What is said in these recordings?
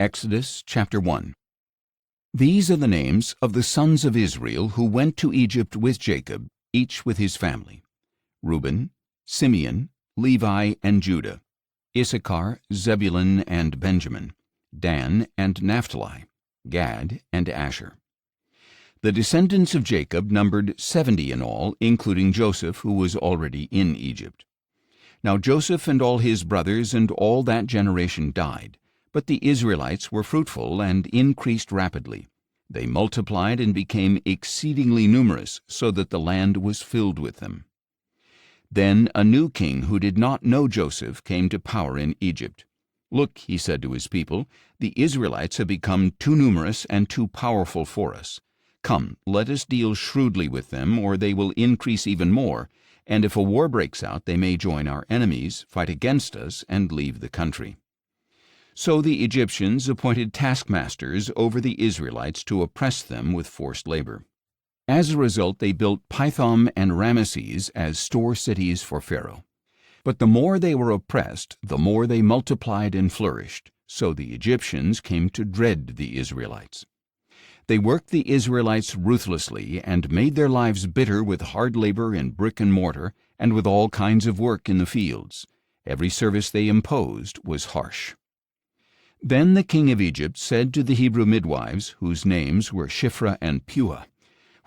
Exodus chapter 1. These are the names of the sons of Israel who went to Egypt with Jacob, each with his family: Reuben, Simeon, Levi, and Judah; Issachar, Zebulun, and Benjamin; Dan and Naphtali; Gad and Asher. The descendants of Jacob numbered 70 in all, including Joseph, who was already in Egypt. Now Joseph and all his brothers and all that generation died, but the Israelites were fruitful and increased rapidly. They multiplied and became exceedingly numerous, so that the land was filled with them. Then a new king who did not know Joseph came to power in Egypt. "Look," he said to his people, "the Israelites have become too numerous and too powerful for us. Come, let us deal shrewdly with them, or they will increase even more, and if a war breaks out they may join our enemies, fight against us, and leave the country." So the Egyptians appointed taskmasters over the Israelites to oppress them with forced labor. As a result, they built Pithom and Ramesses as store cities for Pharaoh. But the more they were oppressed, the more they multiplied and flourished, so the Egyptians came to dread the Israelites. They worked the Israelites ruthlessly and made their lives bitter with hard labor in brick and mortar and with all kinds of work in the fields. Every service they imposed was harsh. Then the king of Egypt said to the Hebrew midwives, whose names were Shiphrah and Puah,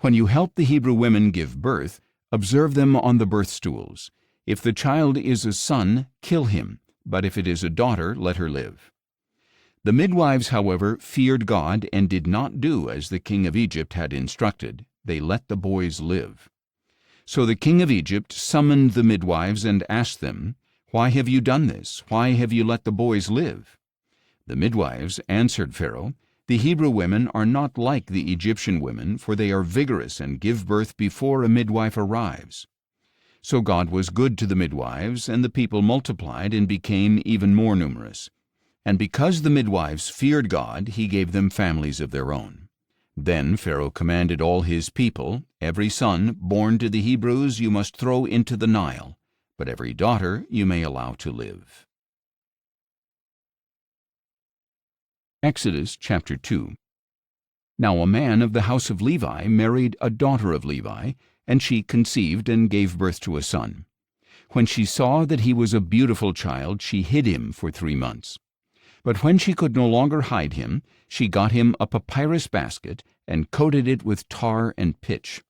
"When you help the Hebrew women give birth, observe them on the birth stools. If the child is a son, kill him, but if it is a daughter, let her live." The midwives, however, feared God and did not do as the king of Egypt had instructed. They let the boys live. So the king of Egypt summoned the midwives and asked them, "Why have you done this? Why have you let the boys live?" The midwives answered Pharaoh, "The Hebrew women are not like the Egyptian women, for they are vigorous and give birth before a midwife arrives." So God was good to the midwives, and the people multiplied and became even more numerous. And because the midwives feared God, he gave them families of their own. Then Pharaoh commanded all his people, "Every son born to the Hebrews you must throw into the Nile, but every daughter you may allow to live." Exodus chapter 2. Now a man of the house of Levi married a daughter of Levi, and she conceived and gave birth to a son. When she saw that he was a beautiful child, she hid him for 3 months. But when she could no longer hide him, she got him a papyrus basket and coated it with tar and pitch.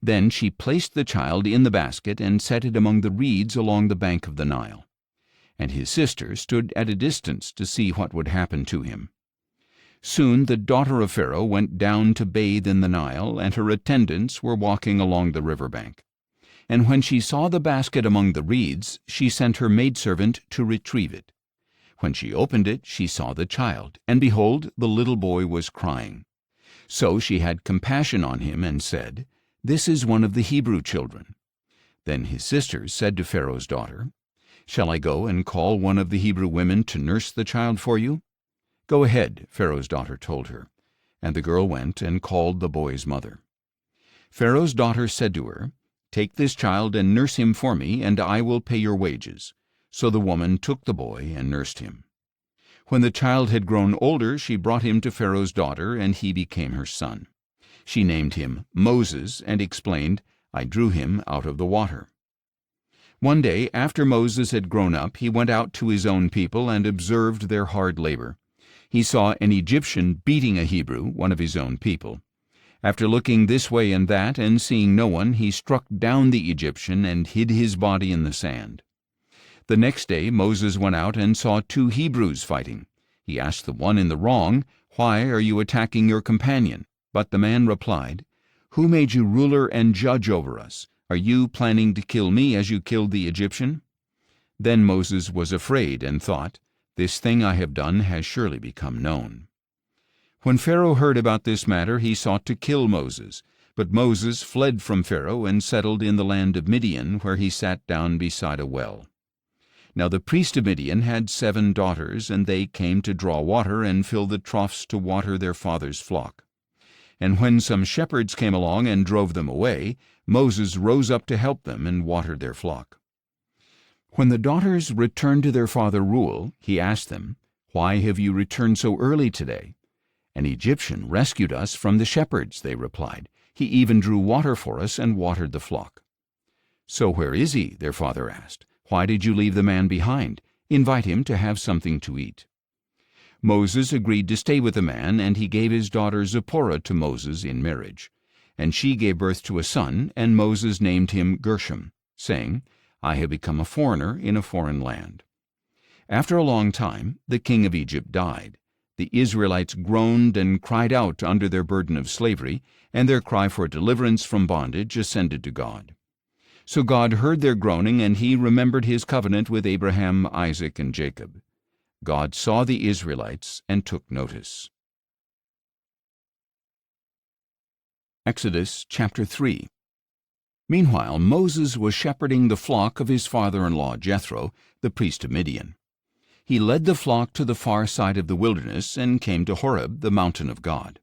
Then she placed the child in the basket and set it among the reeds along the bank of the Nile. And his sister stood at a distance to see what would happen to him. Soon the daughter of Pharaoh went down to bathe in the Nile, and her attendants were walking along the river bank. And when she saw the basket among the reeds, she sent her maidservant to retrieve it. When she opened it, she saw the child, and behold, the little boy was crying. So she had compassion on him and said, "This is one of the Hebrew children." Then his sisters said to Pharaoh's daughter, "Shall I go and call one of the Hebrew women to nurse the child for you?" "Go ahead," Pharaoh's daughter told her, and the girl went and called the boy's mother. Pharaoh's daughter said to her, "Take this child and nurse him for me, and I will pay your wages." So the woman took the boy and nursed him. When the child had grown older, she brought him to Pharaoh's daughter, and he became her son. She named him Moses and explained, "I drew him out of the water." One day, after Moses had grown up, he went out to his own people and observed their hard labor. He saw an Egyptian beating a Hebrew, one of his own people. After looking this way and that and seeing no one, he struck down the Egyptian and hid his body in the sand. The next day Moses went out and saw 2 Hebrews fighting. He asked the one in the wrong, "Why are you attacking your companion?" But the man replied, "Who made you ruler and judge over us? Are you planning to kill me as you killed the Egyptian?" Then Moses was afraid and thought, "This thing I have done has surely become known." When Pharaoh heard about this matter, he sought to kill Moses. But Moses fled from Pharaoh and settled in the land of Midian, where he sat down beside a well. Now the priest of Midian had 7 daughters, and they came to draw water and fill the troughs to water their father's flock. And when some shepherds came along and drove them away, Moses rose up to help them and watered their flock. When the daughters returned to their father Reuel, he asked them, "Why have you returned so early today?" "An Egyptian rescued us from the shepherds," they replied. "He even drew water for us and watered the flock." "So where is he?" their father asked. "Why did you leave the man behind? Invite him to have something to eat." Moses agreed to stay with the man, and he gave his daughter Zipporah to Moses in marriage. And she gave birth to a son, and Moses named him Gershom, saying, "I have become a foreigner in a foreign land." After a long time, the king of Egypt died. The Israelites groaned and cried out under their burden of slavery, and their cry for deliverance from bondage ascended to God. So God heard their groaning, and he remembered his covenant with Abraham, Isaac, and Jacob. God saw the Israelites and took notice. Exodus chapter 3. Meanwhile, Moses was shepherding the flock of his father-in-law Jethro, the priest of Midian. He led the flock to the far side of the wilderness and came to Horeb, the mountain of God.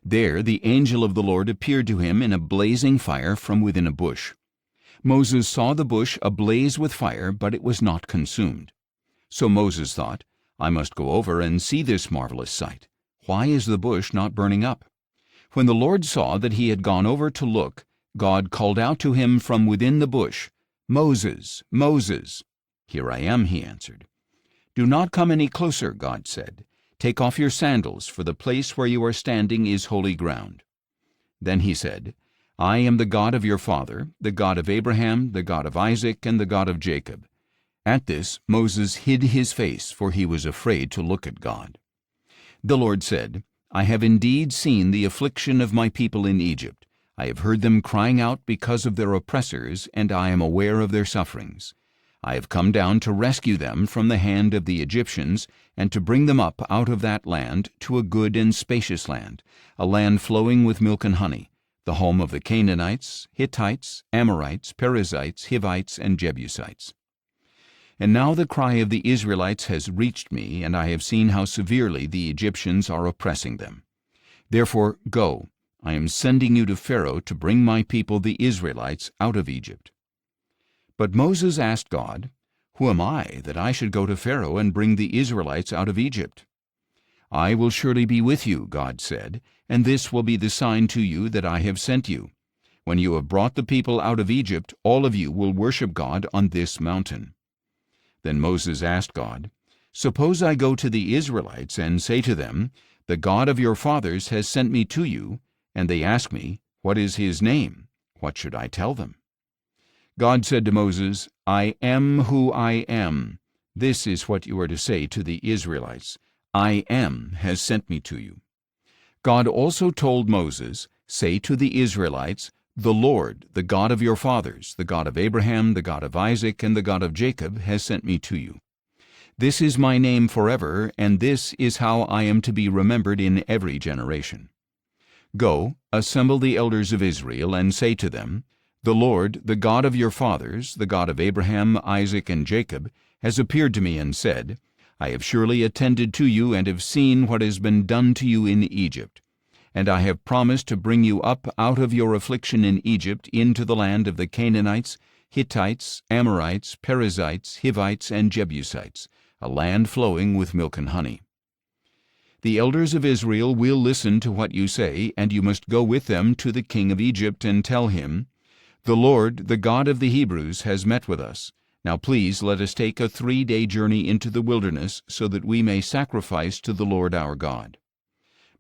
There the angel of the Lord appeared to him in a blazing fire from within a bush. Moses saw the bush ablaze with fire, but it was not consumed. So Moses thought, "I must go over and see this marvelous sight. Why is the bush not burning up?" When the Lord saw that he had gone over to look, God called out to him from within the bush, "Moses, Moses." "Here I am," he answered. "Do not come any closer," God said. "Take off your sandals, for the place where you are standing is holy ground." Then he said, "I am the God of your father, the God of Abraham, the God of Isaac, and the God of Jacob." At this Moses hid his face, for he was afraid to look at God. The Lord said, "I have indeed seen the affliction of my people in Egypt. I have heard them crying out because of their oppressors, and I am aware of their sufferings. I have come down to rescue them from the hand of the Egyptians, and to bring them up out of that land to a good and spacious land, a land flowing with milk and honey, the home of the Canaanites, Hittites, Amorites, Perizzites, Hivites, and Jebusites. And now the cry of the Israelites has reached me, and I have seen how severely the Egyptians are oppressing them. Therefore go, I am sending you to Pharaoh to bring my people the Israelites out of Egypt." But Moses asked God, "Who am I that I should go to Pharaoh and bring the Israelites out of Egypt?" "I will surely be with you," God said, "and this will be the sign to you that I have sent you. When you have brought the people out of Egypt, all of you will worship God on this mountain." Then Moses asked God, "Suppose I go to the Israelites and say to them, 'The God of your fathers has sent me to you,' and they ask me, 'What is his name?' What should I tell them?" God said to Moses, "I am who I am. This is what you are to say to the Israelites. 'I am has sent me to you.'" God also told Moses, "Say to the Israelites, 'The Lord, the God of your fathers, the God of Abraham, the God of Isaac, and the God of Jacob, has sent me to you. This is my name forever, and this is how I am to be remembered in every generation. Go, assemble the elders of Israel, and say to them, 'The Lord, the God of your fathers, the God of Abraham, Isaac, and Jacob, has appeared to me and said, I have surely attended to you and have seen what has been done to you in Egypt. And I have promised to bring you up out of your affliction in Egypt into the land of the Canaanites, Hittites, Amorites, Perizzites, Hivites, and Jebusites, a land flowing with milk and honey. The elders of Israel will listen to what you say, and you must go with them to the king of Egypt and tell him, The Lord, the God of the Hebrews, has met with us. Now please let us take a 3-day journey into the wilderness, so that we may sacrifice to the Lord our God.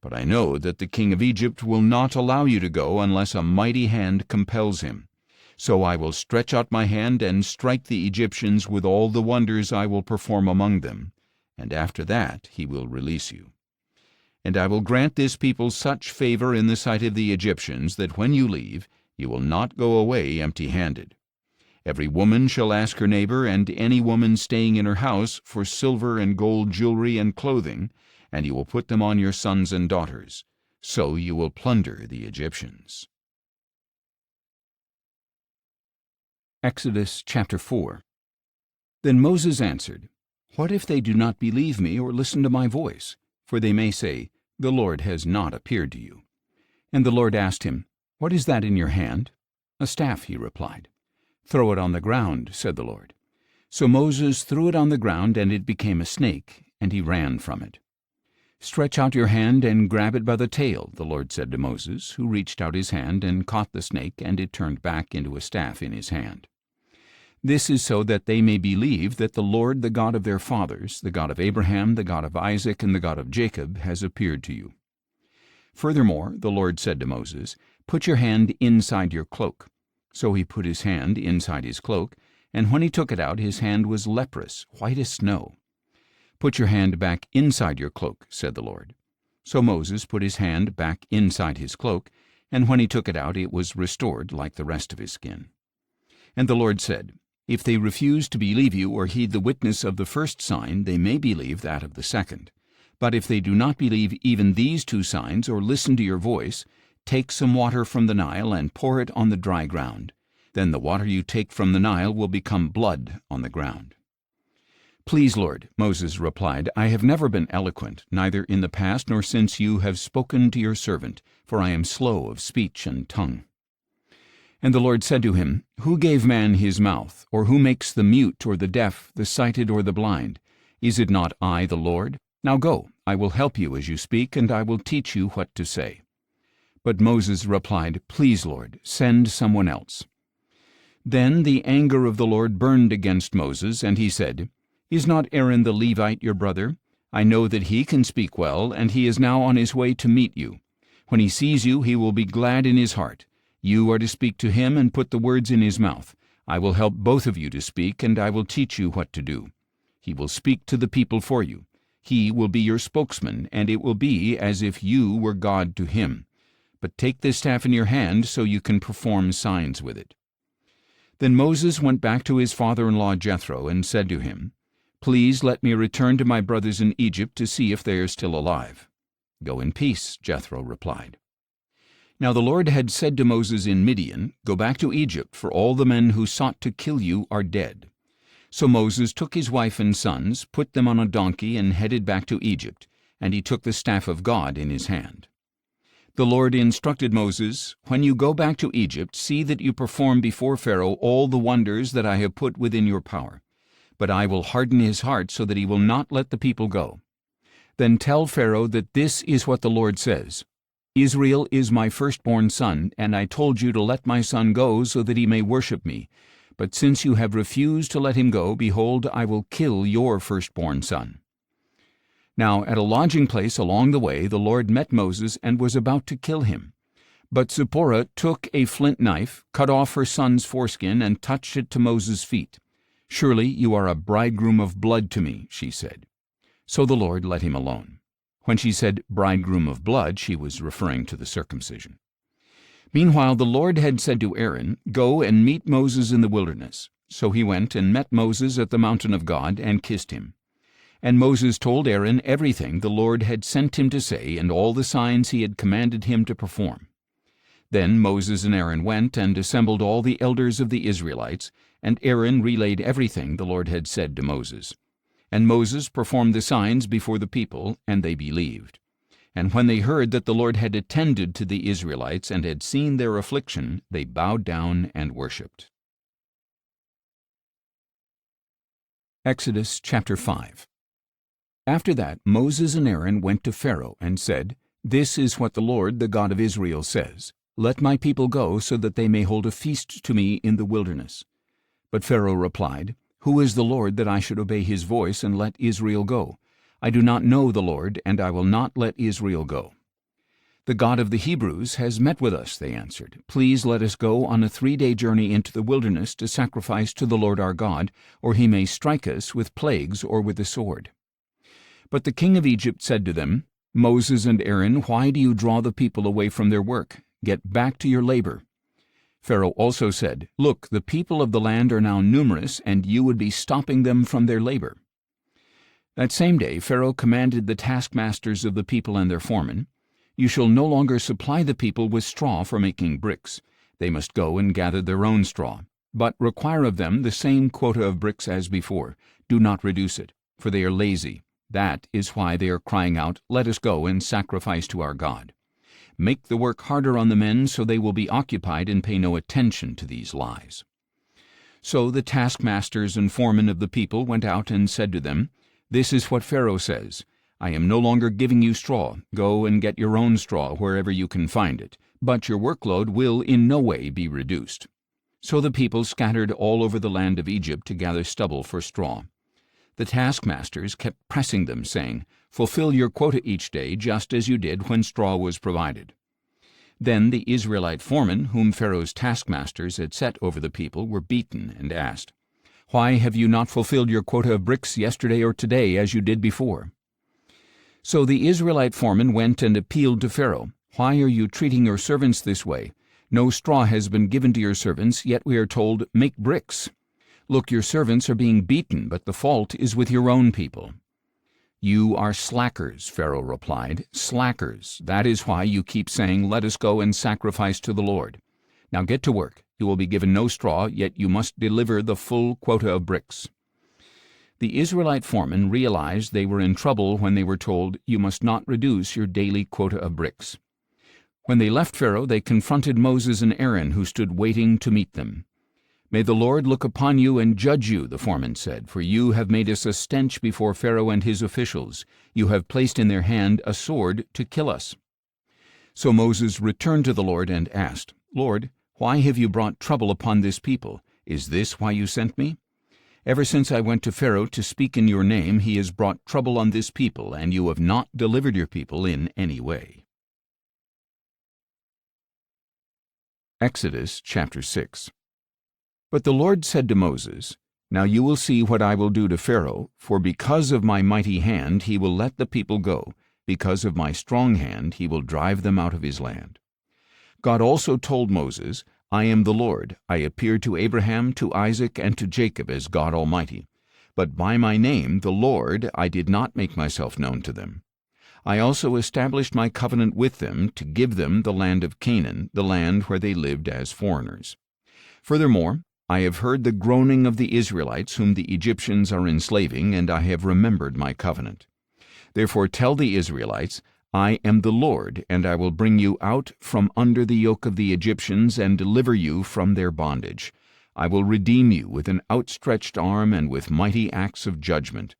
But I know that the king of Egypt will not allow you to go unless a mighty hand compels him. So I will stretch out my hand and strike the Egyptians with all the wonders I will perform among them, and after that he will release you. And I will grant this people such favor in the sight of the Egyptians that when you leave, you will not go away empty-handed. Every woman shall ask her neighbor and any woman staying in her house for silver and gold jewelry and clothing, and you will put them on your sons and daughters. So you will plunder the Egyptians." Exodus chapter 4. Then Moses answered, "What if they do not believe me or listen to my voice? For they may say, 'The Lord has not appeared to you.'" And the Lord asked him, "What is that in your hand?" "A staff," he replied. "Throw it on the ground," said the Lord. So Moses threw it on the ground, and it became a snake, and he ran from it. "Stretch out your hand and grab it by the tail," the Lord said to Moses, who reached out his hand and caught the snake, and it turned back into a staff in his hand. "This is so that they may believe that the Lord, the God of their fathers, the God of Abraham, the God of Isaac, and the God of Jacob, has appeared to you." Furthermore, the Lord said to Moses, "Put your hand inside your cloak." So he put his hand inside his cloak, and when he took it out, his hand was leprous, white as snow. "Put your hand back inside your cloak," said the Lord. So Moses put his hand back inside his cloak, and when he took it out, it was restored like the rest of his skin. And the Lord said, "If they refuse to believe you or heed the witness of the first sign, they may believe that of the second. But if they do not believe even these two signs or listen to your voice, take some water from the Nile and pour it on the dry ground. Then the water you take from the Nile will become blood on the ground." "Please, Lord," Moses replied, "I have never been eloquent, neither in the past nor since you have spoken to your servant, for I am slow of speech and tongue." And the Lord said to him, "Who gave man his mouth, or who makes the mute or the deaf, the sighted or the blind? Is it not I, the Lord? Now go, I will help you as you speak, and I will teach you what to say." But Moses replied, "Please, Lord, send someone else." Then the anger of the Lord burned against Moses, and he said, "Is not Aaron the Levite your brother? I know that he can speak well, and he is now on his way to meet you. When he sees you, he will be glad in his heart. You are to speak to him and put the words in his mouth. I will help both of you to speak, and I will teach you what to do. He will speak to the people for you. He will be your spokesman, and it will be as if you were God to him. But take this staff in your hand so you can perform signs with it." Then Moses went back to his father-in-law Jethro and said to him, "Please let me return to my brothers in Egypt to see if they are still alive." "Go in peace," Jethro replied. Now the Lord had said to Moses in Midian, "Go back to Egypt, for all the men who sought to kill you are dead." So Moses took his wife and sons, put them on a donkey, and headed back to Egypt, and he took the staff of God in his hand. The Lord instructed Moses, "When you go back to Egypt, see that you perform before Pharaoh all the wonders that I have put within your power. But I will harden his heart so that he will not let the people go. Then tell Pharaoh that this is what the Lord says. Israel is my firstborn son, and I told you to let my son go so that he may worship me. But since you have refused to let him go, behold, I will kill your firstborn son." Now at a lodging place along the way the Lord met Moses and was about to kill him. But Zipporah took a flint knife, cut off her son's foreskin, and touched it to Moses' feet. "Surely you are a bridegroom of blood to me," she said. So the Lord let him alone. When she said bridegroom of blood, she was referring to the circumcision. Meanwhile the Lord had said to Aaron, "Go and meet Moses in the wilderness." So he went and met Moses at the mountain of God and kissed him. And Moses told Aaron everything the Lord had sent him to say and all the signs he had commanded him to perform. Then Moses and Aaron went and assembled all the elders of the Israelites, and Aaron relayed everything the Lord had said to Moses. And Moses performed the signs before the people, and they believed. And when they heard that the Lord had attended to the Israelites and had seen their affliction, they bowed down and worshipped. Exodus chapter 5. After that Moses and Aaron went to Pharaoh and said, "This is what the Lord, the God of Israel, says. Let my people go so that they may hold a feast to me in the wilderness." But Pharaoh replied, "Who is the Lord that I should obey his voice and let Israel go? I do not know the Lord, and I will not let Israel go." "The God of the Hebrews has met with us," they answered. "Please let us go on a 3-day journey into the wilderness to sacrifice to the Lord our God, or he may strike us with plagues or with the sword." But the king of Egypt said to them, "Moses and Aaron, why do you draw the people away from their work? Get back to your labor." Pharaoh also said, "Look, the people of the land are now numerous, and you would be stopping them from their labor." That same day Pharaoh commanded the taskmasters of the people and their foremen, "You shall no longer supply the people with straw for making bricks. They must go and gather their own straw. But require of them the same quota of bricks as before. Do not reduce it, for they are lazy. That is why they are crying out, 'Let us go and sacrifice to our God.' Make the work harder on the men so they will be occupied and pay no attention to these lies." So the taskmasters and foremen of the people went out and said to them, This is what Pharaoh says, I am no longer giving you straw. Go and get your own straw wherever you can find it, but your workload will in no way be reduced. So the people scattered all over the land of Egypt to gather stubble for straw. The taskmasters kept pressing them, saying, Fulfill your quota each day, just as you did when straw was provided. Then the Israelite foremen, whom Pharaoh's taskmasters had set over the people, were beaten and asked, Why have you not fulfilled your quota of bricks yesterday or today, as you did before? So the Israelite foreman went and appealed to Pharaoh, Why are you treating your servants this way? No straw has been given to your servants, yet we are told, Make bricks. Look, your servants are being beaten, but the fault is with your own people. You are slackers, Pharaoh replied, slackers. That is why you keep saying, Let us go and sacrifice to the Lord. Now get to work. You will be given no straw, yet you must deliver the full quota of bricks. The Israelite foremen realized they were in trouble when they were told, You must not reduce your daily quota of bricks. When they left Pharaoh, they confronted Moses and Aaron, who stood waiting to meet them. May the Lord look upon you and judge you, the foreman said, for you have made us a stench before Pharaoh and his officials. You have placed in their hand a sword to kill us. So Moses returned to the Lord and asked, Lord, why have you brought trouble upon this people? Is this why you sent me? Ever since I went to Pharaoh to speak in your name, he has brought trouble on this people, and you have not delivered your people in any way. Exodus chapter 6. But the Lord said to Moses, Now you will see what I will do to Pharaoh, for because of my mighty hand he will let the people go, because of my strong hand he will drive them out of his land. God also told Moses, I am the Lord. I appeared to Abraham, to Isaac, and to Jacob as God Almighty. But by my name, the Lord, I did not make myself known to them. I also established my covenant with them to give them the land of Canaan, the land where they lived as foreigners. Furthermore, I have heard the groaning of the Israelites whom the Egyptians are enslaving, and I have remembered my covenant. Therefore tell the Israelites, I am the Lord, and I will bring you out from under the yoke of the Egyptians and deliver you from their bondage. I will redeem you with an outstretched arm and with mighty acts of judgment.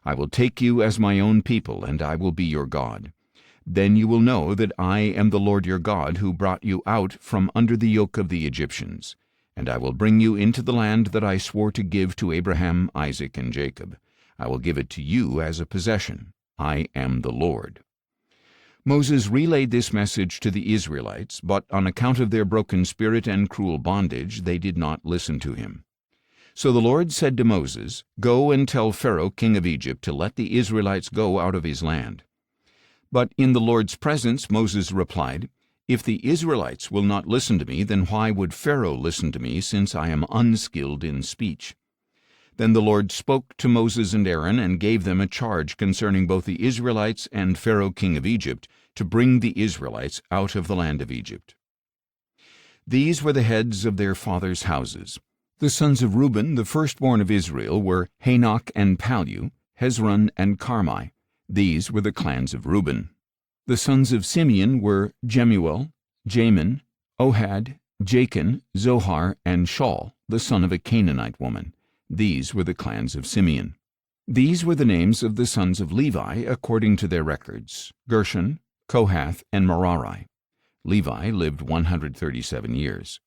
I will take you as my own people, and I will be your God. Then you will know that I am the Lord your God, who brought you out from under the yoke of the Egyptians. And I will bring you into the land that I swore to give to Abraham, Isaac, and Jacob. I will give it to you as a possession. I am the Lord. Moses relayed this message to the Israelites, but on account of their broken spirit and cruel bondage, they did not listen to him. So the Lord said to Moses, Go and tell Pharaoh, king of Egypt, to let the Israelites go out of his land. But in the Lord's presence Moses replied, If the Israelites will not listen to me, then why would Pharaoh listen to me, since I am unskilled in speech? Then the Lord spoke to Moses and Aaron and gave them a charge concerning both the Israelites and Pharaoh king of Egypt, to bring the Israelites out of the land of Egypt. These were the heads of their fathers' houses. The sons of Reuben, the firstborn of Israel, were Hanok and Palu, Hezron and Carmi. These were the clans of Reuben. The sons of Simeon were Jemuel, Jamin, Ohad, Jachin, Zohar, and Shaul, the son of a Canaanite woman. These were the clans of Simeon. These were the names of the sons of Levi according to their records: Gershon, Kohath, and Merari. Levi lived 137 years.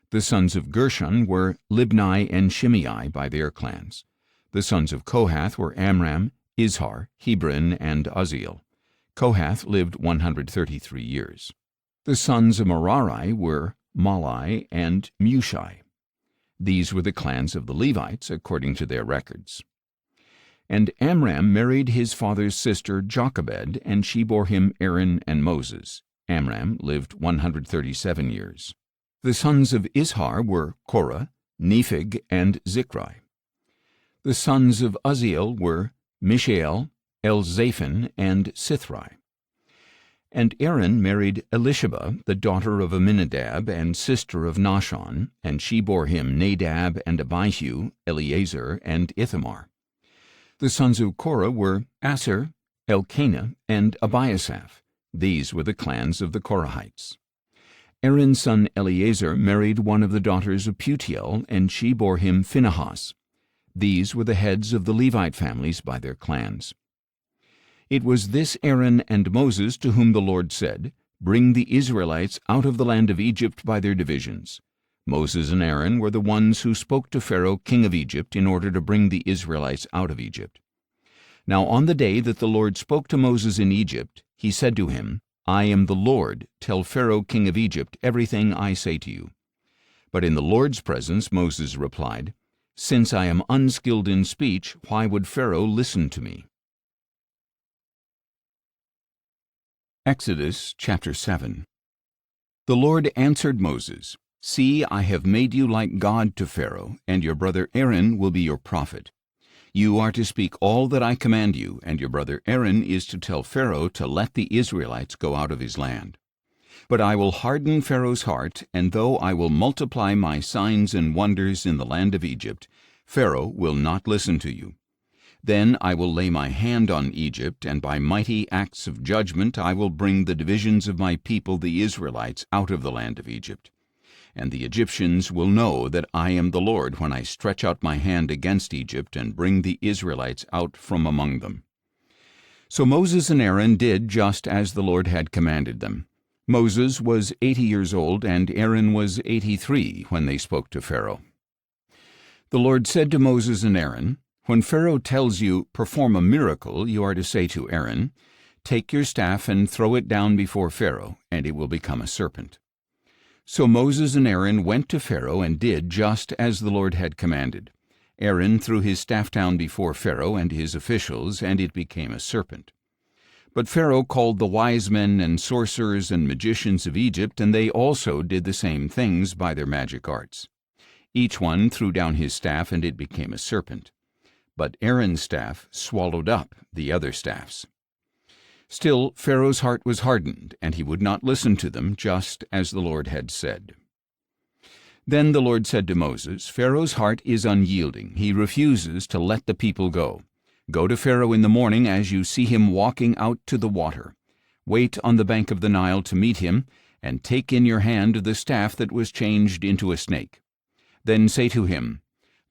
The sons of Gershon were Libni and Shimei by their clans. The sons of Kohath were Amram, Izhar, Hebron, and Uzziel. Kohath lived 133 years. The sons of Merari were Malai and Mushai. These were the clans of the Levites according to their records. And Amram married his father's sister Jochebed, and she bore him Aaron and Moses. Amram lived 137 years. The sons of Izhar were Korah, Nepheg, and Zichri. The sons of Uzziel were Mishael, Elzaphan, and Sithri. And Aaron married Elisheba, the daughter of Amminadab and sister of Nahshon, and she bore him Nadab and Abihu, Eleazar, and Ithamar. The sons of Korah were Asher, Elkanah, and Abiasaph. These were the clans of the Korahites. Aaron's son Eleazar married one of the daughters of Putiel, and she bore him Phinehas. These were the heads of the Levite families by their clans. It was this Aaron and Moses to whom the Lord said, "Bring the Israelites out of the land of Egypt by their divisions." Moses and Aaron were the ones who spoke to Pharaoh, king of Egypt, in order to bring the Israelites out of Egypt. Now on the day that the Lord spoke to Moses in Egypt, he said to him, "I am the Lord. Tell Pharaoh, king of Egypt, everything I say to you." But in the Lord's presence Moses replied, "Since I am unskilled in speech, why would Pharaoh listen to me?" Exodus chapter 7. The Lord answered Moses, "See, I have made you like God to Pharaoh, and your brother Aaron will be your prophet. You are to speak all that I command you, and your brother Aaron is to tell Pharaoh to let the Israelites go out of his land. But I will harden Pharaoh's heart, and though I will multiply my signs and wonders in the land of Egypt, Pharaoh will not listen to you. Then I will lay my hand on Egypt, and by mighty acts of judgment I will bring the divisions of my people the Israelites out of the land of Egypt. And the Egyptians will know that I am the Lord when I stretch out my hand against Egypt and bring the Israelites out from among them." So Moses and Aaron did just as the Lord had commanded them. Moses was 80 years old, and Aaron was 83 when they spoke to Pharaoh. The Lord said to Moses and Aaron, "When Pharaoh tells you, 'Perform a miracle,' you are to say to Aaron, 'Take your staff and throw it down before Pharaoh, and it will become a serpent.'" So Moses and Aaron went to Pharaoh and did just as the Lord had commanded. Aaron threw his staff down before Pharaoh and his officials, and it became a serpent. But Pharaoh called the wise men and sorcerers and magicians of Egypt, and they also did the same things by their magic arts. Each one threw down his staff, and it became a serpent. But Aaron's staff swallowed up the other staffs. Still, Pharaoh's heart was hardened, and he would not listen to them, just as the Lord had said. Then the Lord said to Moses, "Pharaoh's heart is unyielding. He refuses to let the people go. Go to Pharaoh in the morning as you see him walking out to the water. Wait on the bank of the Nile to meet him, and take in your hand the staff that was changed into a snake. Then say to him,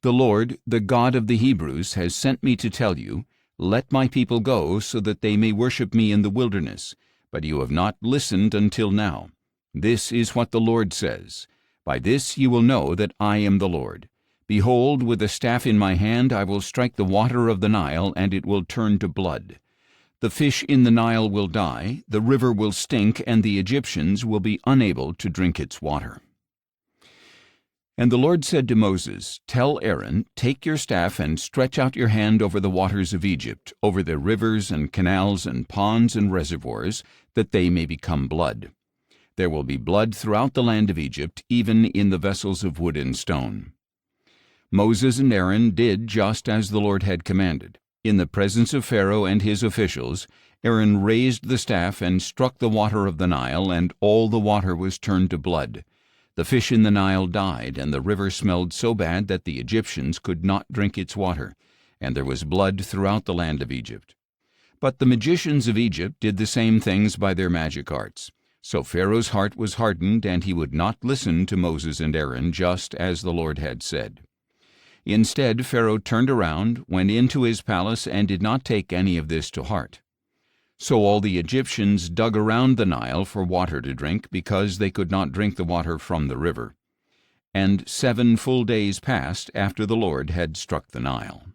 'The Lord, the God of the Hebrews, has sent me to tell you, let my people go so that they may worship me in the wilderness, but you have not listened until now. This is what the Lord says. By this you will know that I am the Lord. Behold, with a staff in my hand I will strike the water of the Nile, and it will turn to blood. The fish in the Nile will die, the river will stink, and the Egyptians will be unable to drink its water.'" And the Lord said to Moses, "Tell Aaron, take your staff and stretch out your hand over the waters of Egypt, over their rivers and canals and ponds and reservoirs, that they may become blood. There will be blood throughout the land of Egypt, even in the vessels of wood and stone." Moses and Aaron did just as the Lord had commanded. In the presence of Pharaoh and his officials, Aaron raised the staff and struck the water of the Nile, and all the water was turned to blood. The fish in the Nile died, and the river smelled so bad that the Egyptians could not drink its water, and there was blood throughout the land of Egypt. But the magicians of Egypt did the same things by their magic arts. So Pharaoh's heart was hardened, and he would not listen to Moses and Aaron, just as the Lord had said. Instead, Pharaoh turned around, went into his palace, and did not take any of this to heart. So all the Egyptians dug around the Nile for water to drink, because they could not drink the water from the river. And 7 full days passed after the Lord had struck the Nile.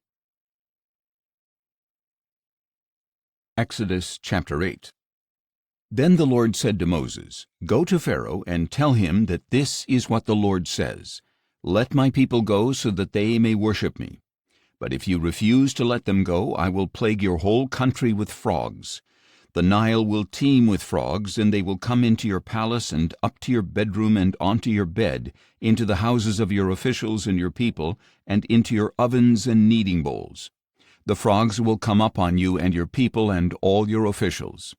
Exodus chapter 8. Then the Lord said to Moses, "Go to Pharaoh and tell him that this is what the Lord says. Let my people go so that they may worship me. But if you refuse to let them go, I will plague your whole country with frogs. The Nile will teem with frogs, and they will come into your palace and up to your bedroom and onto your bed, into the houses of your officials and your people, and into your ovens and kneading bowls. The frogs will come up on you and your people and all your officials."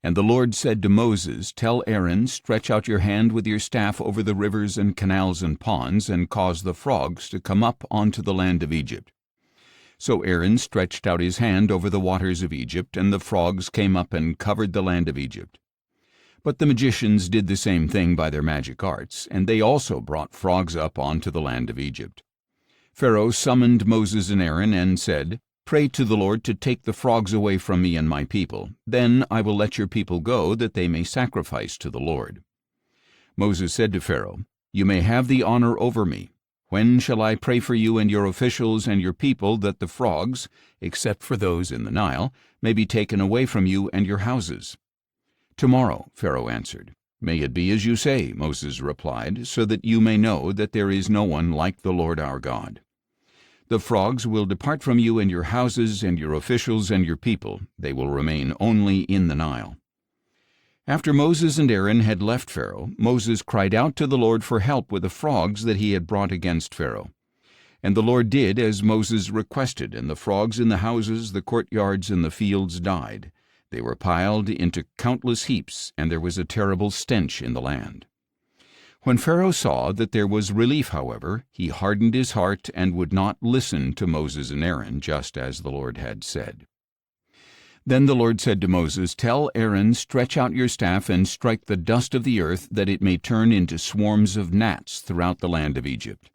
And the Lord said to Moses, "Tell Aaron, stretch out your hand with your staff over the rivers and canals and ponds, and cause the frogs to come up onto the land of Egypt." So Aaron stretched out his hand over the waters of Egypt, and the frogs came up and covered the land of Egypt. But the magicians did the same thing by their magic arts, and they also brought frogs up onto the land of Egypt. Pharaoh summoned Moses and Aaron and said, "Pray to the Lord to take the frogs away from me and my people. Then I will let your people go, that they may sacrifice to the Lord." Moses said to Pharaoh, "You may have the honor over me. When shall I pray for you and your officials and your people that the frogs, except for those in the Nile, may be taken away from you and your houses?" "Tomorrow," Pharaoh answered. "May it be as you say," Moses replied, "so that you may know that there is no one like the Lord our God. The frogs will depart from you and your houses and your officials and your people. They will remain only in the Nile." After Moses and Aaron had left Pharaoh, Moses cried out to the Lord for help with the frogs that he had brought against Pharaoh. And the Lord did as Moses requested, and the frogs in the houses, the courtyards, and the fields died. They were piled into countless heaps, and there was a terrible stench in the land. When Pharaoh saw that there was relief, however, he hardened his heart and would not listen to Moses and Aaron, just as the Lord had said. Then the Lord said to Moses, "Tell Aaron, stretch out your staff and strike the dust of the earth, that it may turn into swarms of gnats throughout the land of Egypt."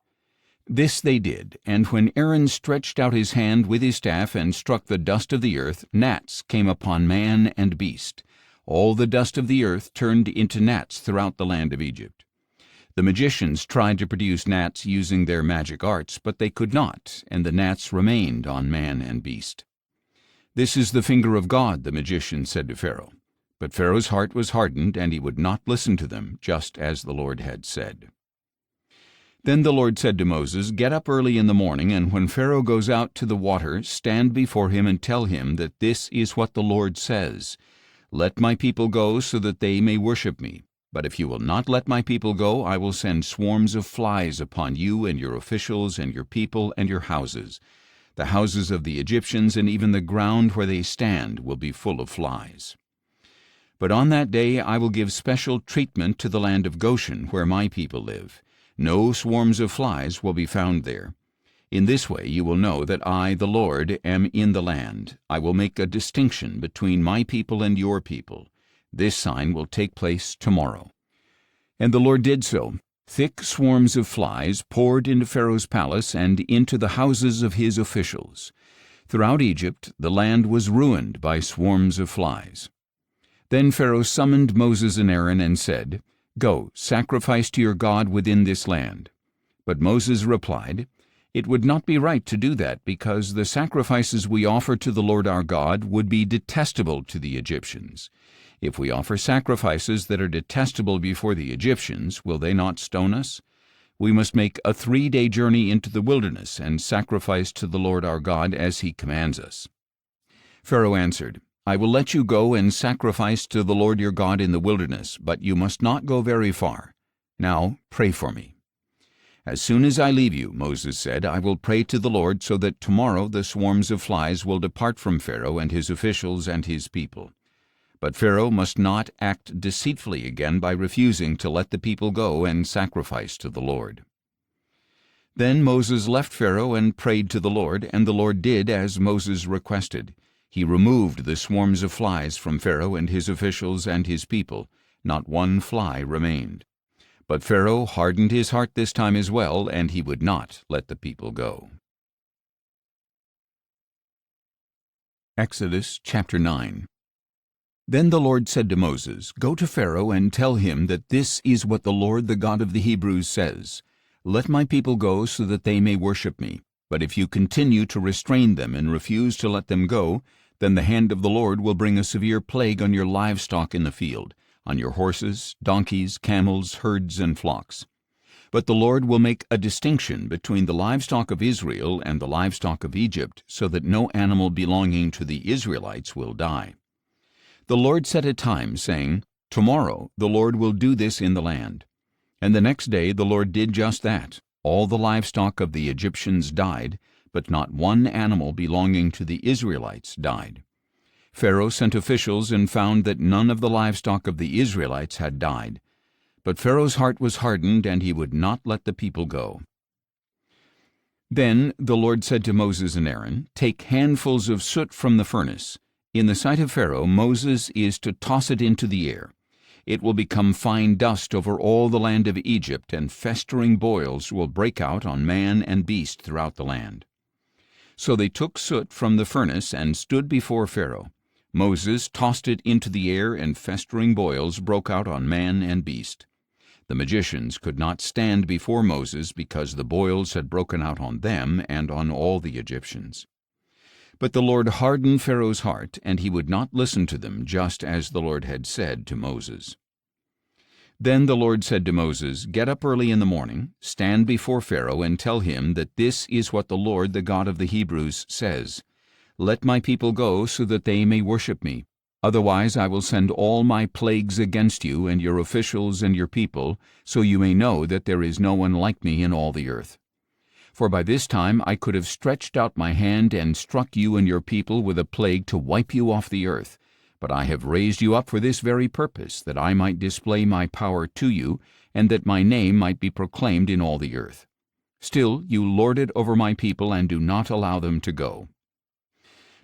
This they did, and when Aaron stretched out his hand with his staff and struck the dust of the earth, gnats came upon man and beast. All the dust of the earth turned into gnats throughout the land of Egypt. The magicians tried to produce gnats using their magic arts, but they could not, and the gnats remained on man and beast. "This is the finger of God," the magician said to Pharaoh. But Pharaoh's heart was hardened, and he would not listen to them, just as the Lord had said. Then the Lord said to Moses, "Get up early in the morning, and when Pharaoh goes out to the water, stand before him and tell him that this is what the Lord says. Let my people go so that they may worship me. But if you will not let my people go, I will send swarms of flies upon you and your officials and your people and your houses. The houses of the Egyptians and even the ground where they stand will be full of flies. But on that day I will give special treatment to the land of Goshen, where my people live. No swarms of flies will be found there. In this way you will know that I, the Lord, am in the land. I will make a distinction between my people and your people. This sign will take place tomorrow." And the Lord did so. Thick swarms of flies poured into Pharaoh's palace and into the houses of his officials. Throughout Egypt, the land was ruined by swarms of flies. Then Pharaoh summoned Moses and Aaron and said, "Go, sacrifice to your God within this land." But Moses replied, "It would not be right to do that, because the sacrifices we offer to the Lord our God would be detestable to the Egyptians. If we offer sacrifices that are detestable before the Egyptians, will they not stone us? We must make a 3-day journey into the wilderness and sacrifice to the Lord our God as he commands us." Pharaoh answered, "I will let you go and sacrifice to the Lord your God in the wilderness, but you must not go very far. Now pray for me." "As soon as I leave you," Moses said, "I will pray to the Lord so that tomorrow the swarms of flies will depart from Pharaoh and his officials and his people. But Pharaoh must not act deceitfully again by refusing to let the people go and sacrifice to the Lord." Then Moses left Pharaoh and prayed to the Lord, and the Lord did as Moses requested. He removed the swarms of flies from Pharaoh and his officials and his people. Not one fly remained. But Pharaoh hardened his heart this time as well, and he would not let the people go. Exodus chapter 9. Then the Lord said to Moses, "Go to Pharaoh and tell him that this is what the Lord, the God of the Hebrews, says. Let my people go so that they may worship me. But if you continue to restrain them and refuse to let them go, then the hand of the Lord will bring a severe plague on your livestock in the field, on your horses, donkeys, camels, herds, and flocks. But the Lord will make a distinction between the livestock of Israel and the livestock of Egypt, so that no animal belonging to the Israelites will die." The Lord set a time, saying, "Tomorrow the Lord will do this in the land." And the next day the Lord did just that. All the livestock of the Egyptians died, but not one animal belonging to the Israelites died. Pharaoh sent officials and found that none of the livestock of the Israelites had died. But Pharaoh's heart was hardened, and he would not let the people go. Then the Lord said to Moses and Aaron, "Take handfuls of soot from the furnace. In the sight of Pharaoh, Moses is to toss it into the air. It will become fine dust over all the land of Egypt, and festering boils will break out on man and beast throughout the land." So they took soot from the furnace and stood before Pharaoh. Moses tossed it into the air, and festering boils broke out on man and beast. The magicians could not stand before Moses because the boils had broken out on them and on all the Egyptians. But the Lord hardened Pharaoh's heart, and he would not listen to them, just as the Lord had said to Moses. Then the Lord said to Moses, "Get up early in the morning, stand before Pharaoh, and tell him that this is what the Lord, the God of the Hebrews, says. Let my people go so that they may worship me. Otherwise I will send all my plagues against you and your officials and your people, so you may know that there is no one like me in all the earth. For by this time I could have stretched out my hand and struck you and your people with a plague to wipe you off the earth. But I have raised you up for this very purpose, that I might display my power to you, and that my name might be proclaimed in all the earth. Still you lord it over my people, and do not allow them to go.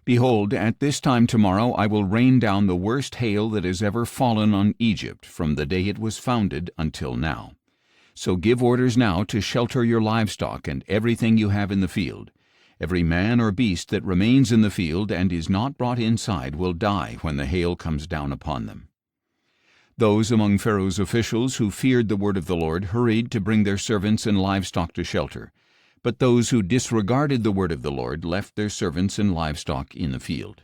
Behold, at this time tomorrow I will rain down the worst hail that has ever fallen on Egypt from the day it was founded until now. So give orders now to shelter your livestock and everything you have in the field. Every man or beast that remains in the field and is not brought inside will die when the hail comes down upon them." Those among Pharaoh's officials who feared the word of the Lord hurried to bring their servants and livestock to shelter. But those who disregarded the word of the Lord left their servants and livestock in the field.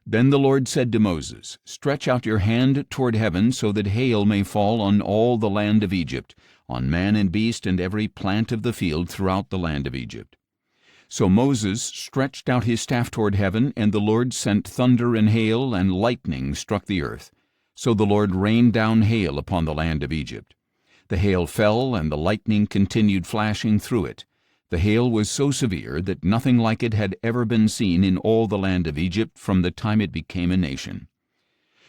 Then the Lord said to Moses, "Stretch out your hand toward heaven so that hail may fall on all the land of Egypt, on man and beast and every plant of the field throughout the land of Egypt." So Moses stretched out his staff toward heaven, and the Lord sent thunder and hail, and lightning struck the earth. So the Lord rained down hail upon the land of Egypt. The hail fell, and the lightning continued flashing through it. The hail was so severe that nothing like it had ever been seen in all the land of Egypt from the time it became a nation.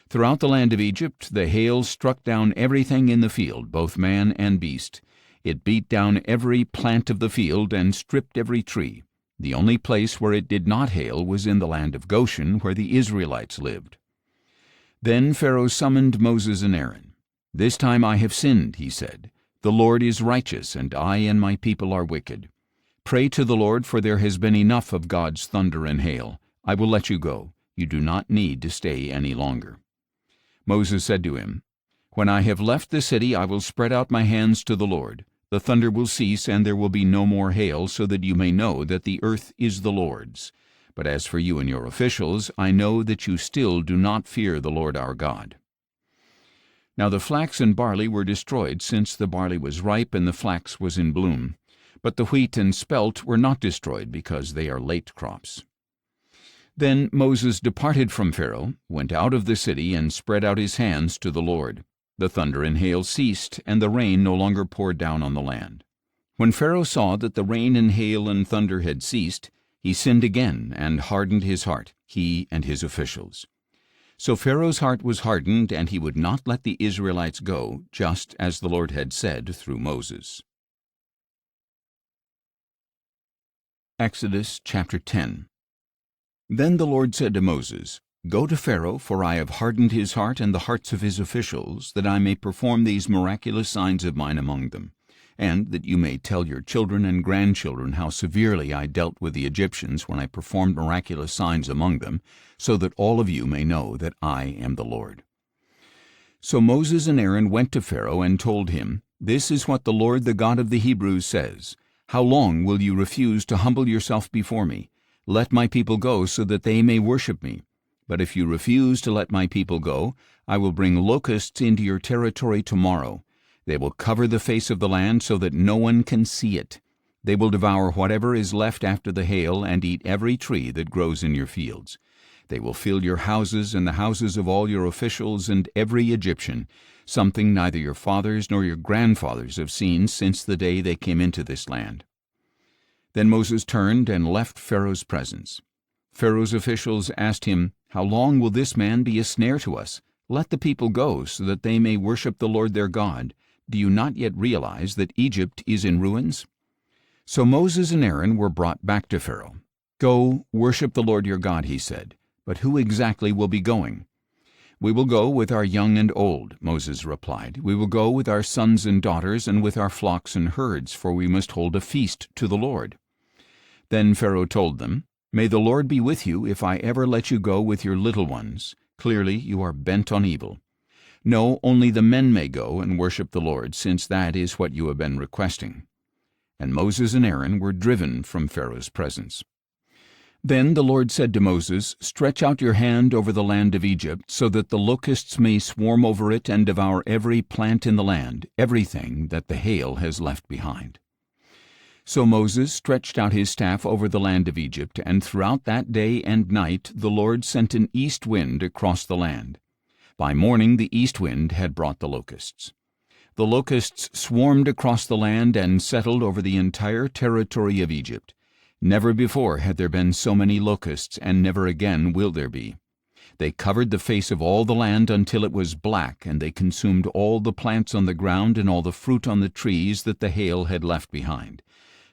Throughout the land of Egypt the hail struck down everything in the field, both man and beast. It beat down every plant of the field and stripped every tree. The only place where it did not hail was in the land of Goshen, where the Israelites lived. Then Pharaoh summoned Moses and Aaron. "This time I have sinned," he said. "The Lord is righteous, and I and my people are wicked. Pray to the Lord, for there has been enough of God's thunder and hail. I will let you go. You do not need to stay any longer." Moses said to him, "When I have left the city, I will spread out my hands to the Lord. The thunder will cease, and there will be no more hail, so that you may know that the earth is the Lord's. But as for you and your officials, I know that you still do not fear the Lord our God." Now the flax and barley were destroyed, since the barley was ripe and the flax was in bloom. But the wheat and spelt were not destroyed, because they are late crops. Then Moses departed from Pharaoh, went out of the city, and spread out his hands to the Lord. The thunder and hail ceased, and the rain no longer poured down on the land. When Pharaoh saw that the rain and hail and thunder had ceased, he sinned again and hardened his heart, he and his officials. So Pharaoh's heart was hardened, and he would not let the Israelites go, just as the Lord had said through Moses. Exodus chapter 10. Then the Lord said to Moses, "Go to Pharaoh, for I have hardened his heart and the hearts of his officials, that I may perform these miraculous signs of mine among them, and that you may tell your children and grandchildren how severely I dealt with the Egyptians when I performed miraculous signs among them, so that all of you may know that I am the Lord." So Moses and Aaron went to Pharaoh and told him, "This is what the Lord, the God of the Hebrews, says. How long will you refuse to humble yourself before me? Let my people go so that they may worship me. But if you refuse to let my people go, I will bring locusts into your territory tomorrow. They will cover the face of the land so that no one can see it. They will devour whatever is left after the hail and eat every tree that grows in your fields. They will fill your houses and the houses of all your officials and every Egyptian, something neither your fathers nor your grandfathers have seen since the day they came into this land." Then Moses turned and left Pharaoh's presence. Pharaoh's officials asked him, "How long will this man be a snare to us? Let the people go so that they may worship the Lord their God. Do you not yet realize that Egypt is in ruins?" So Moses and Aaron were brought back to Pharaoh. "Go, worship the Lord your God," he said. "But who exactly will be going?" "We will go with our young and old," Moses replied. "We will go with our sons and daughters and with our flocks and herds, for we must hold a feast to the Lord." Then Pharaoh told them, "May the Lord be with you if I ever let you go with your little ones. Clearly you are bent on evil. No, only the men may go and worship the Lord, since that is what you have been requesting." And Moses and Aaron were driven from Pharaoh's presence. Then the Lord said to Moses, "Stretch out your hand over the land of Egypt, so that the locusts may swarm over it and devour every plant in the land, everything that the hail has left behind." So Moses stretched out his staff over the land of Egypt, and throughout that day and night the Lord sent an east wind across the land. By morning the east wind had brought the locusts. The locusts swarmed across the land and settled over the entire territory of Egypt. Never before had there been so many locusts, and never again will there be. They covered the face of all the land until it was black, and they consumed all the plants on the ground and all the fruit on the trees that the hail had left behind.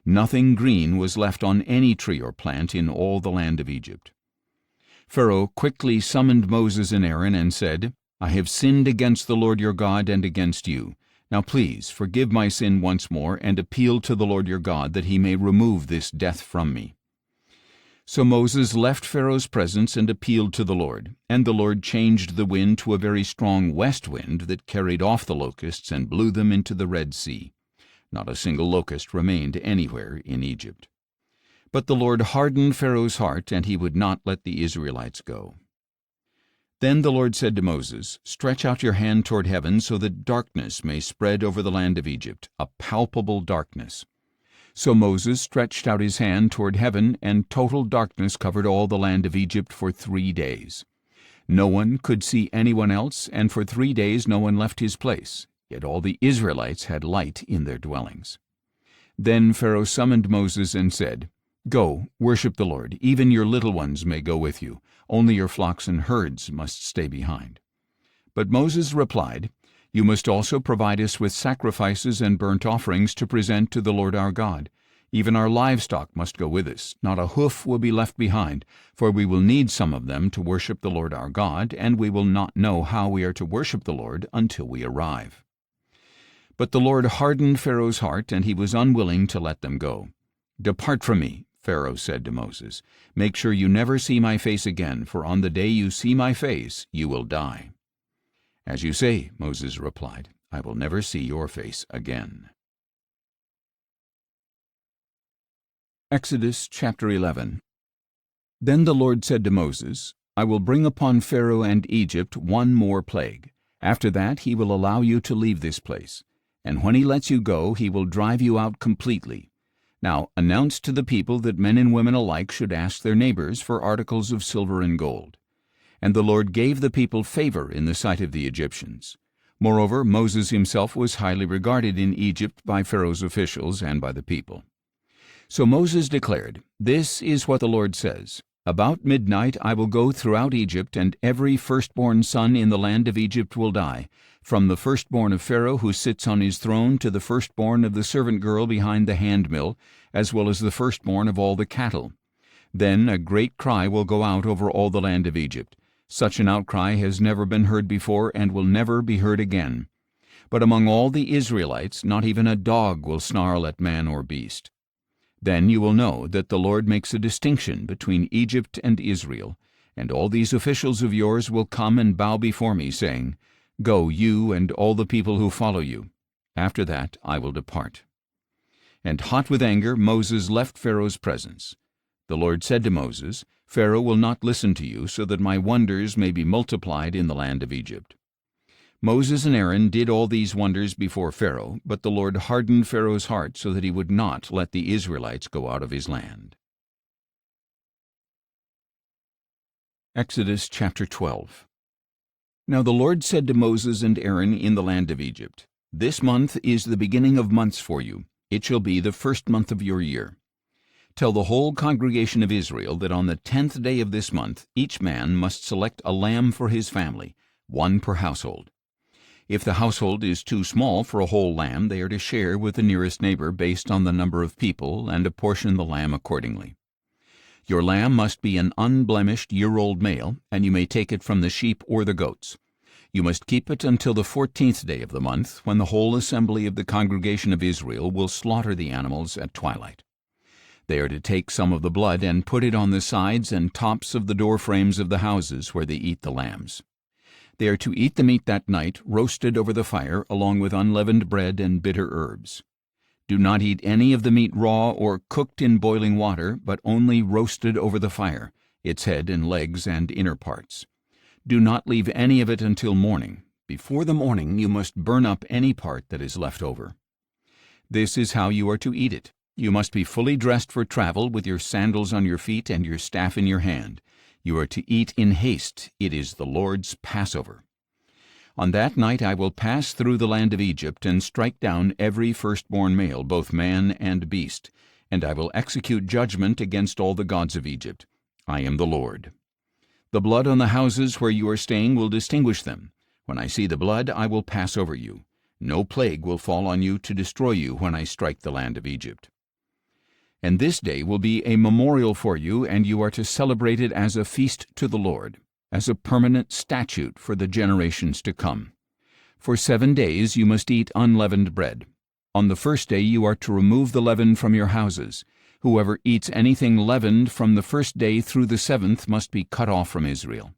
Nothing green was left on any tree or plant in all the land of Egypt. Pharaoh quickly summoned Moses and Aaron and said, "I have sinned against the Lord your God and against you. Now please forgive my sin once more and appeal to the Lord your God that he may remove this death from me." So Moses left Pharaoh's presence and appealed to the Lord, and the Lord changed the wind to a very strong west wind that carried off the locusts and blew them into the Red Sea. Not a single locust remained anywhere in Egypt. But the Lord hardened Pharaoh's heart, and he would not let the Israelites go. Then the Lord said to Moses, "Stretch out your hand toward heaven so that darkness may spread over the land of Egypt, a palpable darkness." So Moses stretched out his hand toward heaven, and total darkness covered all the land of Egypt for 3 days. No one could see anyone else, and for 3 days no one left his place, yet all the Israelites had light in their dwellings. Then Pharaoh summoned Moses and said, "Go, worship the Lord. Even your little ones may go with you. Only your flocks and herds must stay behind." But Moses replied, "You must also provide us with sacrifices and burnt offerings to present to the Lord our God. Even our livestock must go with us. Not a hoof will be left behind, for we will need some of them to worship the Lord our God, and we will not know how we are to worship the Lord until we arrive." But the Lord hardened Pharaoh's heart, and he was unwilling to let them go. "Depart from me," Pharaoh said to Moses. "Make sure you never see my face again, for on the day you see my face, you will die." "As you say," Moses replied, "I will never see your face again." Exodus chapter 11. Then the Lord said to Moses, "I will bring upon Pharaoh and Egypt one more plague. After that he will allow you to leave this place. And when he lets you go, he will drive you out completely. Now announce to the people that men and women alike should ask their neighbors for articles of silver and gold." And the Lord gave the people favor in the sight of the Egyptians. Moreover, Moses himself was highly regarded in Egypt by Pharaoh's officials and by the people. So Moses declared, "This is what the Lord says. About midnight I will go throughout Egypt, and every firstborn son in the land of Egypt will die, from the firstborn of Pharaoh who sits on his throne to the firstborn of the servant girl behind the handmill, as well as the firstborn of all the cattle. Then a great cry will go out over all the land of Egypt. Such an outcry has never been heard before and will never be heard again. But among all the Israelites not even a dog will snarl at man or beast. Then you will know that the Lord makes a distinction between Egypt and Israel, and all these officials of yours will come and bow before me, saying, 'Go, you and all the people who follow you.' After that I will depart." And hot with anger, Moses left Pharaoh's presence. The Lord said to Moses, "Pharaoh will not listen to you, so that my wonders may be multiplied in the land of Egypt." Moses and Aaron did all these wonders before Pharaoh, but the Lord hardened Pharaoh's heart so that he would not let the Israelites go out of his land. Exodus chapter 12. Now the Lord said to Moses and Aaron in the land of Egypt, "This month is the beginning of months for you. It shall be the first month of your year. Tell the whole congregation of Israel that on the 10th day of this month each man must select a lamb for his family, one per household. If the household is too small for a whole lamb, they are to share with the nearest neighbor based on the number of people and apportion the lamb accordingly. Your lamb must be an unblemished year-old male, and you may take it from the sheep or the goats. You must keep it until the 14th day of the month, when the whole assembly of the congregation of Israel will slaughter the animals at twilight. They are to take some of the blood and put it on the sides and tops of the door frames of the houses where they eat the lambs. They are to eat the meat that night, roasted over the fire, along with unleavened bread and bitter herbs. Do not eat any of the meat raw or cooked in boiling water, but only roasted over the fire, its head and legs and inner parts. Do not leave any of it until morning. Before the morning you must burn up any part that is left over. This is how you are to eat it. You must be fully dressed for travel, with your sandals on your feet and your staff in your hand. You are to eat in haste. It is the Lord's Passover. On that night I will pass through the land of Egypt and strike down every firstborn male, both man and beast, and I will execute judgment against all the gods of Egypt. I am the Lord. The blood on the houses where you are staying will distinguish them. When I see the blood, I will pass over you. No plague will fall on you to destroy you when I strike the land of Egypt. And this day will be a memorial for you, and you are to celebrate it as a feast to the Lord, as a permanent statute for the generations to come. For 7 days you must eat unleavened bread. On the first day you are to remove the leaven from your houses. Whoever eats anything leavened from the first day through the 7th must be cut off from Israel.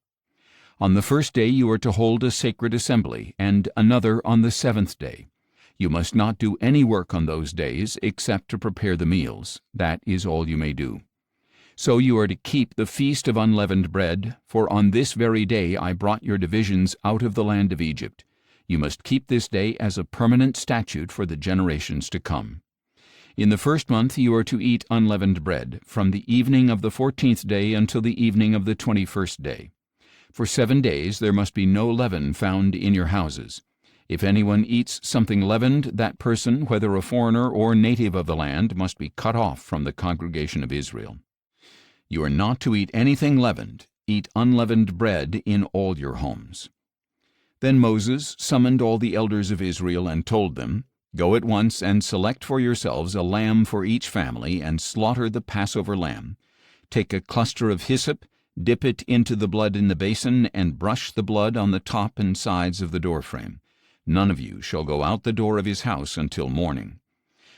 On the first day you are to hold a sacred assembly, and another on the 7th day. You must not do any work on those days except to prepare the meals. That is all you may do. So you are to keep the feast of unleavened bread, for on this very day I brought your divisions out of the land of Egypt. You must keep this day as a permanent statute for the generations to come. In the first month you are to eat unleavened bread, from the evening of the 14th day until the evening of the 21st day. For 7 days there must be no leaven found in your houses. If anyone eats something leavened, that person, whether a foreigner or native of the land, must be cut off from the congregation of Israel. You are not to eat anything leavened. Eat unleavened bread in all your homes. Then Moses summoned all the elders of Israel and told them, Go at once and select for yourselves a lamb for each family, and slaughter the Passover lamb. Take a cluster of hyssop, dip it into the blood in the basin, and brush the blood on the top and sides of the doorframe. None of you shall go out the door of his house until morning.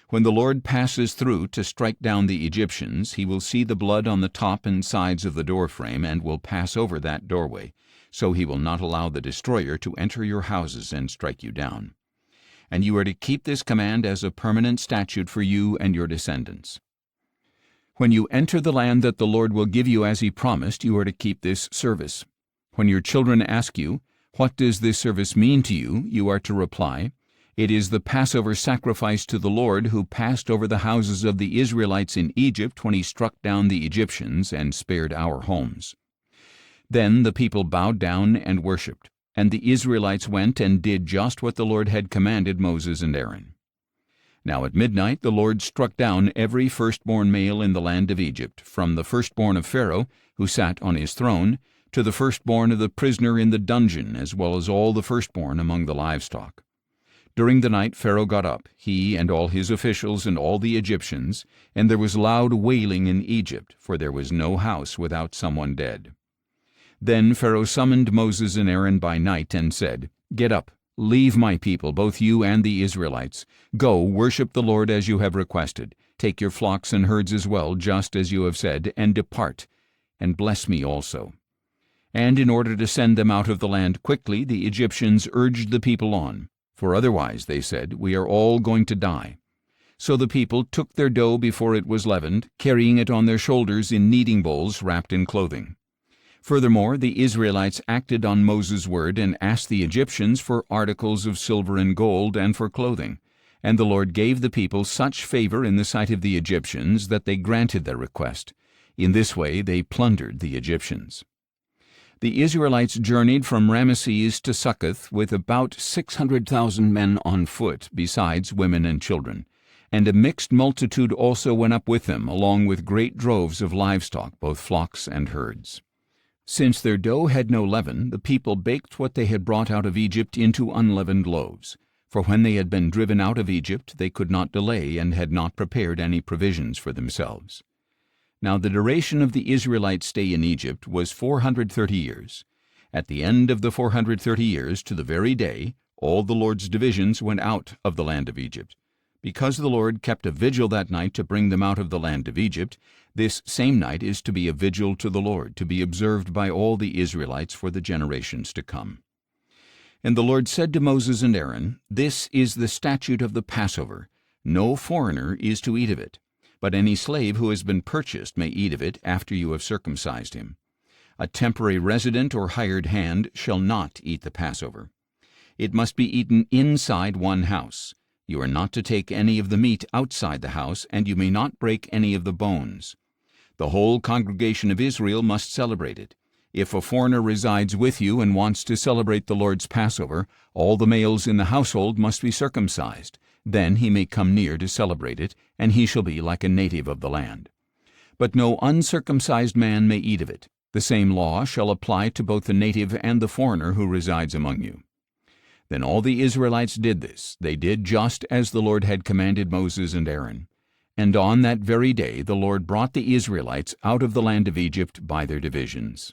When the Lord passes through to strike down the Egyptians, he will see the blood on the top and sides of the doorframe and will pass over that doorway, so he will not allow the destroyer to enter your houses and strike you down. And you are to keep this command as a permanent statute for you and your descendants. When you enter the land that the Lord will give you as he promised, you are to keep this service. When your children ask you, What does this service mean to you? You are to reply, It is the Passover sacrifice to the Lord, who passed over the houses of the Israelites in Egypt when he struck down the Egyptians and spared our homes. Then the people bowed down and worshipped, and the Israelites went and did just what the Lord had commanded Moses and Aaron. Now at midnight the Lord struck down every firstborn male in the land of Egypt, from the firstborn of Pharaoh, who sat on his throne, to the firstborn of the prisoner in the dungeon, as well as all the firstborn among the livestock. During the night Pharaoh got up, he and all his officials and all the Egyptians, and there was loud wailing in Egypt, for there was no house without someone dead. Then Pharaoh summoned Moses and Aaron by night and said, Get up, leave my people, both you and the Israelites. Go, worship the Lord as you have requested. Take your flocks and herds as well, just as you have said, and depart, and bless me also. And in order to send them out of the land quickly, the Egyptians urged the people on. For otherwise, they said, we are all going to die. So the people took their dough before it was leavened, carrying it on their shoulders in kneading bowls wrapped in clothing. Furthermore, the Israelites acted on Moses' word and asked the Egyptians for articles of silver and gold and for clothing. And the Lord gave the people such favor in the sight of the Egyptians that they granted their request. In this way they plundered the Egyptians. The Israelites journeyed from Ramesses to Succoth with about 600,000 men on foot, besides women and children. And a mixed multitude also went up with them, along with great droves of livestock, both flocks and herds. Since their dough had no leaven, the people baked what they had brought out of Egypt into unleavened loaves. For when they had been driven out of Egypt, they could not delay and had not prepared any provisions for themselves. Now the duration of the Israelites' stay in Egypt was 430 years. At the end of the 430 years, to the very day, all the Lord's divisions went out of the land of Egypt. Because the Lord kept a vigil that night to bring them out of the land of Egypt, this same night is to be a vigil to the Lord, to be observed by all the Israelites for the generations to come. And the Lord said to Moses and Aaron, "This is the statute of the Passover. No foreigner is to eat of it, but any slave who has been purchased may eat of it after you have circumcised him. A temporary resident or hired hand shall not eat the Passover. It must be eaten inside one house. You are not to take any of the meat outside the house, and you may not break any of the bones. The whole congregation of Israel must celebrate it. If a foreigner resides with you and wants to celebrate the Lord's Passover, all the males in the household must be circumcised. Then he may come near to celebrate it, and he shall be like a native of the land. But no uncircumcised man may eat of it. The same law shall apply to both the native and the foreigner who resides among you." Then all the Israelites did this. They did just as the Lord had commanded Moses and Aaron. And on that very day the Lord brought the Israelites out of the land of Egypt by their divisions.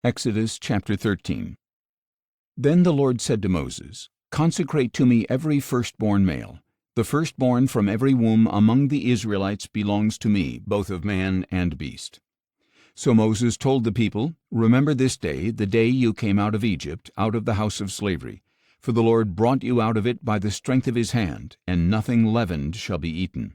Exodus chapter 13. Then the Lord said to Moses, "Consecrate to me every firstborn male. The firstborn from every womb among the Israelites belongs to me, both of man and beast." So Moses told the people, "Remember this day, the day you came out of Egypt, out of the house of slavery. For the Lord brought you out of it by the strength of his hand, and nothing leavened shall be eaten.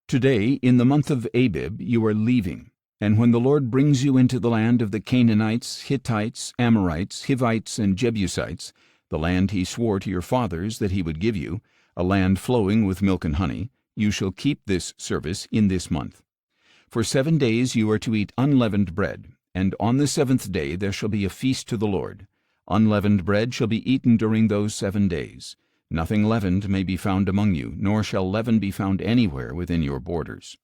Today, in the month of Abib, you are leaving. And when the Lord brings you into the land of the Canaanites, Hittites, Amorites, Hivites, and Jebusites, the land he swore to your fathers that he would give you, a land flowing with milk and honey, you shall keep this service in this month. For 7 days you are to eat unleavened bread, and on the 7th day there shall be a feast to the Lord. Unleavened bread shall be eaten during those 7 days. Nothing leavened may be found among you, nor shall leaven be found anywhere within your borders.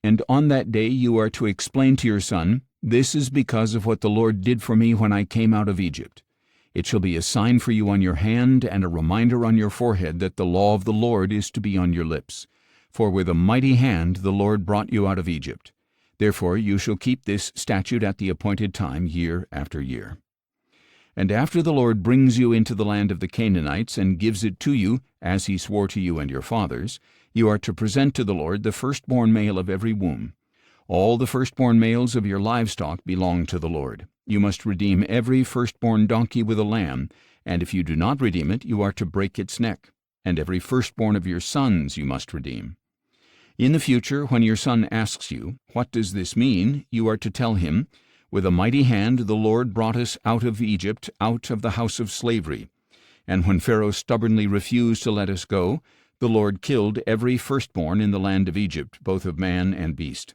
And on that day you are to explain to your son, 'This is because of what the Lord did for me when I came out of Egypt.' It shall be a sign for you on your hand and a reminder on your forehead that the law of the Lord is to be on your lips. For with a mighty hand the Lord brought you out of Egypt. Therefore you shall keep this statute at the appointed time year after year. And after the Lord brings you into the land of the Canaanites and gives it to you, as he swore to you and your fathers, you are to present to the Lord the firstborn male of every womb. All the firstborn males of your livestock belong to the Lord. You must redeem every firstborn donkey with a lamb, and if you do not redeem it, you are to break its neck. And every firstborn of your sons you must redeem. In the future, when your son asks you, 'What does this mean?' you are to tell him, 'With a mighty hand the Lord brought us out of Egypt, out of the house of slavery. And when Pharaoh stubbornly refused to let us go, the Lord killed every firstborn in the land of Egypt, both of man and beast.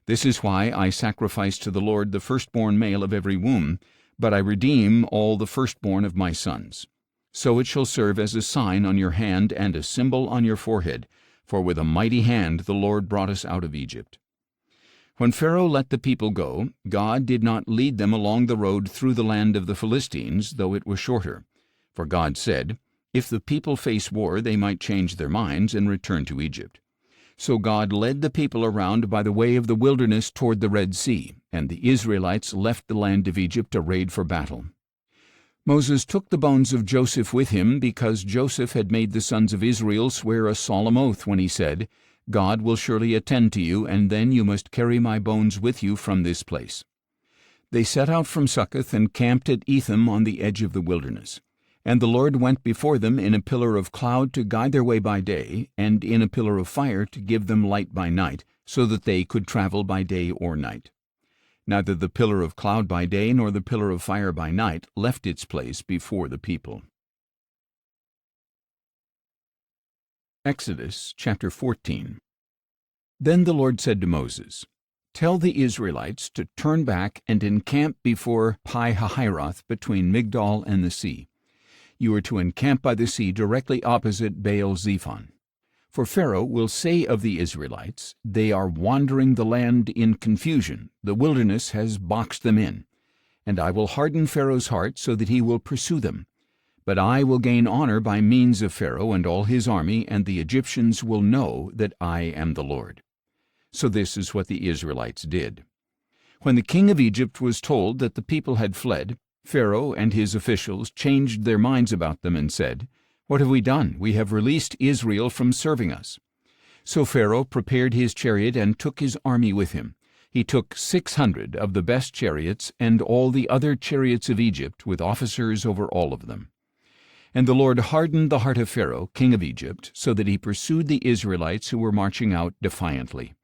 This is why I sacrifice to the Lord the firstborn male of every womb, but I redeem all the firstborn of my sons. So it shall serve as a sign on your hand and a symbol on your forehead, for with a mighty hand the Lord brought us out of Egypt." When Pharaoh let the people go, God did not lead them along the road through the land of the Philistines, though it was shorter. For God said, if the people face war, they might change their minds and return to Egypt. So God led the people around by the way of the wilderness toward the Red Sea, and the Israelites left the land of Egypt arrayed for battle. Moses took the bones of Joseph with him because Joseph had made the sons of Israel swear a solemn oath when he said, "God will surely attend to you, and then you must carry my bones with you from this place." They set out from Succoth and camped at Etham on the edge of the wilderness. And the Lord went before them in a pillar of cloud to guide their way by day, and in a pillar of fire to give them light by night, so that they could travel by day or night. Neither the pillar of cloud by day nor the pillar of fire by night left its place before the people. Exodus chapter 14. Then the Lord said to Moses, "Tell the Israelites to turn back and encamp before Pi-hahiroth between Migdol and the sea. You are to encamp by the sea directly opposite Baal-zephon. For Pharaoh will say of the Israelites, 'They are wandering the land in confusion. The wilderness has boxed them in.' And I will harden Pharaoh's heart so that he will pursue them. But I will gain honor by means of Pharaoh and all his army, and the Egyptians will know that I am the Lord." So this is what the Israelites did. When the king of Egypt was told that the people had fled, Pharaoh and his officials changed their minds about them and said, "What have we done? We have released Israel from serving us." So Pharaoh prepared his chariot and took his army with him. He took 600 of the best chariots and all the other chariots of Egypt, with officers over all of them. And the Lord hardened the heart of Pharaoh, king of Egypt, so that he pursued the Israelites who were marching out defiantly.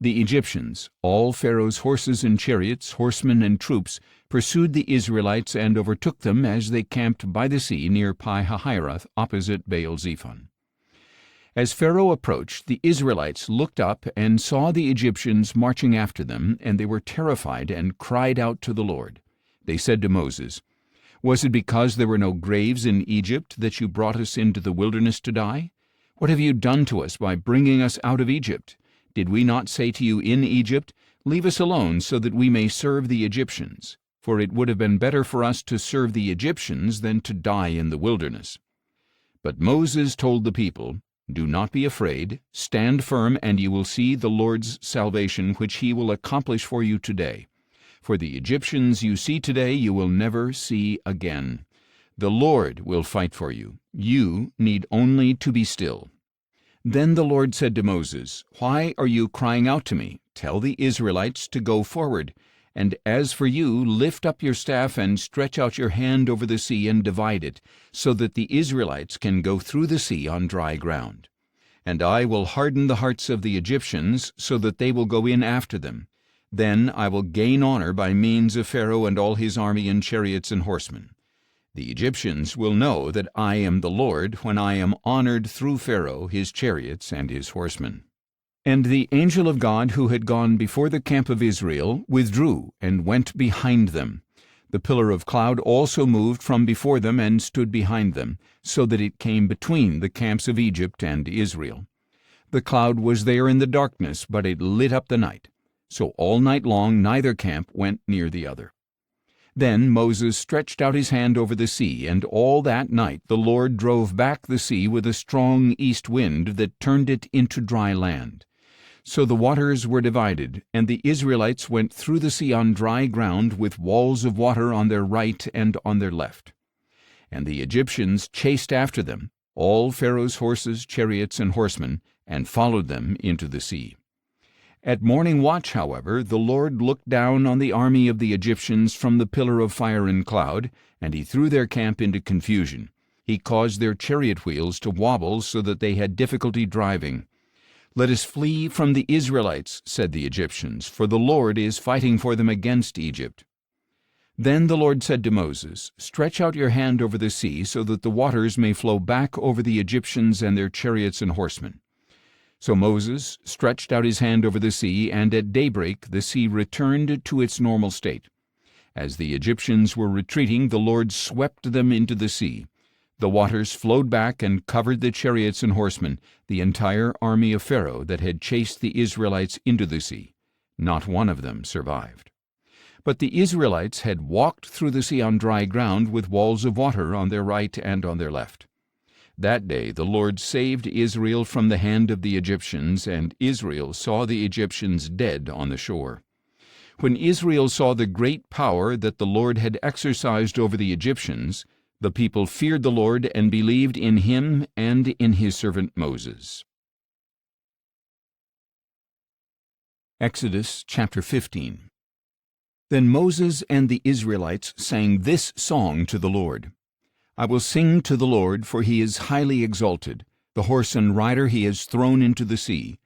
The Egyptians, all Pharaoh's horses and chariots, horsemen and troops, pursued the Israelites and overtook them as they camped by the sea near Pi-hahiroth, opposite Baal-zephon. As Pharaoh approached, the Israelites looked up and saw the Egyptians marching after them, and they were terrified and cried out to the Lord. They said to Moses, "Was it because there were no graves in Egypt that you brought us into the wilderness to die? What have you done to us by bringing us out of Egypt? Did we not say to you in Egypt, 'Leave us alone so that we may serve the Egyptians'? For it would have been better for us to serve the Egyptians than to die in the wilderness." But Moses told the people, "Do not be afraid. Stand firm, and you will see the Lord's salvation, which he will accomplish for you today. For the Egyptians you see today you will never see again. The Lord will fight for you. You need only to be still." Then the Lord said to Moses, "Why are you crying out to me? Tell the Israelites to go forward. And as for you, lift up your staff and stretch out your hand over the sea and divide it, so that the Israelites can go through the sea on dry ground. And I will harden the hearts of the Egyptians, so that they will go in after them. Then I will gain honor by means of Pharaoh and all his army and chariots and horsemen. The Egyptians will know that I am the Lord when I am honored through Pharaoh, his chariots, and his horsemen." And the angel of God who had gone before the camp of Israel withdrew and went behind them. The pillar of cloud also moved from before them and stood behind them, so that it came between the camps of Egypt and Israel. The cloud was there in the darkness, but it lit up the night. So all night long neither camp went near the other. Then Moses stretched out his hand over the sea, and all that night the Lord drove back the sea with a strong east wind that turned it into dry land. So the waters were divided, and the Israelites went through the sea on dry ground with walls of water on their right and on their left. And the Egyptians chased after them, all Pharaoh's horses, chariots, and horsemen, and followed them into the sea. At morning watch, however, the Lord looked down on the army of the Egyptians from the pillar of fire and cloud, and he threw their camp into confusion. He caused their chariot wheels to wobble so that they had difficulty driving. "Let us flee from the Israelites," said the Egyptians, "for the Lord is fighting for them against Egypt." Then the Lord said to Moses, "Stretch out your hand over the sea so that the waters may flow back over the Egyptians and their chariots and horsemen." So Moses stretched out his hand over the sea, and at daybreak the sea returned to its normal state. As the Egyptians were retreating, the Lord swept them into the sea. The waters flowed back and covered the chariots and horsemen, the entire army of Pharaoh that had chased the Israelites into the sea. Not one of them survived. But the Israelites had walked through the sea on dry ground with walls of water on their right and on their left. That day the Lord saved Israel from the hand of the Egyptians, and Israel saw the Egyptians dead on the shore. When Israel saw the great power that the Lord had exercised over the Egyptians, the people feared the Lord and believed in him and in his servant Moses. Exodus chapter 15. Then Moses and the Israelites sang this song to the Lord. "I will sing to the Lord, for he is highly exalted. The horse and rider he has thrown into the sea.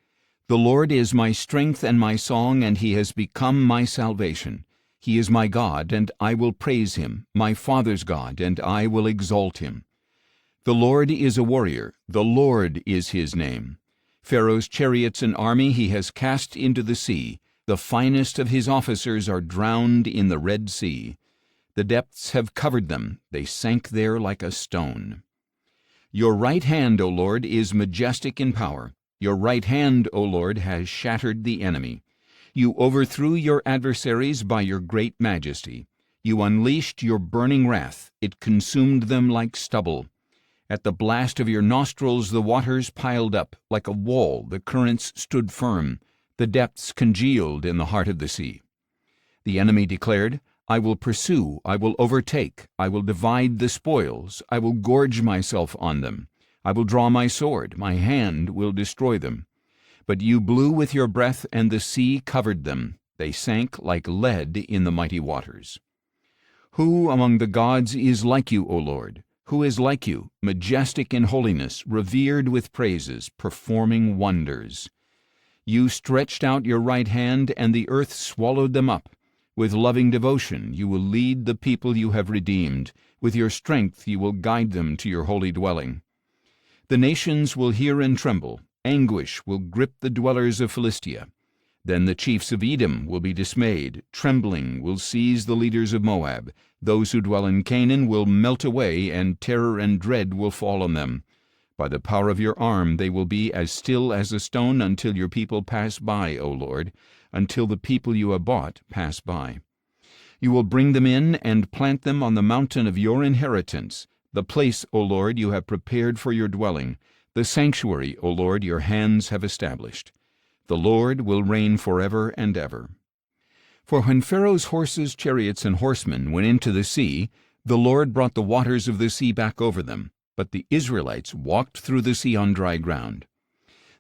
The Lord is my strength and my song, and he has become my salvation. He is my God, and I will praise him, my father's God, and I will exalt him. The Lord is a warrior, the Lord is his name. Pharaoh's chariots and army he has cast into the sea. The finest of his officers are drowned in the Red Sea. The depths have covered them, they sank there like a stone. Your right hand, O Lord, is majestic in power. Your right hand, O Lord, has shattered the enemy. You overthrew your adversaries by your great majesty. You unleashed your burning wrath. It consumed them like stubble. At the blast of your nostrils the waters piled up. Like a wall the currents stood firm. The depths congealed in the heart of the sea. The enemy declared, I will pursue, I will overtake, I will divide the spoils, I will gorge myself on them. I will draw my sword, my hand will destroy them. But you blew with your breath, and the sea covered them. They sank like lead in the mighty waters. Who among the gods is like you, O Lord? Who is like you, majestic in holiness, revered with praises, performing wonders? You stretched out your right hand, and the earth swallowed them up. With loving devotion you will lead the people you have redeemed. With your strength you will guide them to your holy dwelling. The nations will hear and tremble. Anguish will grip the dwellers of Philistia. Then the chiefs of Edom will be dismayed. Trembling will seize the leaders of Moab. Those who dwell in Canaan will melt away, and terror and dread will fall on them. By the power of your arm they will be as still as a stone until your people pass by, O Lord, until the people you have bought pass by. You will bring them in and plant them on the mountain of your inheritance, the place, O Lord, you have prepared for your dwelling, the sanctuary, O Lord, your hands have established. The Lord will reign forever and ever. For when Pharaoh's horses, chariots, and horsemen went into the sea, the Lord brought the waters of the sea back over them, but the Israelites walked through the sea on dry ground.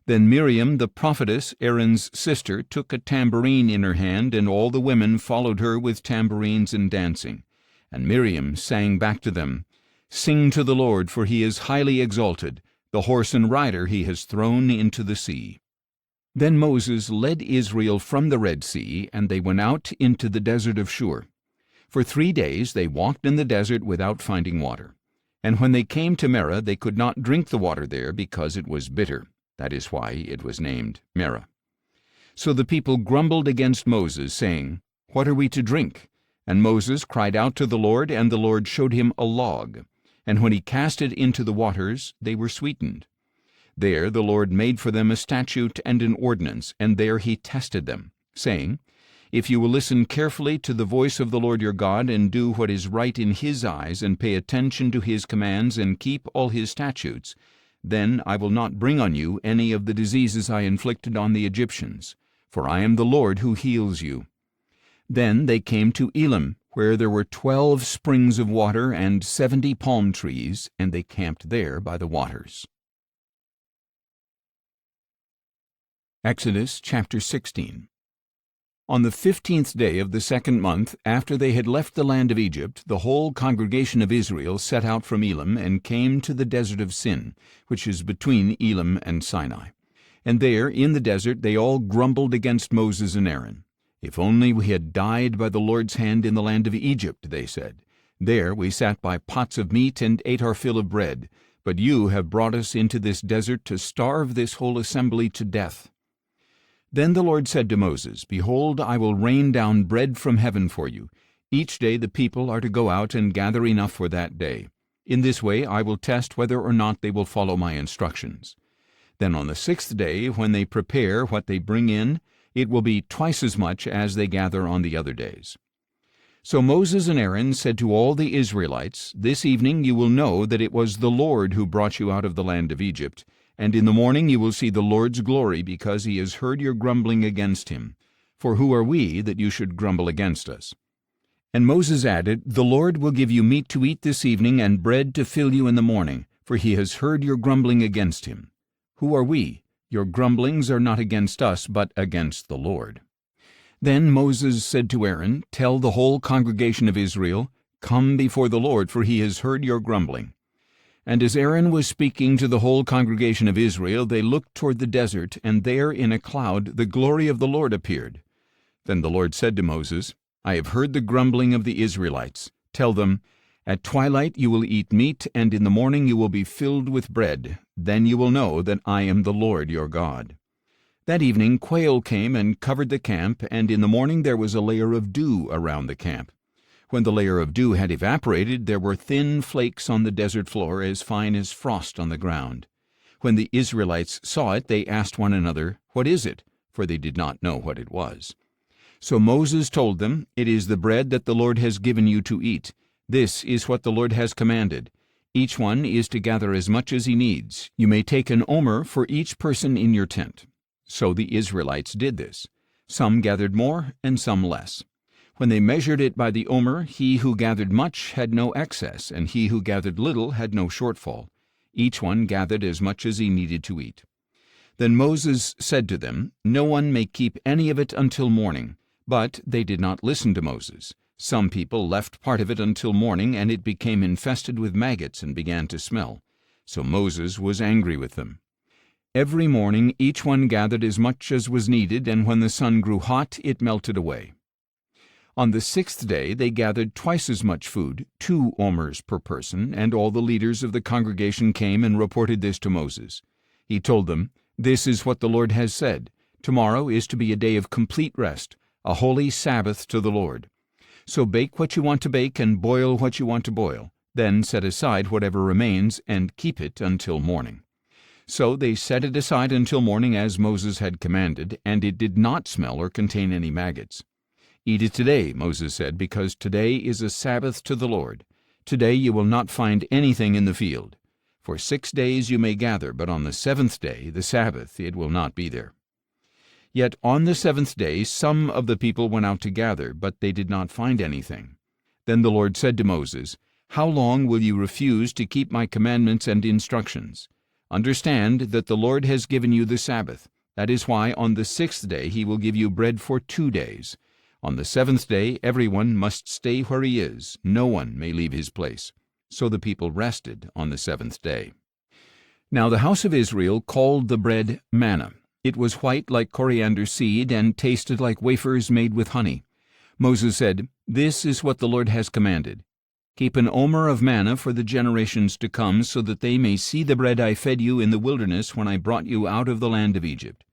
Then Miriam the prophetess, Aaron's sister, took a tambourine in her hand, and all the women followed her with tambourines and dancing. And Miriam sang back to them, Sing to the Lord, for he is highly exalted. The horse and rider he has thrown into the sea. Then Moses led Israel from the Red Sea, and they went out into the desert of Shur. For 3 days they walked in the desert without finding water. And when they came to Merah, they could not drink the water there, because it was bitter. That is why it was named Merah. So the people grumbled against Moses, saying, What are we to drink? And Moses cried out to the Lord, and the Lord showed him a log. And when he cast it into the waters, they were sweetened. There the Lord made for them a statute and an ordinance, and there he tested them, saying, If you will listen carefully to the voice of the Lord your God, and do what is right in his eyes, and pay attention to his commands, and keep all his statutes, then I will not bring on you any of the diseases I inflicted on the Egyptians, for I am the Lord who heals you. Then they came to Elim, where there were 12 springs of water and 70 palm trees, and they camped there by the waters. Exodus chapter 16. On the 15th day of the 2nd month, after they had left the land of Egypt, the whole congregation of Israel set out from Elim and came to the desert of Sin, which is between Elim and Sinai. And there, in the desert, they all grumbled against Moses and Aaron. If only we had died by the Lord's hand in the land of Egypt, they said. There we sat by pots of meat and ate our fill of bread. But you have brought us into this desert to starve this whole assembly to death. Then the Lord said to Moses, Behold, I will rain down bread from heaven for you. Each day the people are to go out and gather enough for that day. In this way I will test whether or not they will follow my instructions. Then on the 6th day, when they prepare what they bring in, it will be twice as much as they gather on the other days. So Moses and Aaron said to all the Israelites, This evening you will know that it was the Lord who brought you out of the land of Egypt. And in the morning you will see the Lord's glory, because he has heard your grumbling against him. For who are we that you should grumble against us? And Moses added, The Lord will give you meat to eat this evening, and bread to fill you in the morning, for he has heard your grumbling against him. Who are we? Your grumblings are not against us, but against the Lord. Then Moses said to Aaron, Tell the whole congregation of Israel, Come before the Lord, for he has heard your grumbling. And as Aaron was speaking to the whole congregation of Israel, they looked toward the desert, and there in a cloud the glory of the Lord appeared. Then the Lord said to Moses, I have heard the grumbling of the Israelites. Tell them, At twilight you will eat meat, and in the morning you will be filled with bread. Then you will know that I am the Lord your God. That evening quail came and covered the camp, and in the morning there was a layer of dew around the camp. When the layer of dew had evaporated, there were thin flakes on the desert floor, as fine as frost on the ground. When the Israelites saw it, they asked one another, What is it? For they did not know what it was. So Moses told them, "It is the bread that the Lord has given you to eat. This is what the Lord has commanded. Each one is to gather as much as he needs. You may take an omer for each person in your tent." So the Israelites did this. Some gathered more and some less. When they measured it by the omer, he who gathered much had no excess, and he who gathered little had no shortfall. Each one gathered as much as he needed to eat. Then Moses said to them, "No one may keep any of it until morning." But they did not listen to Moses. Some people left part of it until morning, and it became infested with maggots and began to smell. So Moses was angry with them. Every morning each one gathered as much as was needed, and when the sun grew hot, it melted away. On the 6th day they gathered twice as much food, 2 omers per person, and all the leaders of the congregation came and reported this to Moses. He told them, "This is what the Lord has said. Tomorrow is to be a day of complete rest, a holy Sabbath to the Lord. So bake what you want to bake and boil what you want to boil. Then set aside whatever remains and keep it until morning." So they set it aside until morning as Moses had commanded, and it did not smell or contain any maggots. "Eat it today," Moses said, "because today is a Sabbath to the Lord. Today you will not find anything in the field. For 6 days you may gather, but on the 7th day, the Sabbath, it will not be there." Yet on the 7th day some of the people went out to gather, but they did not find anything. Then the Lord said to Moses, "How long will you refuse to keep my commandments and instructions? Understand that the Lord has given you the Sabbath. That is why on the 6th day he will give you bread for 2 days. On the 7th day everyone must stay where he is. No one may leave his place." So the people rested on the 7th day. Now the house of Israel called the bread manna. It was white like coriander seed and tasted like wafers made with honey. Moses said, "This is what the Lord has commanded. Keep an omer of manna for the generations to come, so that they may see the bread I fed you in the wilderness when I brought you out of the land of Egypt."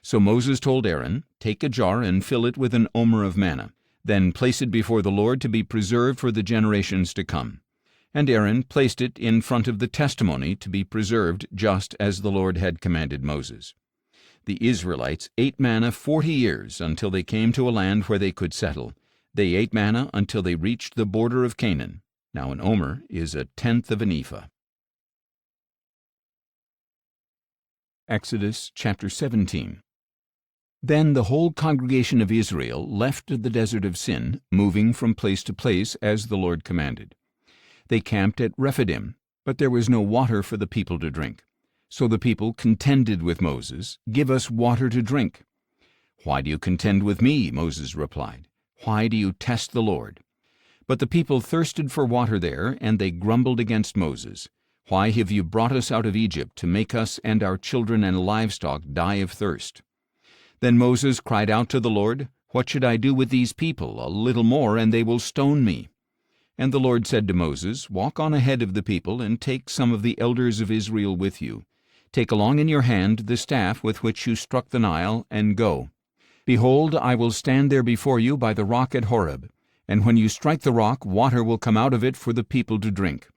So Moses told Aaron, "Take a jar and fill it with an omer of manna. Then place it before the Lord to be preserved for the generations to come." And Aaron placed it in front of the testimony to be preserved, just as the Lord had commanded Moses. The Israelites ate manna 40 years until they came to a land where they could settle. They ate manna until they reached the border of Canaan. Now an omer is 1/10 of an ephah. Exodus chapter 17. Then the whole congregation of Israel left the desert of Sin, moving from place to place as the Lord commanded. They camped at Rephidim, but there was no water for the people to drink. So the people contended with Moses, "Give us water to drink." "Why do you contend with me?" Moses replied. "Why do you test the Lord?" But the people thirsted for water there, and they grumbled against Moses. "Why have you brought us out of Egypt to make us and our children and livestock die of thirst?" Then Moses cried out to the Lord, "What should I do with these people? A little more, and they will stone me." And the Lord said to Moses, "Walk on ahead of the people, and take some of the elders of Israel with you. Take along in your hand the staff with which you struck the Nile, and go. Behold, I will stand there before you by the rock at Horeb, and when you strike the rock, water will come out of it for the people to drink."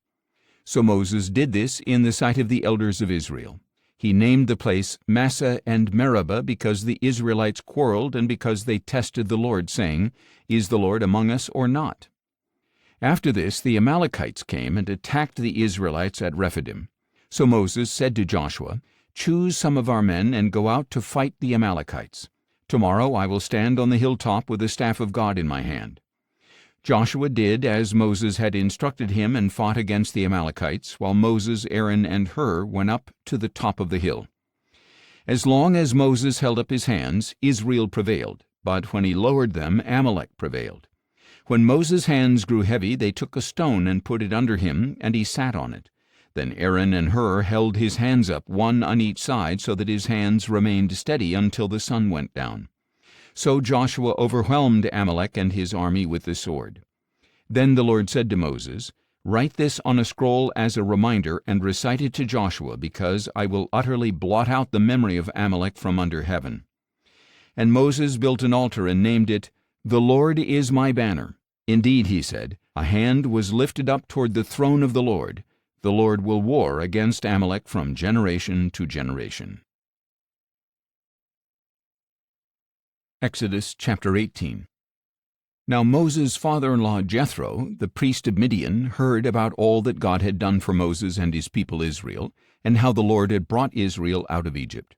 So Moses did this in the sight of the elders of Israel. He named the place Massah and Meribah because the Israelites quarreled and because they tested the Lord, saying, "Is the Lord among us or not?" After this the Amalekites came and attacked the Israelites at Rephidim. So Moses said to Joshua, "Choose some of our men and go out to fight the Amalekites. Tomorrow I will stand on the hilltop with the staff of God in my hand." Joshua did as Moses had instructed him and fought against the Amalekites, while Moses, Aaron, and Hur went up to the top of the hill. As long as Moses held up his hands, Israel prevailed, but when he lowered them, Amalek prevailed. When Moses' hands grew heavy, they took a stone and put it under him, and he sat on it. Then Aaron and Hur held his hands up, one on each side, so that his hands remained steady until the sun went down. So Joshua overwhelmed Amalek and his army with the sword. Then the Lord said to Moses, "Write this on a scroll as a reminder and recite it to Joshua, because I will utterly blot out the memory of Amalek from under heaven." And Moses built an altar and named it, "The Lord is my banner." Indeed, he said, a hand was lifted up toward the throne of the Lord. The Lord will war against Amalek from generation to generation. Exodus chapter 18. Now Moses' father-in-law Jethro, the priest of Midian, heard about all that God had done for Moses and his people Israel, and how the Lord had brought Israel out of Egypt.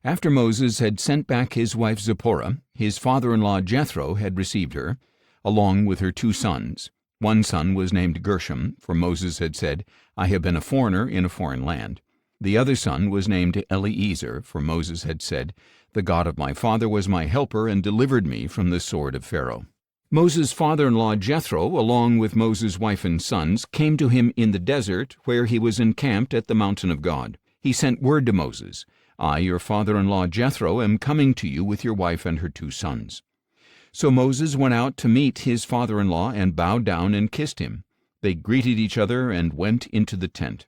After Moses had sent back his wife Zipporah, his father-in-law Jethro had received her, along with her 2 sons. One son was named Gershom, for Moses had said, I have been a foreigner in a foreign land. The other son was named Eleazar, for Moses had said, The God of my father was my helper and delivered me from the sword of Pharaoh. Moses' father-in-law Jethro, along with Moses' wife and sons, came to him in the desert, where he was encamped at the mountain of God. He sent word to Moses, I, your father-in-law Jethro, am coming to you with your wife and her 2 sons. So Moses went out to meet his father-in-law and bowed down and kissed him. They greeted each other and went into the tent.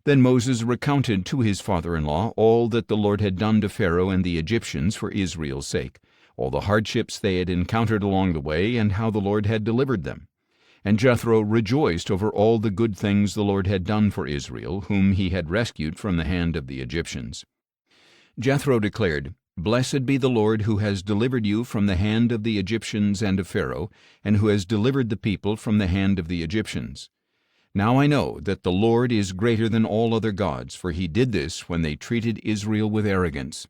Then Moses recounted to his father-in-law all that the Lord had done to Pharaoh and the Egyptians for Israel's sake, all the hardships they had encountered along the way, and how the Lord had delivered them. And Jethro rejoiced over all the good things the Lord had done for Israel, whom he had rescued from the hand of the Egyptians. Jethro declared, Blessed be the Lord who has delivered you from the hand of the Egyptians and of Pharaoh, and who has delivered the people from the hand of the Egyptians. Now I know that the Lord is greater than all other gods, for he did this when they treated Israel with arrogance.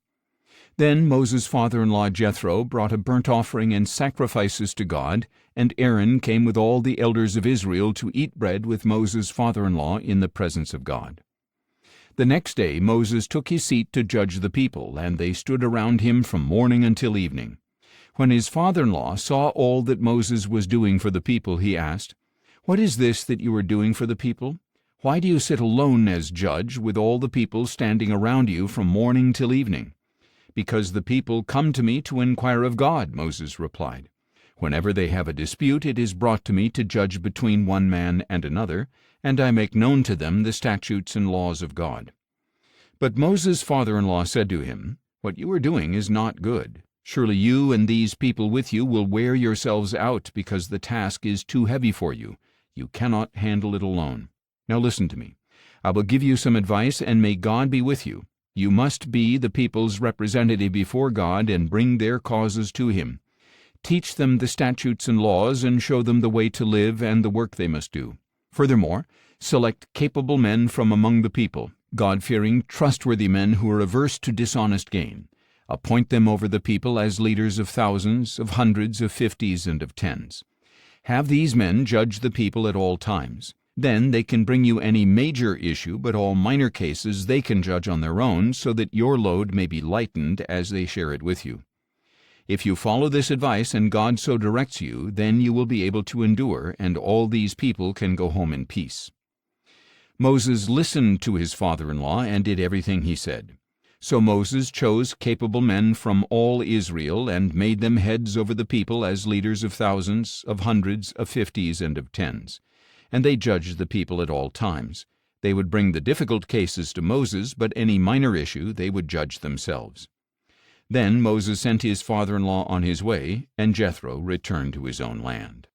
Then Moses' father-in-law Jethro brought a burnt offering and sacrifices to God, and Aaron came with all the elders of Israel to eat bread with Moses' father-in-law in the presence of God. The next day Moses took his seat to judge the people, and they stood around him from morning until evening. When his father-in-law saw all that Moses was doing for the people, he asked, What is this that you are doing for the people? Why do you sit alone as judge, with all the people standing around you from morning till evening? Because the people come to me to inquire of God, Moses replied. Whenever they have a dispute, it is brought to me to judge between one man and another, and I make known to them the statutes and laws of God. But Moses' father-in-law said to him, What you are doing is not good. Surely you and these people with you will wear yourselves out, because the task is too heavy for you. You cannot handle it alone. Now listen to me. I will give you some advice, and may God be with you. You must be the people's representative before God and bring their causes to him. Teach them the statutes and laws, and show them the way to live and the work they must do. Furthermore, select capable men from among the people, God-fearing, trustworthy men who are averse to dishonest gain. Appoint them over the people as leaders of thousands, of hundreds, of 50s, and of 10s. Have these men judge the people at all times. Then they can bring you any major issue, but all minor cases they can judge on their own, so that your load may be lightened as they share it with you. If you follow this advice and God so directs you, then you will be able to endure, and all these people can go home in peace. Moses listened to his father-in-law and did everything he said. So Moses chose capable men from all Israel and made them heads over the people as leaders of thousands, of hundreds, of 50s, and of 10s. And they judged the people at all times. They would bring the difficult cases to Moses, but any minor issue they would judge themselves. Then Moses sent his father-in-law on his way, and Jethro returned to his own land.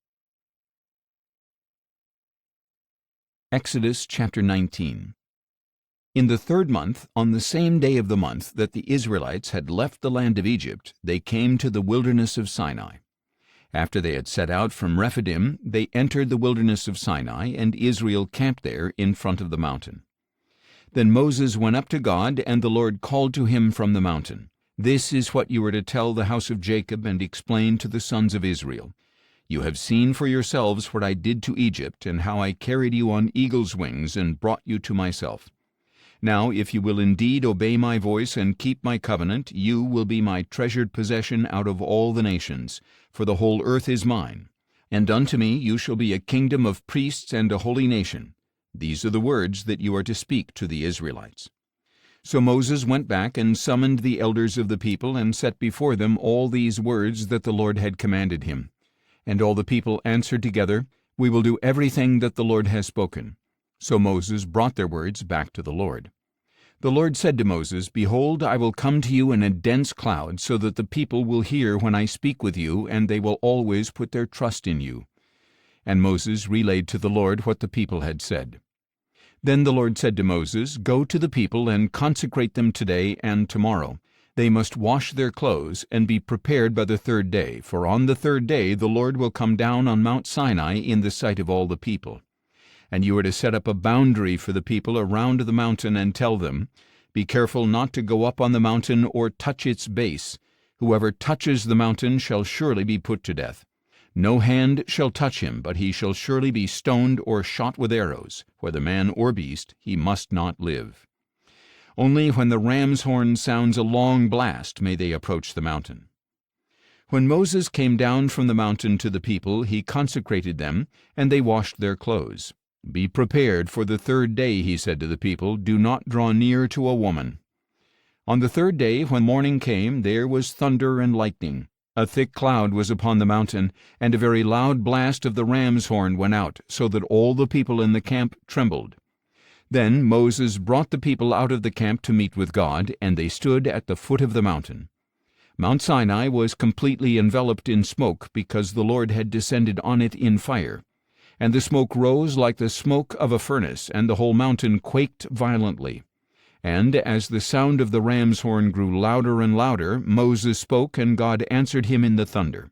Exodus chapter 19. In the 3rd month, on the same day of the month that the Israelites had left the land of Egypt, they came to the wilderness of Sinai. After they had set out from Rephidim, they entered the wilderness of Sinai, and Israel camped there in front of the mountain. Then Moses went up to God, and the Lord called to him from the mountain, This is what you are to tell the house of Jacob and explain to the sons of Israel. You have seen for yourselves what I did to Egypt, and how I carried you on eagle's wings and brought you to myself. Now, if you will indeed obey my voice and keep my covenant, you will be my treasured possession out of all the nations, for the whole earth is mine. And unto me you shall be a kingdom of priests and a holy nation. These are the words that you are to speak to the Israelites. So Moses went back and summoned the elders of the people, and set before them all these words that the Lord had commanded him. And all the people answered together, We will do everything that the Lord has spoken. So Moses brought their words back to the Lord. The Lord said to Moses, Behold, I will come to you in a dense cloud, so that the people will hear when I speak with you, and they will always put their trust in you. And Moses relayed to the Lord what the people had said. Then the Lord said to Moses, Go to the people and consecrate them today and tomorrow. They must wash their clothes and be prepared by the third day, for on the third day the Lord will come down on Mount Sinai in the sight of all the people. And you are to set up a boundary for the people around the mountain and tell them, Be careful not to go up on the mountain or touch its base. Whoever touches the mountain shall surely be put to death. No hand shall touch him, but he shall surely be stoned or shot with arrows. Whether man or beast, he must not live. Only when the ram's horn sounds a long blast may they approach the mountain. When Moses came down from the mountain to the people, he consecrated them, and they washed their clothes. Be prepared for the third day, he said to the people. Do not draw near to a woman. On the third day, when morning came, there was thunder and lightning. A thick cloud was upon the mountain, and a very loud blast of the ram's horn went out, so that all the people in the camp trembled. Then Moses brought the people out of the camp to meet with God, and they stood at the foot of the mountain. Mount Sinai was completely enveloped in smoke, because the Lord had descended on it in fire. And the smoke rose like the smoke of a furnace, and the whole mountain quaked violently. And as the sound of the ram's horn grew louder and louder, Moses spoke, and God answered him in the thunder.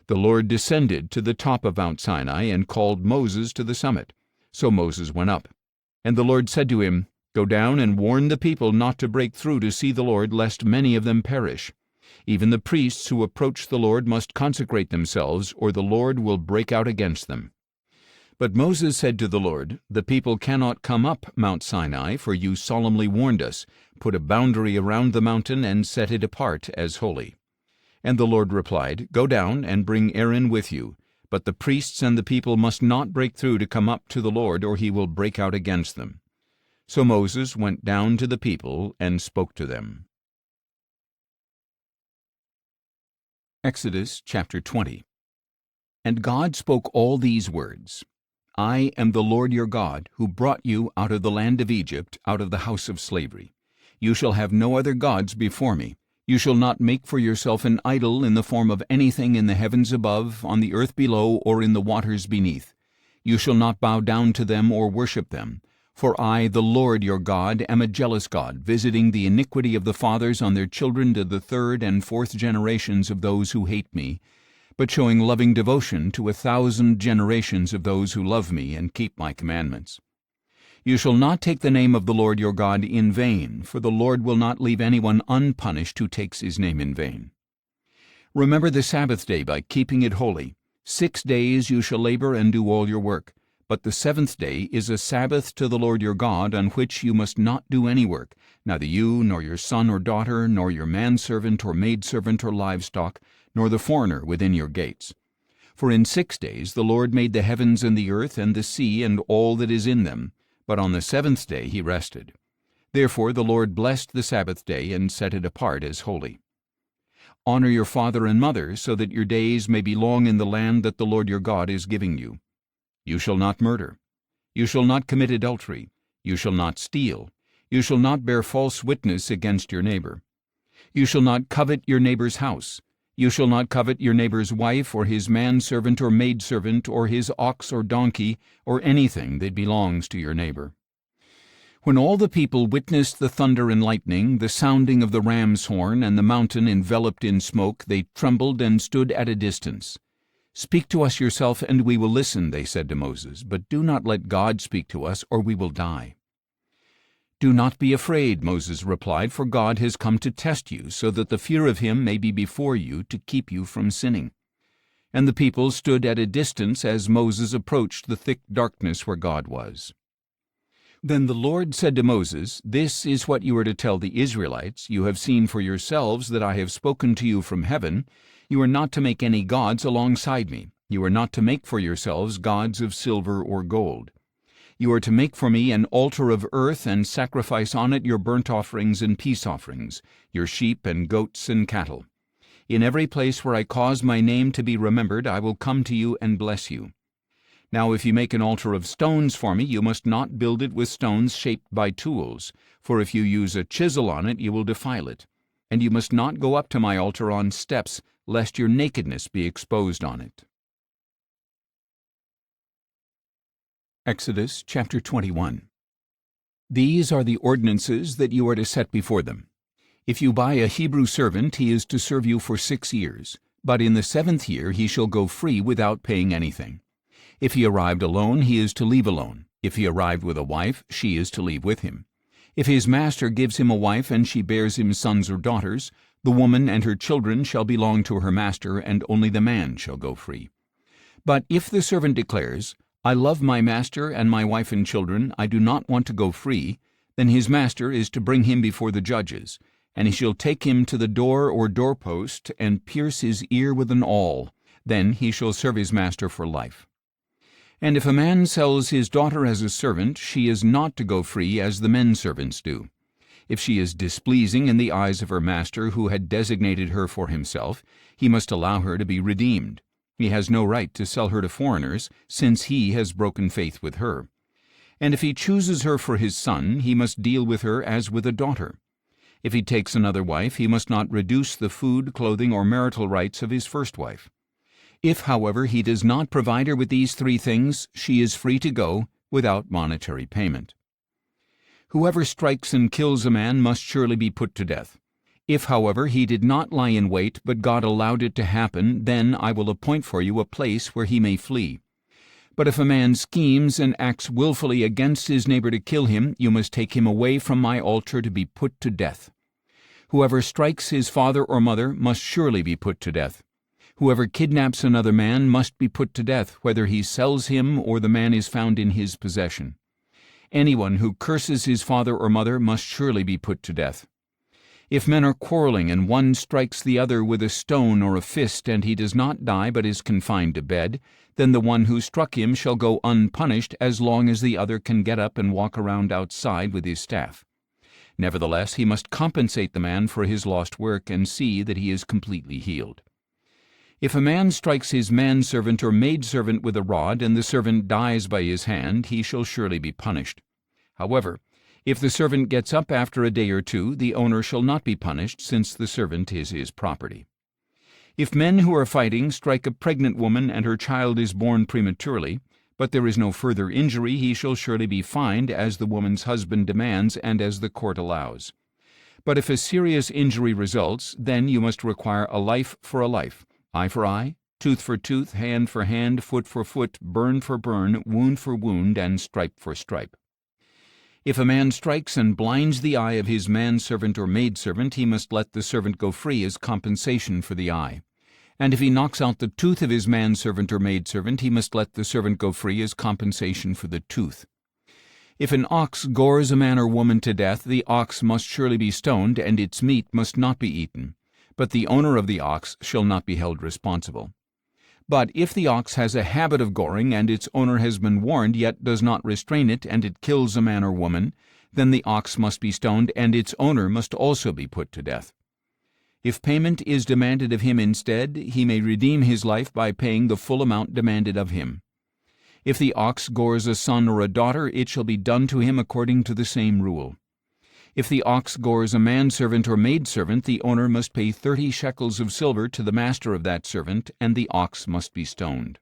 The Lord descended to the top of Mount Sinai, and called Moses to the summit. So Moses went up. And the Lord said to him, Go down and warn the people not to break through to see the Lord, lest many of them perish. Even the priests who approach the Lord must consecrate themselves, or the Lord will break out against them. But Moses said to the Lord, The people cannot come up Mount Sinai, for you solemnly warned us. Put a boundary around the mountain and set it apart as holy. And the Lord replied, Go down and bring Aaron with you. But the priests and the people must not break through to come up to the Lord, or he will break out against them. So Moses went down to the people and spoke to them. Exodus chapter 20. And God spoke all these words, I am the Lord your God, who brought you out of the land of Egypt, out of the house of slavery. You shall have no other gods before me. You shall not make for yourself an idol in the form of anything in the heavens above, on the earth below, or in the waters beneath. You shall not bow down to them or worship them. For I, the Lord your God, am a jealous God, visiting the iniquity of the fathers on their children to the third and fourth generations of those who hate me, but showing loving devotion to 1,000 generations of those who love me and keep my commandments. You shall not take the name of the Lord your God in vain, for the Lord will not leave anyone unpunished who takes his name in vain. Remember the Sabbath day by keeping it holy. 6 days you shall labor and do all your work, but the seventh day is a Sabbath to the Lord your God, on which you must not do any work, neither you, nor your son or daughter, nor your manservant or maidservant or livestock, nor the foreigner within your gates. For in 6 days the Lord made the heavens and the earth and the sea and all that is in them, but on the seventh day he rested. Therefore the Lord blessed the Sabbath day and set it apart as holy. Honor your father and mother, so that your days may be long in the land that the Lord your God is giving you. You shall not murder. You shall not commit adultery. You shall not steal. You shall not bear false witness against your neighbor. You shall not covet your neighbor's house. You shall not covet your neighbor's wife, or his manservant or maidservant, or his ox or donkey, or anything that belongs to your neighbor. When all the people witnessed the thunder and lightning, the sounding of the ram's horn, and the mountain enveloped in smoke, they trembled and stood at a distance. Speak to us yourself, and we will listen, they said to Moses, but do not let God speak to us, or we will die. Do not be afraid, Moses replied, for God has come to test you, so that the fear of him may be before you to keep you from sinning. And the people stood at a distance as Moses approached the thick darkness where God was. Then the Lord said to Moses, This is what you are to tell the Israelites. You have seen for yourselves that I have spoken to you from heaven. You are not to make any gods alongside me. You are not to make for yourselves gods of silver or gold. You are to make for me an altar of earth and sacrifice on it your burnt offerings and peace offerings, your sheep and goats and cattle. In every place where I cause my name to be remembered, I will come to you and bless you. Now if you make an altar of stones for me, you must not build it with stones shaped by tools, for if you use a chisel on it, you will defile it. And you must not go up to my altar on steps, lest your nakedness be exposed on it. Exodus chapter 21. These are the ordinances that you are to set before them. If you buy a Hebrew servant, he is to serve you for 6 years, but in the 7th year he shall go free without paying anything. If he arrived alone, he is to leave alone. If he arrived with a wife, she is to leave with him. If his master gives him a wife and she bears him sons or daughters, the woman and her children shall belong to her master, and only the man shall go free. But if the servant declares, I love my master and my wife and children, I do not want to go free, then his master is to bring him before the judges, and he shall take him to the door or doorpost and pierce his ear with an awl. Then he shall serve his master for life. And if a man sells his daughter as a servant, she is not to go free as the men servants do. If she is displeasing in the eyes of her master, who had designated her for himself, he must allow her to be redeemed. He has no right to sell her to foreigners, since he has broken faith with her. And if he chooses her for his son, he must deal with her as with a daughter. If he takes another wife, he must not reduce the food, clothing, or marital rights of his first wife. If, however, he does not provide her with these 3 things, she is free to go without monetary payment. Whoever strikes and kills a man must surely be put to death. If, however, he did not lie in wait, but God allowed it to happen, then I will appoint for you a place where he may flee. But if a man schemes and acts willfully against his neighbor to kill him, you must take him away from my altar to be put to death. Whoever strikes his father or mother must surely be put to death. Whoever kidnaps another man must be put to death, whether he sells him or the man is found in his possession. Anyone who curses his father or mother must surely be put to death. If men are quarreling and one strikes the other with a stone or a fist, and he does not die but is confined to bed, then the one who struck him shall go unpunished as long as the other can get up and walk around outside with his staff. Nevertheless, he must compensate the man for his lost work and see that he is completely healed. If a man strikes his manservant or maidservant with a rod, and the servant dies by his hand, he shall surely be punished. However, if the servant gets up after a day or 2, the owner shall not be punished, since the servant is his property. If men who are fighting strike a pregnant woman and her child is born prematurely, but there is no further injury, he shall surely be fined as the woman's husband demands and as the court allows. But if a serious injury results, then you must require a life for a life, eye for eye, tooth for tooth, hand for hand, foot for foot, burn for burn, wound for wound, and stripe for stripe. If a man strikes and blinds the eye of his manservant or maidservant, he must let the servant go free as compensation for the eye. And if he knocks out the tooth of his manservant or maidservant, he must let the servant go free as compensation for the tooth. If an ox gores a man or woman to death, the ox must surely be stoned, and its meat must not be eaten. But the owner of the ox shall not be held responsible. But if the ox has a habit of goring, and its owner has been warned yet does not restrain it, and it kills a man or woman, then the ox must be stoned, and its owner must also be put to death. If payment is demanded of him instead, he may redeem his life by paying the full amount demanded of him. If the ox gores a son or a daughter, it shall be done to him according to the same rule. If the ox gores a manservant or maidservant, the owner must pay 30 shekels of silver to the master of that servant, and the ox must be stoned.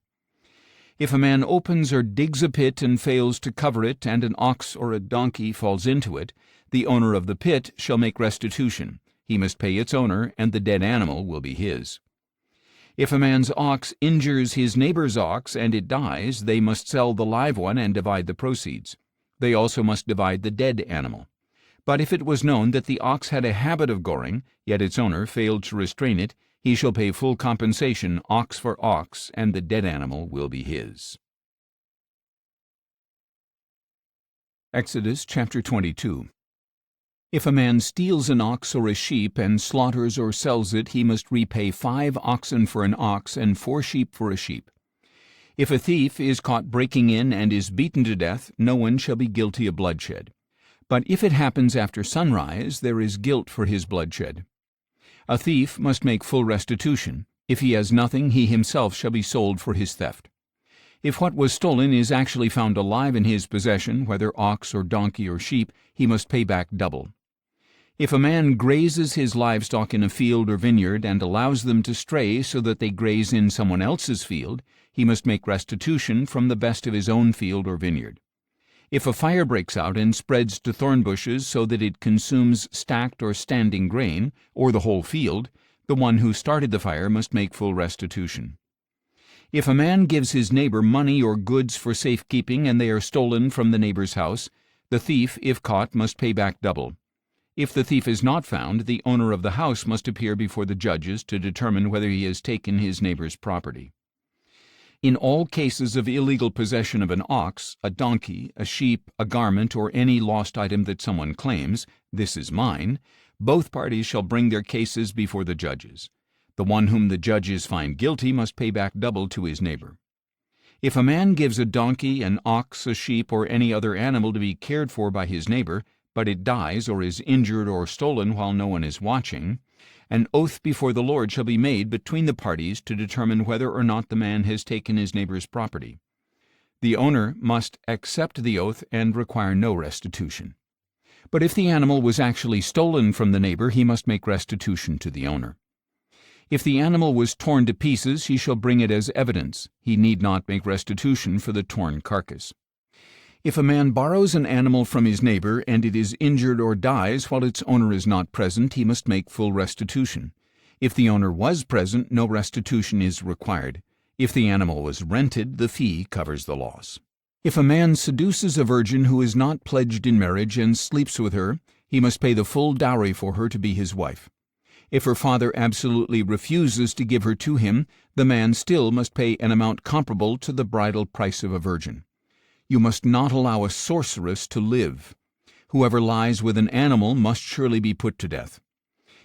If a man opens or digs a pit and fails to cover it, and an ox or a donkey falls into it, the owner of the pit shall make restitution. He must pay its owner, and the dead animal will be his. If a man's ox injures his neighbor's ox and it dies, they must sell the live one and divide the proceeds. They also must divide the dead animal. But if it was known that the ox had a habit of goring, yet its owner failed to restrain it, he shall pay full compensation, ox for ox, and the dead animal will be his. Exodus chapter 22. If a man steals an ox or a sheep and slaughters or sells it, he must repay 5 oxen for an ox and 4 sheep for a sheep. If a thief is caught breaking in and is beaten to death, no one shall be guilty of bloodshed. But if it happens after sunrise, there is guilt for his bloodshed. A thief must make full restitution. If he has nothing, he himself shall be sold for his theft. If what was stolen is actually found alive in his possession, whether ox or donkey or sheep, he must pay back double. If a man grazes his livestock in a field or vineyard and allows them to stray so that they graze in someone else's field, he must make restitution from the best of his own field or vineyard. If a fire breaks out and spreads to thorn bushes so that it consumes stacked or standing grain, or the whole field, the one who started the fire must make full restitution. If a man gives his neighbor money or goods for safekeeping and they are stolen from the neighbor's house, the thief, if caught, must pay back double. If the thief is not found, the owner of the house must appear before the judges to determine whether he has taken his neighbor's property. In all cases of illegal possession of an ox, a donkey, a sheep, a garment, or any lost item that someone claims, "This is mine," both parties shall bring their cases before the judges. The one whom the judges find guilty must pay back double to his neighbor. If a man gives a donkey, an ox, a sheep, or any other animal to be cared for by his neighbor, but it dies or is injured or stolen while no one is watching, an oath before the Lord shall be made between the parties to determine whether or not the man has taken his neighbor's property. The owner must accept the oath and require no restitution. But if the animal was actually stolen from the neighbor, he must make restitution to the owner. If the animal was torn to pieces, he shall bring it as evidence. He need not make restitution for the torn carcass. If a man borrows an animal from his neighbor and it is injured or dies while its owner is not present, he must make full restitution. If the owner was present, no restitution is required. If the animal was rented, the fee covers the loss. If a man seduces a virgin who is not pledged in marriage and sleeps with her, he must pay the full dowry for her to be his wife. If her father absolutely refuses to give her to him, the man still must pay an amount comparable to the bridal price of a virgin. You must not allow a sorceress to live. Whoever lies with an animal must surely be put to death.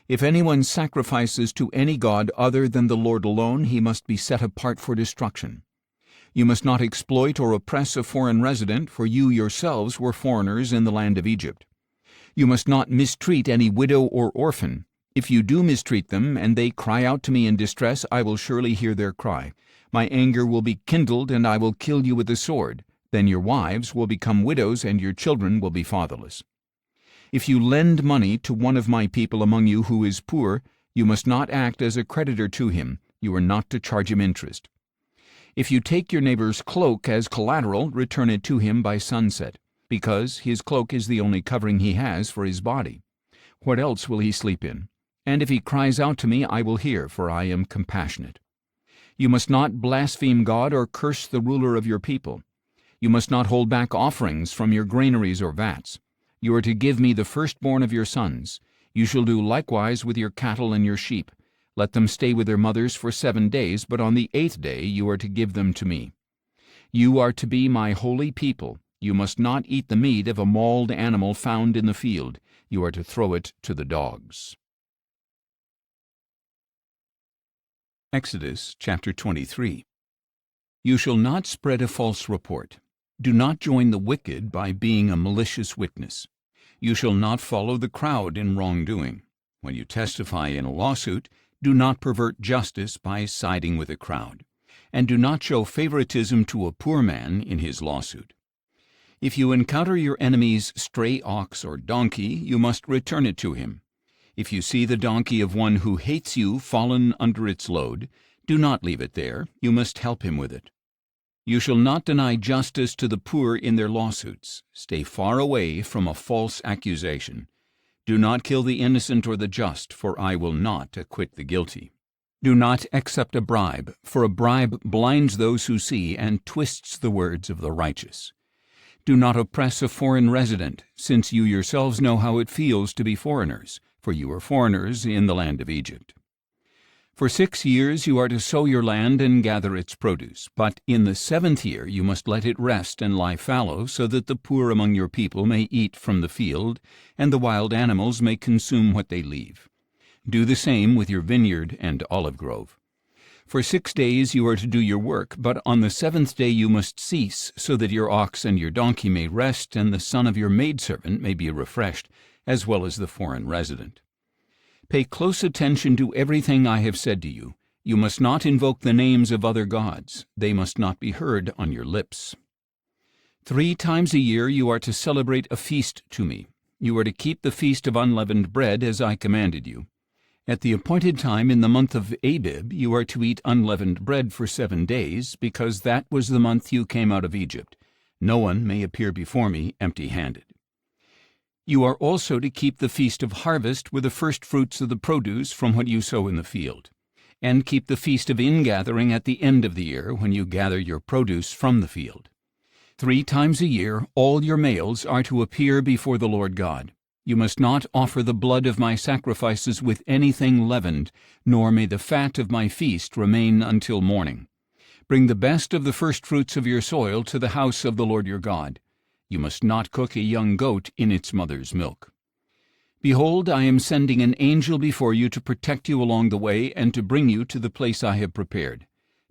If anyone sacrifices to any god other than the Lord alone, he must be set apart for destruction. You must not exploit or oppress a foreign resident, for you yourselves were foreigners in the land of Egypt. You must not mistreat any widow or orphan. If you do mistreat them, and they cry out to me in distress, I will surely hear their cry. My anger will be kindled, and I will kill you with the sword. Then your wives will become widows, and your children will be fatherless. If you lend money to one of my people among you who is poor, you must not act as a creditor to him. You are not to charge him interest. If you take your neighbor's cloak as collateral, return it to him by sunset, because his cloak is the only covering he has for his body. What else will he sleep in? And if he cries out to me, I will hear, for I am compassionate. You must not blaspheme God or curse the ruler of your people. You must not hold back offerings from your granaries or vats. You are to give me the firstborn of your sons. You shall do likewise with your cattle and your sheep. Let them stay with their mothers for 7 days, but on the 8th day you are to give them to me. You are to be my holy people. You must not eat the meat of a mauled animal found in the field. You are to throw it to the dogs. Exodus chapter 23. You shall not spread a false report. Do not join the wicked by being a malicious witness. You shall not follow the crowd in wrongdoing. When you testify in a lawsuit, do not pervert justice by siding with the crowd, and do not show favoritism to a poor man in his lawsuit. If you encounter your enemy's stray ox or donkey, you must return it to him. If you see the donkey of one who hates you fallen under its load, do not leave it there. You must help him with it. You shall not deny justice to the poor in their lawsuits. Stay far away from a false accusation. Do not kill the innocent or the just, for I will not acquit the guilty. Do not accept a bribe, for a bribe blinds those who see and twists the words of the righteous. Do not oppress a foreign resident, since you yourselves know how it feels to be foreigners, for you are foreigners in the land of Egypt. For 6 years you are to sow your land and gather its produce, but in the 7th year you must let it rest and lie fallow, so that the poor among your people may eat from the field, and the wild animals may consume what they leave. Do the same with your vineyard and olive grove. For 6 days you are to do your work, but on the 7th day you must cease, so that your ox and your donkey may rest, and the son of your maidservant may be refreshed, as well as the foreign resident. Pay close attention to everything I have said to you. You must not invoke the names of other gods. They must not be heard on your lips. 3 times a year you are to celebrate a feast to me. You are to keep the feast of unleavened bread as I commanded you. At the appointed time in the month of Abib you are to eat unleavened bread for 7 days, because that was the month you came out of Egypt. No one may appear before me empty-handed. You are also to keep the feast of harvest with the first fruits of the produce from what you sow in the field, and keep the feast of ingathering at the end of the year, when you gather your produce from the field. 3 times a year all your males are to appear before the Lord God. You must not offer the blood of my sacrifices with anything leavened, nor may the fat of my feast remain until morning. Bring the best of the first fruits of your soil to the house of the Lord your God. You must not cook a young goat in its mother's milk. Behold, I am sending an angel before you to protect you along the way and to bring you to the place I have prepared.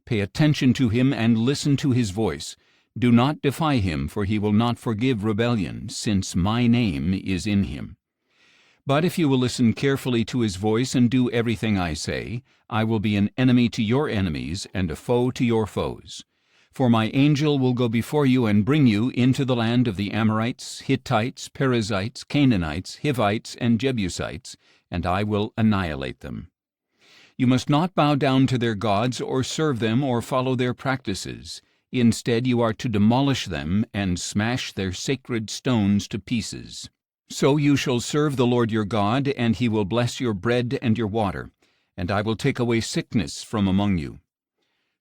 Pay attention to him and listen to his voice. Do not defy him, for he will not forgive rebellion, since my name is in him. But if you will listen carefully to his voice and do everything I say, I will be an enemy to your enemies and a foe to your foes. For my angel will go before you and bring you into the land of the Amorites, Hittites, Perizzites, Canaanites, Hivites, and Jebusites, and I will annihilate them. You must not bow down to their gods or serve them or follow their practices. Instead, you are to demolish them and smash their sacred stones to pieces. So you shall serve the Lord your God, and he will bless your bread and your water, and I will take away sickness from among you.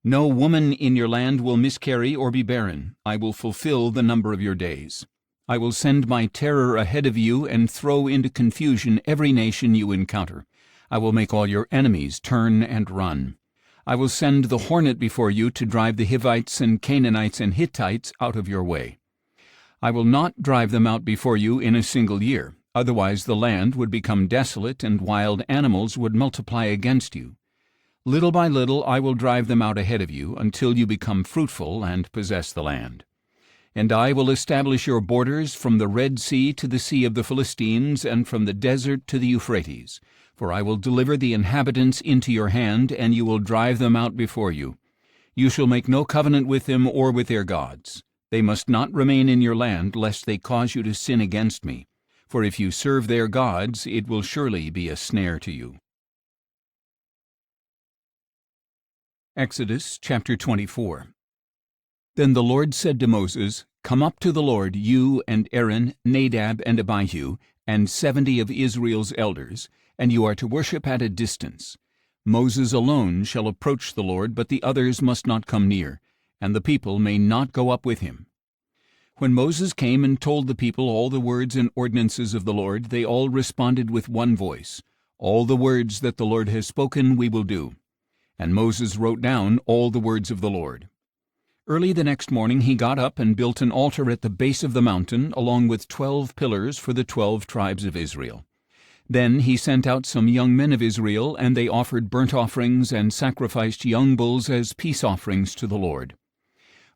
No woman in your land will miscarry or be barren. I will fulfill the number of your days. I will send my terror ahead of you and throw into confusion every nation you encounter. I will make all your enemies turn and run. I will send the hornet before you to drive the Hivites and Canaanites and Hittites out of your way. I will not drive them out before you in a single year, otherwise the land would become desolate and wild animals would multiply against you. Little by little I will drive them out ahead of you until you become fruitful and possess the land. And I will establish your borders from the Red Sea to the Sea of the Philistines and from the desert to the Euphrates. For I will deliver the inhabitants into your hand, and you will drive them out before you. You shall make no covenant with them or with their gods. They must not remain in your land, lest they cause you to sin against me. For if you serve their gods, it will surely be a snare to you. Exodus chapter 24. Then the Lord said to Moses, Come up to the Lord, you and Aaron, Nadab and Abihu, and 70 of Israel's elders, and you are to worship at a distance. Moses alone shall approach the Lord, but the others must not come near, and the people may not go up with him. When Moses came and told the people all the words and ordinances of the Lord, they all responded with one voice, All the words that the Lord has spoken we will do. And Moses wrote down all the words of the Lord. Early the next morning he got up and built an altar at the base of the mountain, along with 12 pillars for the 12 tribes of Israel. Then he sent out some young men of Israel, and they offered burnt offerings and sacrificed young bulls as peace offerings to the Lord.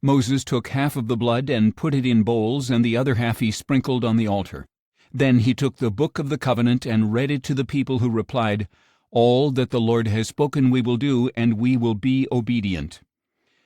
Moses took half of the blood and put it in bowls, and the other half he sprinkled on the altar. Then he took the book of the covenant and read it to the people, who replied, All that the Lord has spoken we will do, and we will be obedient.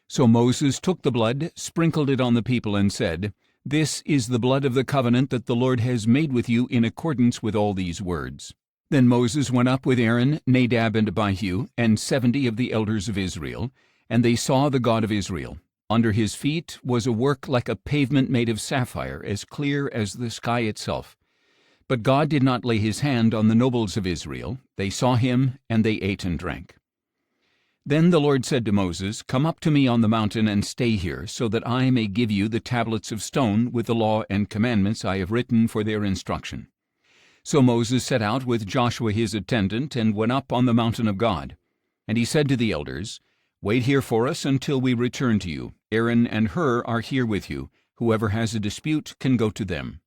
So Moses took the blood, sprinkled it on the people, and said, This is the blood of the covenant that the Lord has made with you in accordance with all these words. Then Moses went up with Aaron, Nadab and Abihu, and 70 of the elders of Israel, and they saw the God of Israel. Under his feet was a work like a pavement made of sapphire, as clear as the sky itself. But God did not lay his hand on the nobles of Israel. They saw him, and they ate and drank. Then the Lord said to Moses, Come up to me on the mountain and stay here, so that I may give you the tablets of stone with the law and commandments I have written for their instruction. So Moses set out with Joshua his attendant, and went up on the mountain of God. And he said to the elders, Wait here for us until we return to you. Aaron and Hur are here with you. Whoever has a dispute can go to them.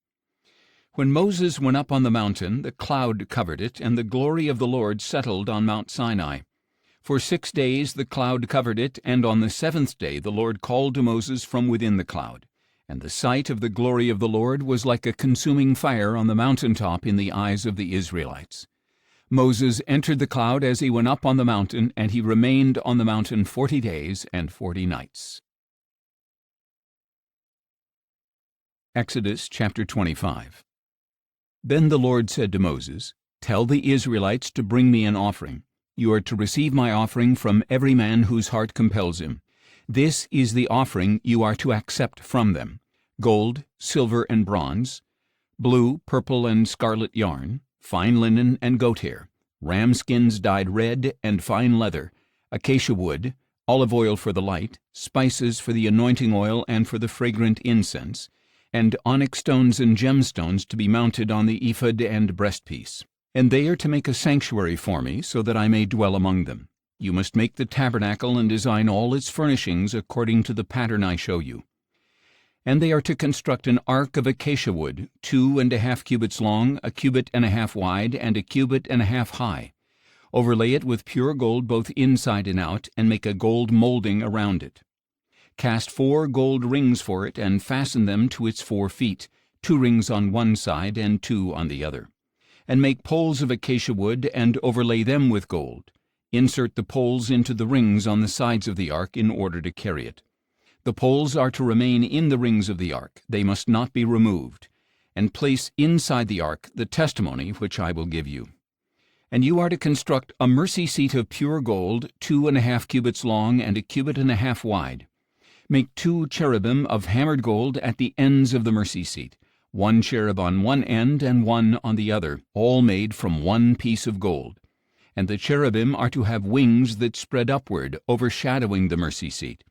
When Moses went up on the mountain, the cloud covered it, and the glory of the Lord settled on Mount Sinai. For 6 days the cloud covered it, and on the 7th day the Lord called to Moses from within the cloud. And the sight of the glory of the Lord was like a consuming fire on the mountaintop in the eyes of the Israelites. Moses entered the cloud as he went up on the mountain, and he remained on the mountain 40 days and 40 nights. Exodus chapter 25. Then the Lord said to Moses, Tell the Israelites to bring me an offering. You are to receive my offering from every man whose heart compels him. This is the offering you are to accept from them. gold, silver, and bronze, blue, purple, and scarlet yarn, fine linen and goat hair, ram skins dyed red, and fine leather, acacia wood, olive oil for the light, spices for the anointing oil and for the fragrant incense, and onyx stones and gemstones to be mounted on the ephod and breastpiece. And they are to make a sanctuary for me, so that I may dwell among them. You must make the tabernacle and design all its furnishings according to the pattern I show you. And they are to construct an ark of acacia wood, 2.5 cubits long, 1.5 cubits wide, and 1.5 cubits high. Overlay it with pure gold both inside and out, and make a gold molding around it. Cast 4 gold rings for it, and fasten them to its 4 feet, 2 rings on one side and 2 on the other. And make poles of acacia wood, and overlay them with gold. Insert the poles into the rings on the sides of the ark in order to carry it. The poles are to remain in the rings of the ark, they must not be removed. And place inside the ark the testimony which I will give you. And you are to construct a mercy seat of pure gold, 2.5 cubits long and 1.5 cubits wide. Make 2 cherubim of hammered gold at the ends of the mercy seat, 1 cherub on one end and 1 on the other, all made from 1 piece of gold. And the cherubim are to have wings that spread upward, overshadowing the mercy seat.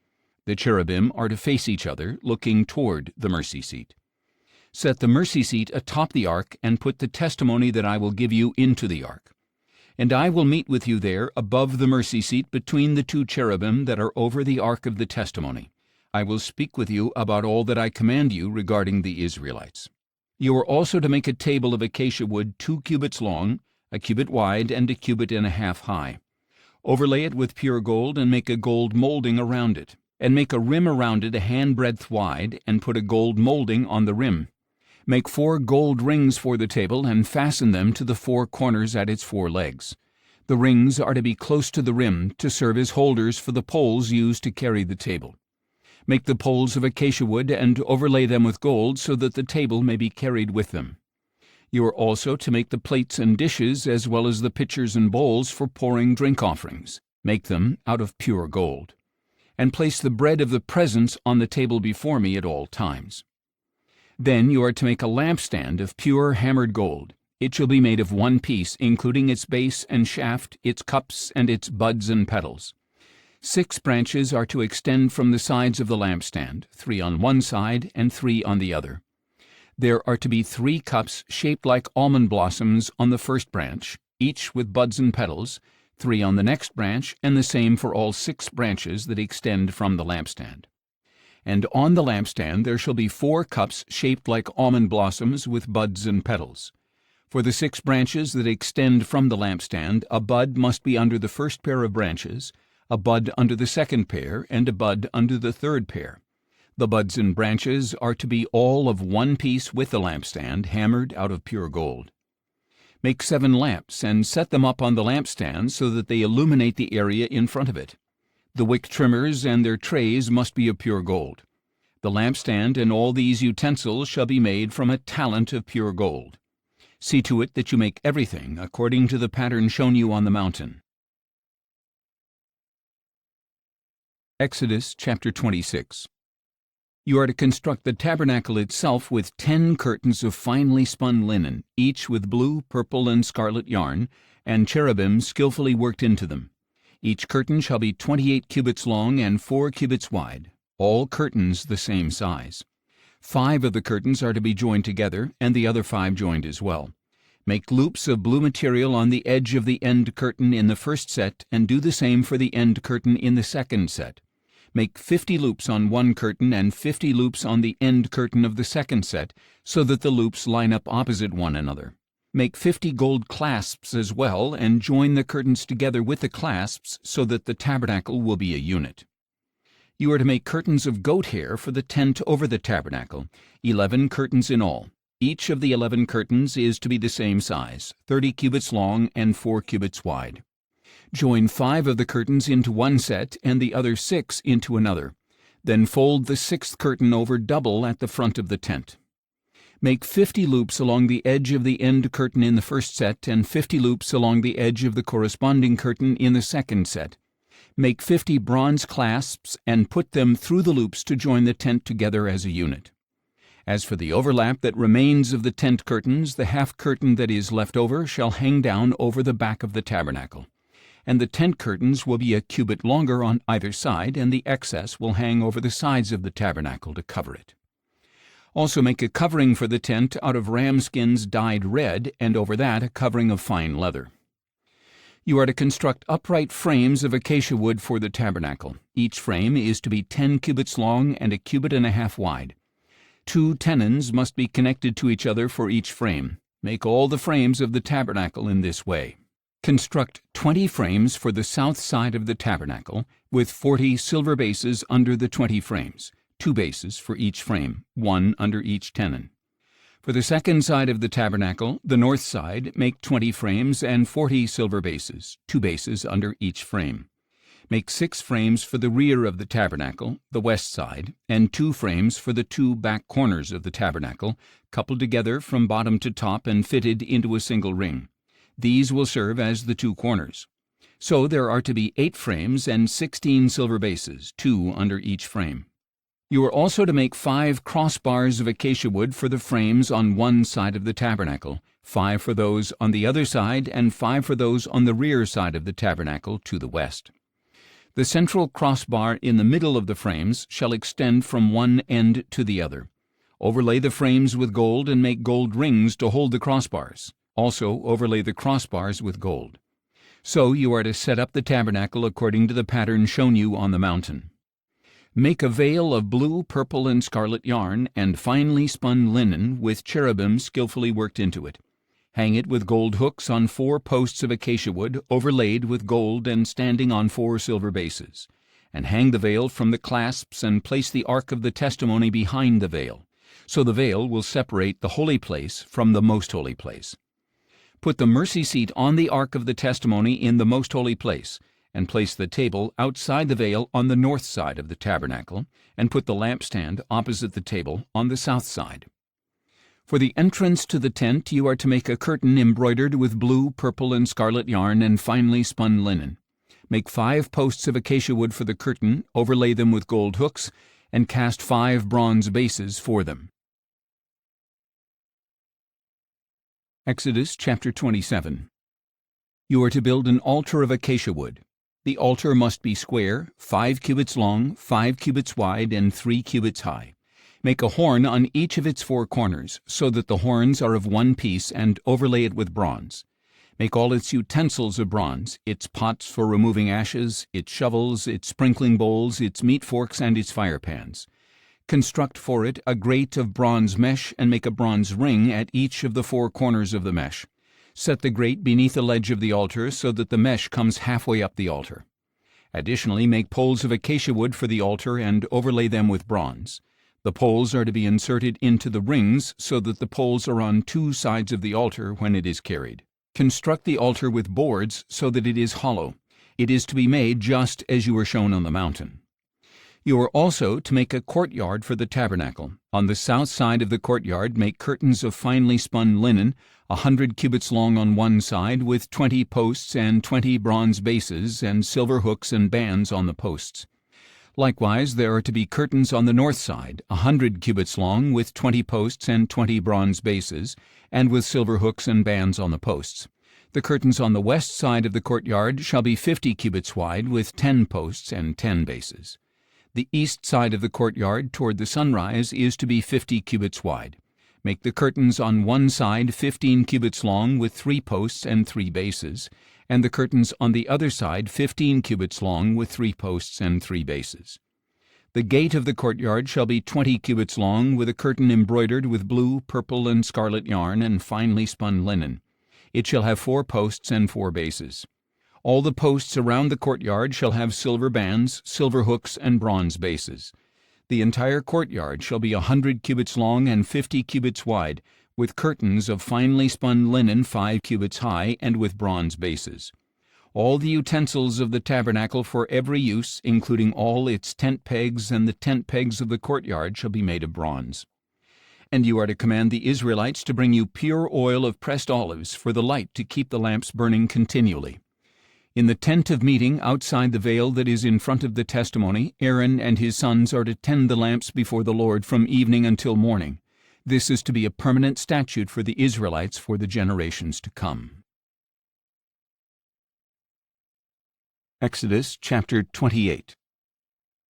The cherubim are to face each other, looking toward the mercy seat. Set the mercy seat atop the ark, and put the testimony that I will give you into the ark. And I will meet with you there above the mercy seat between the 2 cherubim that are over the ark of the testimony. I will speak with you about all that I command you regarding the Israelites. You are also to make a table of acacia wood 2 cubits long, 1 cubit wide, and 1.5 cubits high. Overlay it with pure gold, and make a gold molding around it. And make a rim around it a handbreadth wide, and put a gold molding on the rim. Make 4 gold rings for the table, and fasten them to the 4 corners at its 4 legs. The rings are to be close to the rim, to serve as holders for the poles used to carry the table. Make the poles of acacia wood, and overlay them with gold, so that the table may be carried with them. You are also to make the plates and dishes, as well as the pitchers and bowls for pouring drink offerings. Make them out of pure gold. And place the bread of the presence on the table before me at all times. Then you are to make a lampstand of pure hammered gold. It shall be made of 1 piece, including its base and shaft, its cups, and its buds and petals. 6 branches are to extend from the sides of the lampstand, 3 on one side and 3 on the other. There are to be 3 cups shaped like almond blossoms on the first branch, each with buds and petals, 3 on the next branch, and the same for all 6 branches that extend from the lampstand. And on the lampstand there shall be 4 cups shaped like almond blossoms with buds and petals. For the 6 branches that extend from the lampstand, a bud must be under the first pair of branches, a bud under the second pair, and a bud under the third pair. The buds and branches are to be all of 1 piece with the lampstand, hammered out of pure gold. Make 7 lamps, and set them up on the lampstand so that they illuminate the area in front of it. The wick trimmers and their trays must be of pure gold. The lampstand and all these utensils shall be made from a talent of pure gold. See to it that you make everything according to the pattern shown you on the mountain. Exodus chapter 26. You are to construct the tabernacle itself with 10 curtains of finely spun linen, each with blue, purple, and scarlet yarn, and cherubim skillfully worked into them. Each curtain shall be 28 cubits long and 4 cubits wide, all curtains the same size. 5 of the curtains are to be joined together, and the other 5 joined as well. Make loops of blue material on the edge of the end curtain in the first set, and do the same for the end curtain in the second set. Make 50 loops on one curtain and 50 loops on the end curtain of the second set, so that the loops line up opposite one another. Make 50 gold clasps as well, and join the curtains together with the clasps, so that the tabernacle will be a unit. You are to make curtains of goat hair for the tent over the tabernacle, 11 curtains in all. Each of the 11 curtains is to be the same size, 30 cubits long and 4 cubits wide. Join 5 of the curtains into one set and the other 6 into another. Then fold the 6th curtain over double at the front of the tent. Make 50 loops along the edge of the end curtain in the first set, and 50 loops along the edge of the corresponding curtain in the second set. Make 50 bronze clasps, and put them through the loops to join the tent together as a unit. As for the overlap that remains of the tent curtains, the half curtain that is left over shall hang down over the back of the tabernacle. And the tent curtains will be a cubit longer on either side, and the excess will hang over the sides of the tabernacle to cover it. Also make a covering for the tent out of ram skins dyed red, and over that a covering of fine leather. You are to construct upright frames of acacia wood for the tabernacle. Each frame is to be 10 cubits long and a cubit and a half wide. 2 tenons must be connected to each other for each frame. Make all the frames of the tabernacle in this way. Construct 20 frames for the south side of the tabernacle, with 40 silver bases under the 20 frames, 2 bases for each frame, 1 under each tenon. For the second side of the tabernacle, the north side, make 20 frames and 40 silver bases, 2 bases under each frame. Make 6 frames for the rear of the tabernacle, the west side, and 2 frames for the 2 back corners of the tabernacle, coupled together from bottom to top and fitted into a single ring. These will serve as the 2 corners. So there are to be 8 frames and 16 silver bases, 2 under each frame. You are also to make 5 crossbars of acacia wood for the frames on one side of the tabernacle, 5 for those on the other side, and 5 for those on the rear side of the tabernacle to the west. The central crossbar in the middle of the frames shall extend from one end to the other. Overlay the frames with gold and make gold rings to hold the crossbars. Also overlay the crossbars with gold. So you are to set up the tabernacle according to the pattern shown you on the mountain. Make a veil of blue, purple, and scarlet yarn, and finely spun linen with cherubim skillfully worked into it. Hang it with gold hooks on 4 posts of acacia wood, overlaid with gold and standing on 4 silver bases. And hang the veil from the clasps and place the ark of the testimony behind the veil. So the veil will separate the holy place from the most holy place. Put the mercy seat on the ark of the testimony in the most holy place, and place the table outside the veil on the north side of the tabernacle, and put the lampstand opposite the table on the south side. For the entrance to the tent you are to make a curtain embroidered with blue, purple, and scarlet yarn and finely spun linen. Make 5 posts of acacia wood for the curtain, overlay them with gold hooks, and cast 5 bronze bases for them. Exodus chapter 27. You are to build an altar of acacia wood. The altar must be square, 5 cubits long, 5 cubits wide, and 3 cubits high. Make a horn on each of its 4 corners, so that the horns are of one piece, and overlay it with bronze. Make all its utensils of bronze, its pots for removing ashes, its shovels, its sprinkling bowls, its meat forks, and its fire pans. Construct for it a grate of bronze mesh, and make a bronze ring at each of the 4 corners of the mesh. Set the grate beneath the ledge of the altar so that the mesh comes halfway up the altar. Additionally, make poles of acacia wood for the altar and overlay them with bronze. The poles are to be inserted into the rings so that the poles are on 2 sides of the altar when it is carried. Construct the altar with boards so that it is hollow. It is to be made just as you were shown on the mountain. You are also to make a courtyard for the tabernacle. On the south side of the courtyard make curtains of finely spun linen, 100 cubits long on one side, with 20 posts and 20 bronze bases and silver hooks and bands on the posts. Likewise, there are to be curtains on the north side, 100 cubits long, with 20 posts and 20 bronze bases, and with silver hooks and bands on the posts. The curtains on the west side of the courtyard shall be 50 cubits wide, with 10 posts and 10 bases. The east side of the courtyard toward the sunrise is to be 50 cubits wide. Make the curtains on one side 15 cubits long with 3 posts and 3 bases, and the curtains on the other side 15 cubits long with 3 posts and 3 bases. The gate of the courtyard shall be 20 cubits long, with a curtain embroidered with blue, purple, and scarlet yarn and finely spun linen. It shall have 4 posts and 4 bases. All the posts around the courtyard shall have silver bands, silver hooks, and bronze bases. The entire courtyard shall be 100 cubits long and 50 cubits wide, with curtains of finely spun linen 5 cubits high and with bronze bases. All the utensils of the tabernacle for every use, including all its tent pegs and the tent pegs of the courtyard, shall be made of bronze. And you are to command the Israelites to bring you pure oil of pressed olives for the light to keep the lamps burning continually. In the tent of meeting outside the veil that is in front of the testimony, Aaron and his sons are to tend the lamps before the Lord from evening until morning. This is to be a permanent statute for the Israelites for the generations to come. Exodus chapter 28.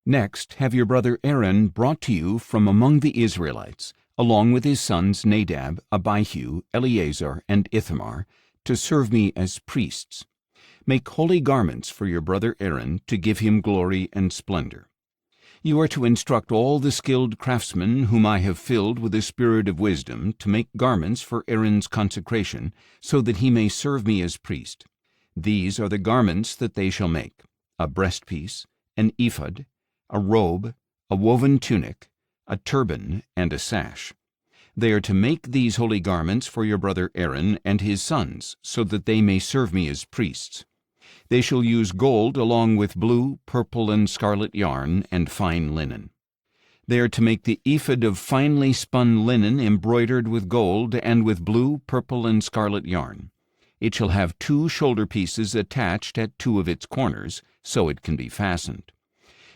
Next, have your brother Aaron brought to you from among the Israelites, along with his sons Nadab, Abihu, Eleazar, and Ithamar, to serve me as priests. Make holy garments for your brother Aaron to give him glory and splendor. You are to instruct all the skilled craftsmen whom I have filled with the spirit of wisdom to make garments for Aaron's consecration, so that he may serve me as priest. These are the garments that they shall make: a breastpiece, an ephod, a robe, a woven tunic, a turban, and a sash. They are to make these holy garments for your brother Aaron and his sons, so that they may serve me as priests. They shall use gold along with blue, purple, and scarlet yarn and fine linen. They are to make the ephod of finely spun linen embroidered with gold and with blue, purple, and scarlet yarn. It shall have 2 shoulder pieces attached at 2 of its corners, so it can be fastened.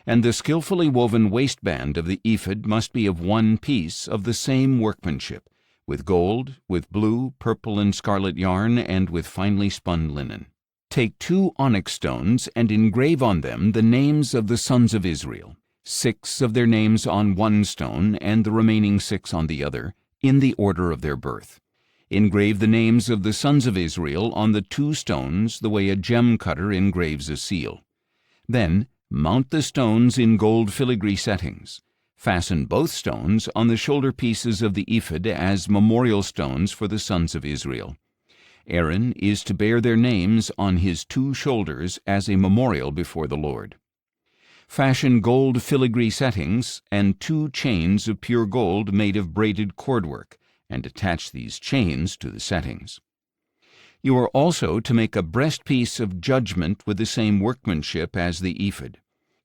And the skillfully woven waistband of the ephod must be of 1 piece of the same workmanship, with gold, with blue, purple, and scarlet yarn, and with finely spun linen. Take 2 onyx stones and engrave on them the names of the sons of Israel, 6 of their names on 1 stone and the remaining 6 on the other, in the order of their birth. Engrave the names of the sons of Israel on the 2 stones the way a gem cutter engraves a seal. Then mount the stones in gold filigree settings. Fasten both stones on the shoulder pieces of the ephod as memorial stones for the sons of Israel. Aaron is to bear their names on his 2 shoulders as a memorial before the Lord. Fashion gold filigree settings and 2 chains of pure gold made of braided cordwork, and attach these chains to the settings. You are also to make a breastpiece of judgment with the same workmanship as the ephod.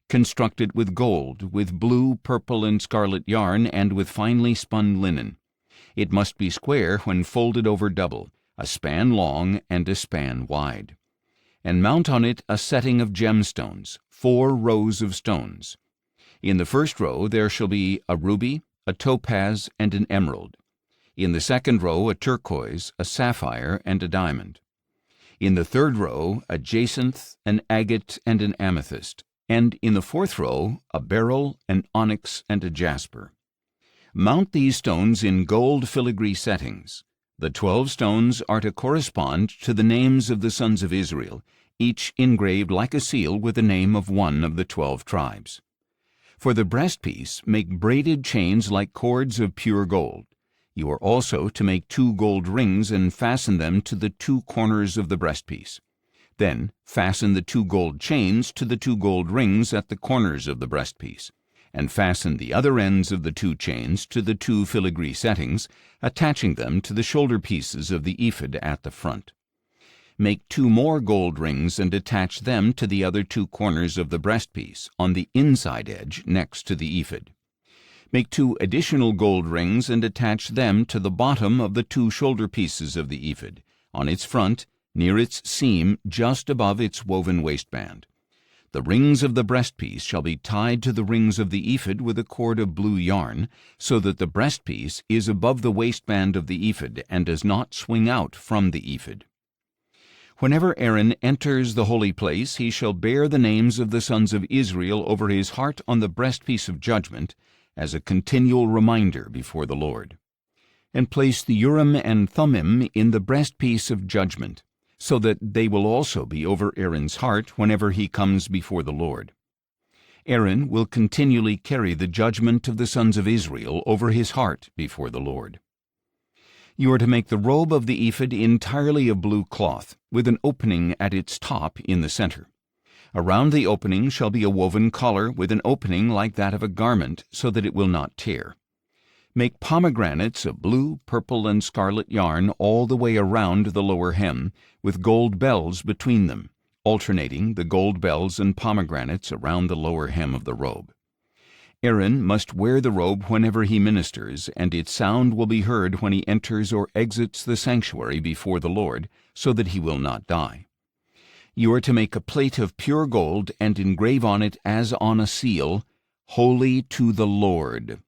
Construct it with gold, with blue, purple, and scarlet yarn, and with finely spun linen. It must be square when folded over double, a span long and a span wide. And mount on it a setting of gemstones, 4 rows of stones. In the first row there shall be a ruby, a topaz, and an emerald. In the second row a turquoise, a sapphire, and a diamond. In the third row a jacinth, an agate, and an amethyst. And in the fourth row a beryl, an onyx, and a jasper. Mount these stones in gold filigree settings. The 12 stones are to correspond to the names of the sons of Israel, each engraved like a seal with the name of one of the 12 tribes. For the breastpiece, make braided chains like cords of pure gold. You are also to make 2 gold rings and fasten them to the 2 corners of the breastpiece. Then fasten the 2 gold chains to the 2 gold rings at the corners of the breastpiece, and fasten the other ends of the 2 chains to the 2 filigree settings, attaching them to the shoulder pieces of the ephod at the front. Make 2 more gold rings and attach them to the other 2 corners of the breastpiece, on the inside edge next to the ephod. Make 2 additional gold rings and attach them to the bottom of the 2 shoulder pieces of the ephod, on its front, near its seam just above its woven waistband. The rings of the breastpiece shall be tied to the rings of the ephod with a cord of blue yarn, so that the breastpiece is above the waistband of the ephod and does not swing out from the ephod. Whenever Aaron enters the holy place, he shall bear the names of the sons of Israel over his heart on the breastpiece of judgment, as a continual reminder before the Lord. And place the Urim and Thummim in the breastpiece of judgment, so that they will also be over Aaron's heart whenever he comes before the Lord. Aaron will continually carry the judgment of the sons of Israel over his heart before the Lord. You are to make the robe of the ephod entirely of blue cloth, with an opening at its top in the center. Around the opening shall be a woven collar with an opening like that of a garment, so that it will not tear. Make pomegranates of blue, purple, and scarlet yarn all the way around the lower hem, with gold bells between them, alternating the gold bells and pomegranates around the lower hem of the robe. Aaron must wear the robe whenever he ministers, and its sound will be heard when he enters or exits the sanctuary before the Lord, so that he will not die. You are to make a plate of pure gold and engrave on it as on a seal, "Holy to the Lord."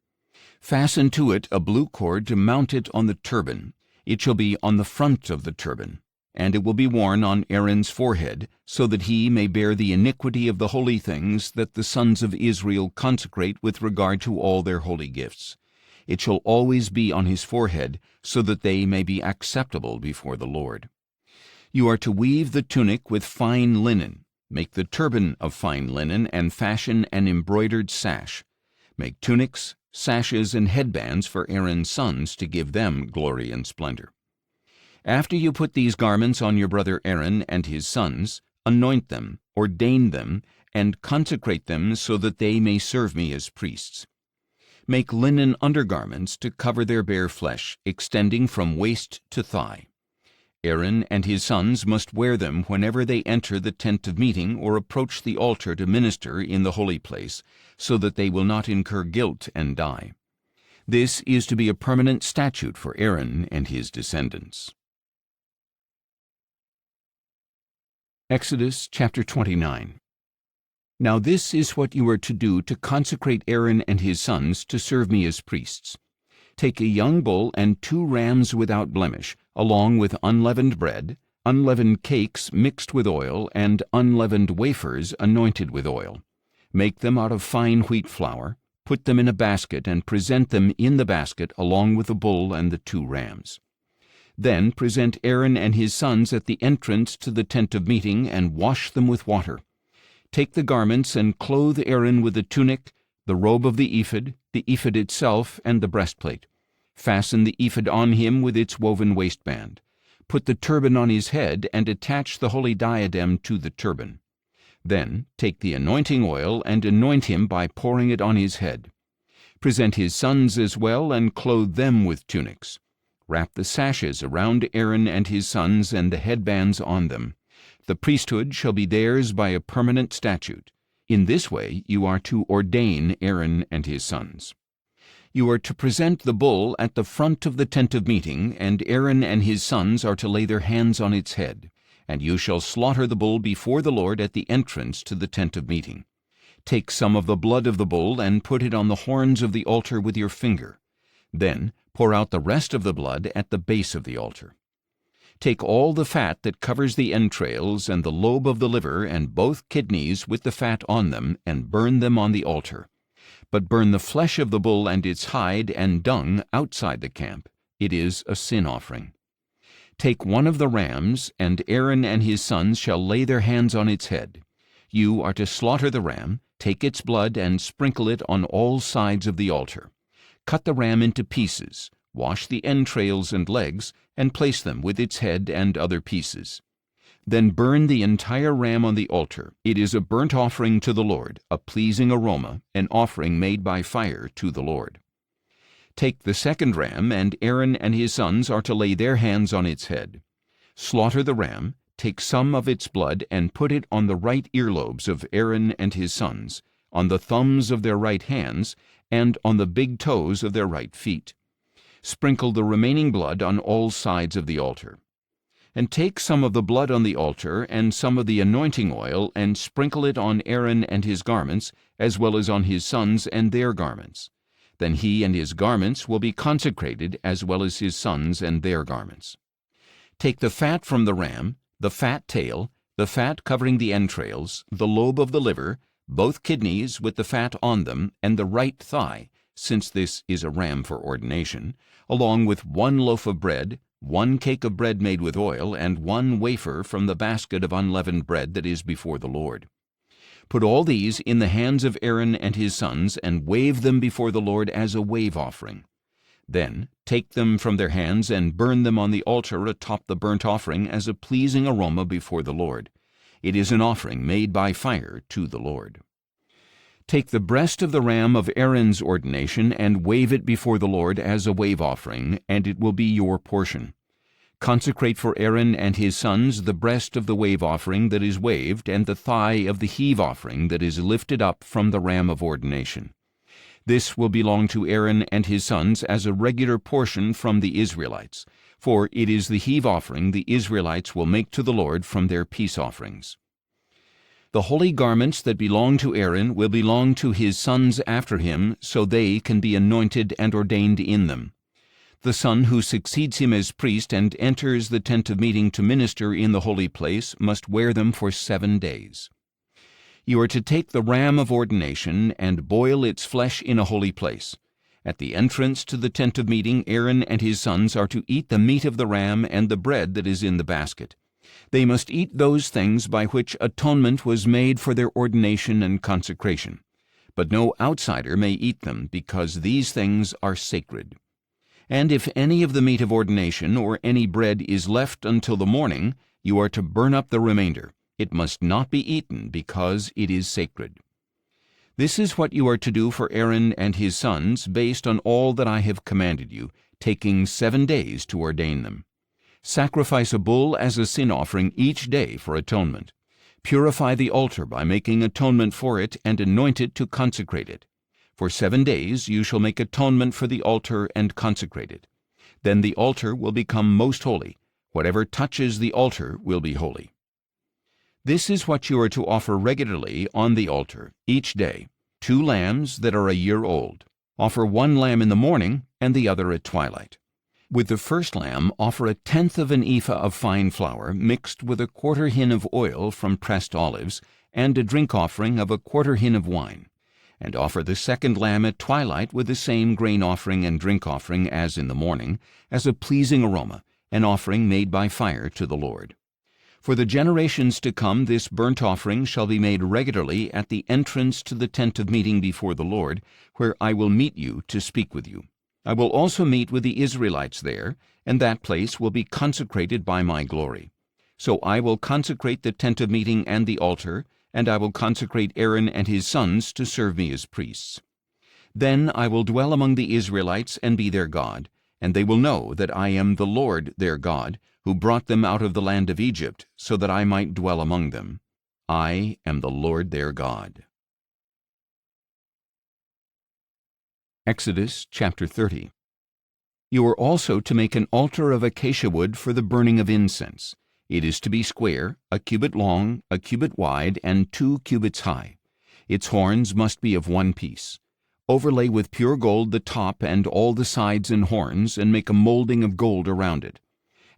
Fasten to it a blue cord to mount it on the turban. It shall be on the front of the turban, and it will be worn on Aaron's forehead, so that he may bear the iniquity of the holy things that the sons of Israel consecrate with regard to all their holy gifts. It shall always be on his forehead, so that they may be acceptable before the Lord. You are to weave the tunic with fine linen. Make the turban of fine linen, and fashion an embroidered sash. Make tunics, sashes, and headbands for Aaron's sons, to give them glory and splendor. After you put these garments on your brother Aaron and his sons, anoint them, ordain them, and consecrate them, so that they may serve me as priests. Make linen undergarments to cover their bare flesh, extending from waist to thigh. Aaron and his sons must wear them whenever they enter the tent of meeting or approach the altar to minister in the holy place, so that they will not incur guilt and die. This is to be a permanent statute for Aaron and his descendants. Exodus chapter 29. Now this is what you are to do to consecrate Aaron and his sons to serve me as priests. Take a young bull and 2 rams without blemish, along with unleavened bread, unleavened cakes mixed with oil, and unleavened wafers anointed with oil. Make them out of fine wheat flour, put them in a basket, and present them in the basket along with the bull and the 2 rams. Then present Aaron and his sons at the entrance to the tent of meeting, and wash them with water. Take the garments and clothe Aaron with the tunic, the robe of the ephod itself, and the breastplate. Fasten the ephod on him with its woven waistband. Put the turban on his head, and attach the holy diadem to the turban. Then take the anointing oil and anoint him by pouring it on his head. Present his sons as well, and clothe them with tunics. Wrap the sashes around Aaron and his sons and the headbands on them. The priesthood shall be theirs by a permanent statute. In this way you are to ordain Aaron and his sons. You are to present the bull at the front of the tent of meeting, and Aaron and his sons are to lay their hands on its head. And you shall slaughter the bull before the Lord at the entrance to the tent of meeting. Take some of the blood of the bull and put it on the horns of the altar with your finger. Then pour out the rest of the blood at the base of the altar. Take all the fat that covers the entrails and the lobe of the liver and both kidneys with the fat on them, and burn them on the altar. But burn the flesh of the bull and its hide and dung outside the camp. It is a sin offering. Take one of the rams, and Aaron and his sons shall lay their hands on its head. You are to slaughter the ram, take its blood, and sprinkle it on all sides of the altar. Cut the ram into pieces, wash the entrails and legs, and place them with its head and other pieces. Then burn the entire ram on the altar. It is a burnt offering to the Lord, a pleasing aroma, an offering made by fire to the Lord. Take the second ram, and Aaron and his sons are to lay their hands on its head. Slaughter the ram, take some of its blood, and put it on the right earlobes of Aaron and his sons, on the thumbs of their right hands, and on the big toes of their right feet. Sprinkle the remaining blood on all sides of the altar. And take some of the blood on the altar and some of the anointing oil, and sprinkle it on Aaron and his garments, as well as on his sons and their garments. Then he and his garments will be consecrated, as well as his sons and their garments. Take the fat from the ram, the fat tail, the fat covering the entrails, the lobe of the liver, both kidneys with the fat on them, and the right thigh, since this is a ram for ordination, along with 1 loaf of bread, 1 cake of bread made with oil, and 1 wafer from the basket of unleavened bread that is before the Lord. Put all these in the hands of Aaron and his sons, and wave them before the Lord as a wave offering. Then take them from their hands and burn them on the altar atop the burnt offering as a pleasing aroma before the Lord. It is an offering made by fire to the Lord. Take the breast of the ram of Aaron's ordination and wave it before the Lord as a wave offering, and it will be your portion. Consecrate for Aaron and his sons the breast of the wave offering that is waved, and the thigh of the heave offering that is lifted up from the ram of ordination. This will belong to Aaron and his sons as a regular portion from the Israelites, for it is the heave offering the Israelites will make to the Lord from their peace offerings. The holy garments that belong to Aaron will belong to his sons after him, so they can be anointed and ordained in them. The son who succeeds him as priest and enters the tent of meeting to minister in the holy place must wear them for 7 days. You are to take the ram of ordination and boil its flesh in a holy place. At the entrance to the tent of meeting, Aaron and his sons are to eat the meat of the ram and the bread that is in the basket. They must eat those things by which atonement was made for their ordination and consecration. But no outsider may eat them, because these things are sacred. And if any of the meat of ordination or any bread is left until the morning, you are to burn up the remainder. It must not be eaten, because it is sacred. This is what you are to do for Aaron and his sons, based on all that I have commanded you, taking 7 days to ordain them. Sacrifice a bull as a sin offering each day for atonement. Purify the altar by making atonement for it, and anoint it to consecrate it. For 7 days you shall make atonement for the altar and consecrate it. Then the altar will become most holy. Whatever touches the altar will be holy. This is what you are to offer regularly on the altar, each day: 2 lambs that are a year old. Offer 1 lamb in the morning and the other at twilight. With the first lamb offer 1/10 of an ephah of fine flour mixed with 1/4 hin of oil from pressed olives, and a drink offering of 1/4 hin of wine. And offer the second lamb at twilight with the same grain offering and drink offering as in the morning, as a pleasing aroma, an offering made by fire to the Lord. For the generations to come this burnt offering shall be made regularly at the entrance to the tent of meeting before the Lord, where I will meet you to speak with you. I will also meet with the Israelites there, and that place will be consecrated by my glory. So I will consecrate the tent of meeting and the altar, and I will consecrate Aaron and his sons to serve me as priests. Then I will dwell among the Israelites and be their God, and they will know that I am the Lord their God, who brought them out of the land of Egypt, so that I might dwell among them. I am the Lord their God. Exodus chapter 30. You are also to make an altar of acacia wood for the burning of incense. It is to be square, 1 cubit long, 1 cubit wide, and 2 cubits high. Its horns must be of 1 piece. Overlay with pure gold the top and all the sides and horns, and make a molding of gold around it.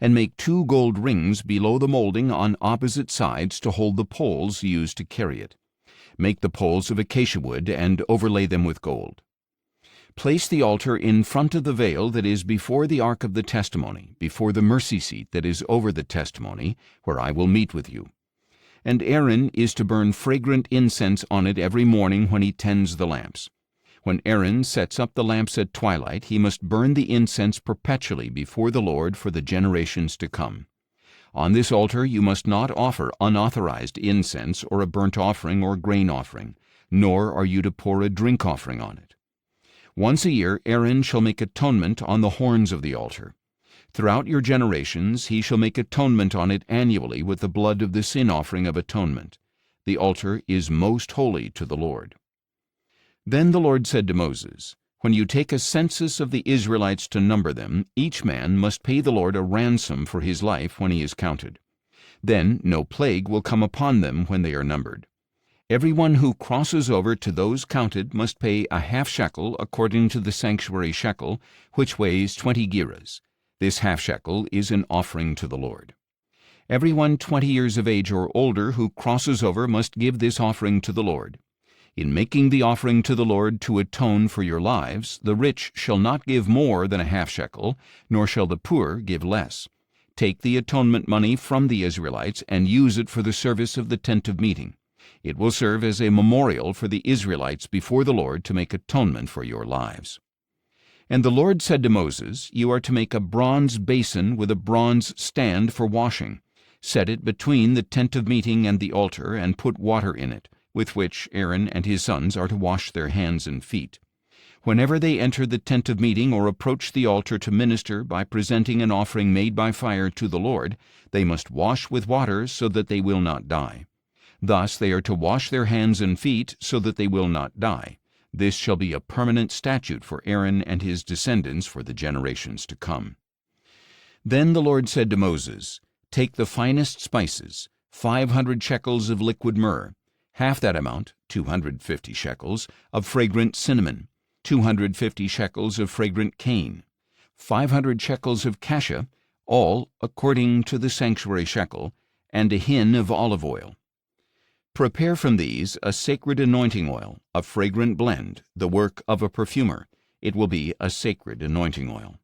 And make 2 gold rings below the molding on opposite sides to hold the poles used to carry it. Make the poles of acacia wood, and overlay them with gold. Place the altar in front of the veil that is before the ark of the testimony, before the mercy seat that is over the testimony, where I will meet with you. And Aaron is to burn fragrant incense on it every morning when he tends the lamps. When Aaron sets up the lamps at twilight, he must burn the incense perpetually before the Lord for the generations to come. On this altar you must not offer unauthorized incense or a burnt offering or grain offering, nor are you to pour a drink offering on it. Once a year Aaron shall make atonement on the horns of the altar. Throughout your generations he shall make atonement on it annually with the blood of the sin offering of atonement. The altar is most holy to the Lord. Then the Lord said to Moses, When you take a census of the Israelites to number them, each man must pay the Lord a ransom for his life when he is counted. Then no plague will come upon them when they are numbered. Everyone who crosses over to those counted must pay a half shekel according to the sanctuary shekel, which weighs 20 gerahs. This half shekel is an offering to the Lord. Everyone 20 years of age or older who crosses over must give this offering to the Lord. In making the offering to the Lord to atone for your lives, the rich shall not give more than a half shekel, nor shall the poor give less. Take the atonement money from the Israelites and use it for the service of the tent of meeting. It will serve as a memorial for the Israelites before the Lord to make atonement for your lives. And the Lord said to Moses, You are to make a bronze basin with a bronze stand for washing. Set it between the tent of meeting and the altar, and put water in it, with which Aaron and his sons are to wash their hands and feet. Whenever they enter the tent of meeting or approach the altar to minister by presenting an offering made by fire to the Lord, they must wash with water so that they will not die. Thus they are to wash their hands and feet so that they will not die. This shall be a permanent statute for Aaron and his descendants for the generations to come. Then the Lord said to Moses, Take the finest spices, 500 shekels of liquid myrrh, half that amount, 250 shekels, of fragrant cinnamon, 250 shekels of fragrant cane, 500 shekels of cassia, all according to the sanctuary shekel, and a hin of olive oil. Prepare from these a sacred anointing oil, a fragrant blend, the work of a perfumer. It will be a sacred anointing oil.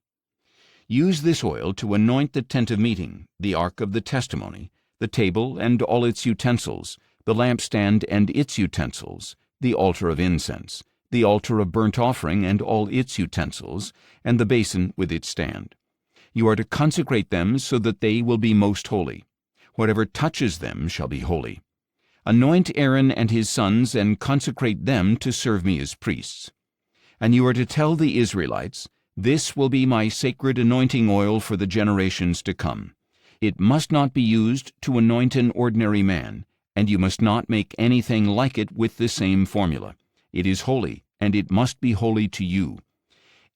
Use this oil to anoint the tent of meeting, the ark of the testimony, the table and all its utensils, the lampstand and its utensils, the altar of incense, the altar of burnt offering and all its utensils, and the basin with its stand. You are to consecrate them so that they will be most holy. Whatever touches them shall be holy. Anoint Aaron and his sons and consecrate them to serve me as priests. And you are to tell the Israelites, this will be my sacred anointing oil for the generations to come. It must not be used to anoint an ordinary man, and you must not make anything like it with the same formula. It is holy, and it must be holy to you.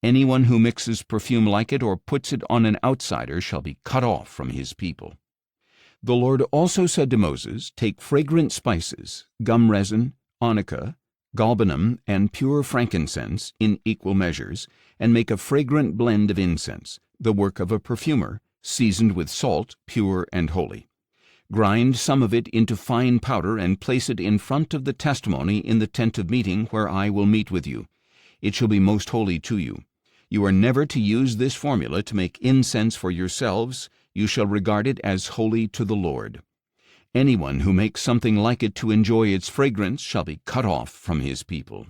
Anyone who mixes perfume like it or puts it on an outsider shall be cut off from his people. The Lord also said to Moses, take fragrant spices, gum resin, onycha, galbanum, and pure frankincense in equal measures, and make a fragrant blend of incense, the work of a perfumer, seasoned with salt, pure and holy. Grind some of it into fine powder and place it in front of the testimony in the tent of meeting where I will meet with you. It shall be most holy to you. You are never to use this formula to make incense for yourselves. You shall regard it as holy to the Lord. Anyone who makes something like it to enjoy its fragrance shall be cut off from his people.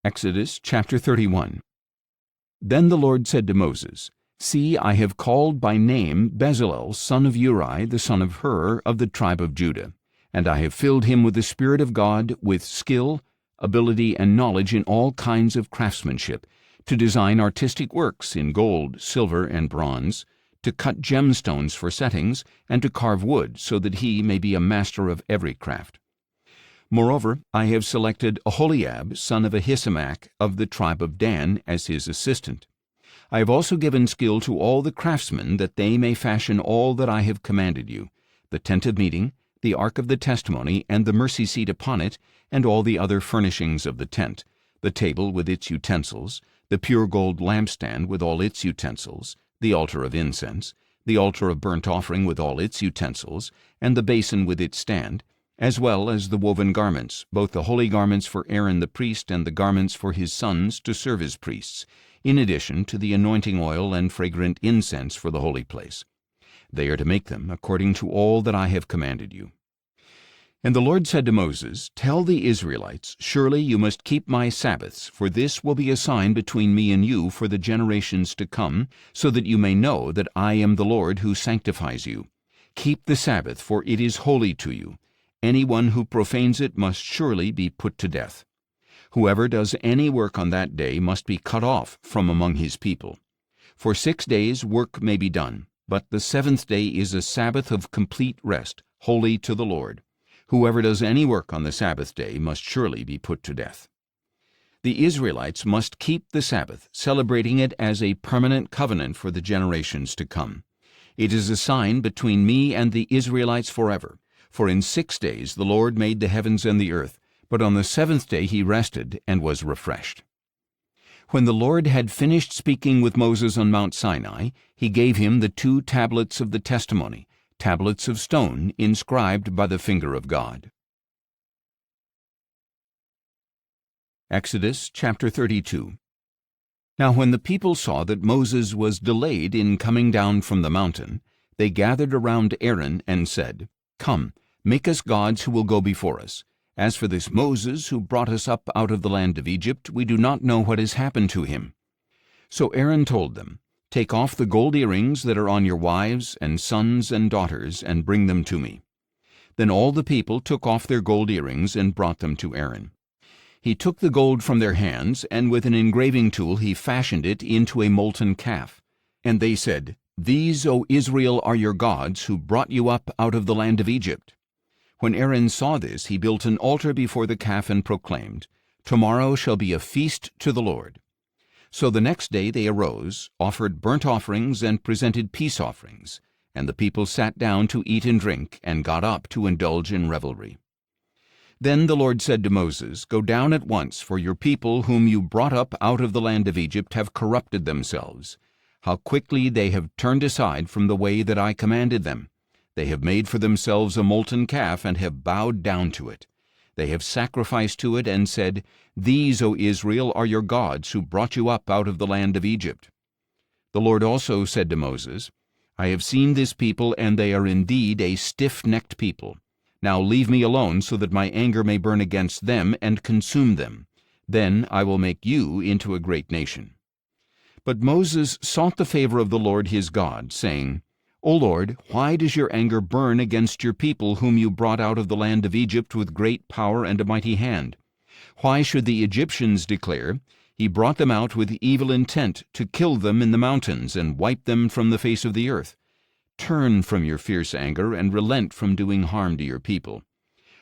Exodus chapter 31. Then the Lord said to Moses, see, I have called by name Bezalel, son of Uri, the son of Hur, of the tribe of Judah, and I have filled him with the Spirit of God, with skill, ability, and knowledge in all kinds of craftsmanship, to design artistic works in gold, silver, and bronze, to cut gemstones for settings, and to carve wood, so that he may be a master of every craft. Moreover, I have selected Aholiab, son of Ahisamach, of the tribe of Dan, as his assistant. I have also given skill to all the craftsmen, that they may fashion all that I have commanded you, the tent of meeting, the ark of the testimony, and the mercy seat upon it, and all the other furnishings of the tent, the table with its utensils, the pure gold lampstand with all its utensils, the altar of incense, the altar of burnt offering with all its utensils, and the basin with its stand, as well as the woven garments, both the holy garments for Aaron the priest and the garments for his sons to serve as priests, in addition to the anointing oil and fragrant incense for the holy place. They are to make them according to all that I have commanded you. And the Lord said to Moses, tell the Israelites, surely you must keep my Sabbaths, for this will be a sign between me and you for the generations to come, so that you may know that I am the Lord who sanctifies you. Keep the Sabbath, for it is holy to you. Anyone who profanes it must surely be put to death. Whoever does any work on that day must be cut off from among his people. For 6 days work may be done, but the 7th day is a Sabbath of complete rest, holy to the Lord. Whoever does any work on the Sabbath day must surely be put to death. The Israelites must keep the Sabbath, celebrating it as a permanent covenant for the generations to come. It is a sign between me and the Israelites forever. For in 6 days the Lord made the heavens and the earth, but on the 7th day he rested and was refreshed. When the Lord had finished speaking with Moses on Mount Sinai, he gave him the 2 tablets of the testimony, tablets of stone inscribed by the finger of God. Exodus chapter 32. Now when the people saw that Moses was delayed in coming down from the mountain, they gathered around Aaron and said, Come, make us gods who will go before us. As for this Moses who brought us up out of the land of Egypt, we do not know what has happened to him. So Aaron told them, Take off the gold earrings that are on your wives and sons and daughters, and bring them to me. Then all the people took off their gold earrings and brought them to Aaron. He took the gold from their hands, and with an engraving tool he fashioned it into a molten calf. And they said, These, O Israel, are your gods, who brought you up out of the land of Egypt. When Aaron saw this, he built an altar before the calf and proclaimed, Tomorrow shall be a feast to the Lord. So the next day they arose, offered burnt offerings, and presented peace offerings. And the people sat down to eat and drink, and got up to indulge in revelry. Then the Lord said to Moses, Go down at once, for your people whom you brought up out of the land of Egypt have corrupted themselves. How quickly they have turned aside from the way that I commanded them. They have made for themselves a molten calf, and have bowed down to it. They have sacrificed to it, and said, These, O Israel, are your gods, who brought you up out of the land of Egypt. The Lord also said to Moses, I have seen this people, and they are indeed a stiff-necked people. Now leave me alone, so that my anger may burn against them and consume them. Then I will make you into a great nation. But Moses sought the favor of the Lord his God, saying, O Lord, why does your anger burn against your people whom you brought out of the land of Egypt with great power and a mighty hand? Why should the Egyptians declare, He brought them out with evil intent to kill them in the mountains and wipe them from the face of the earth? Turn from your fierce anger and relent from doing harm to your people.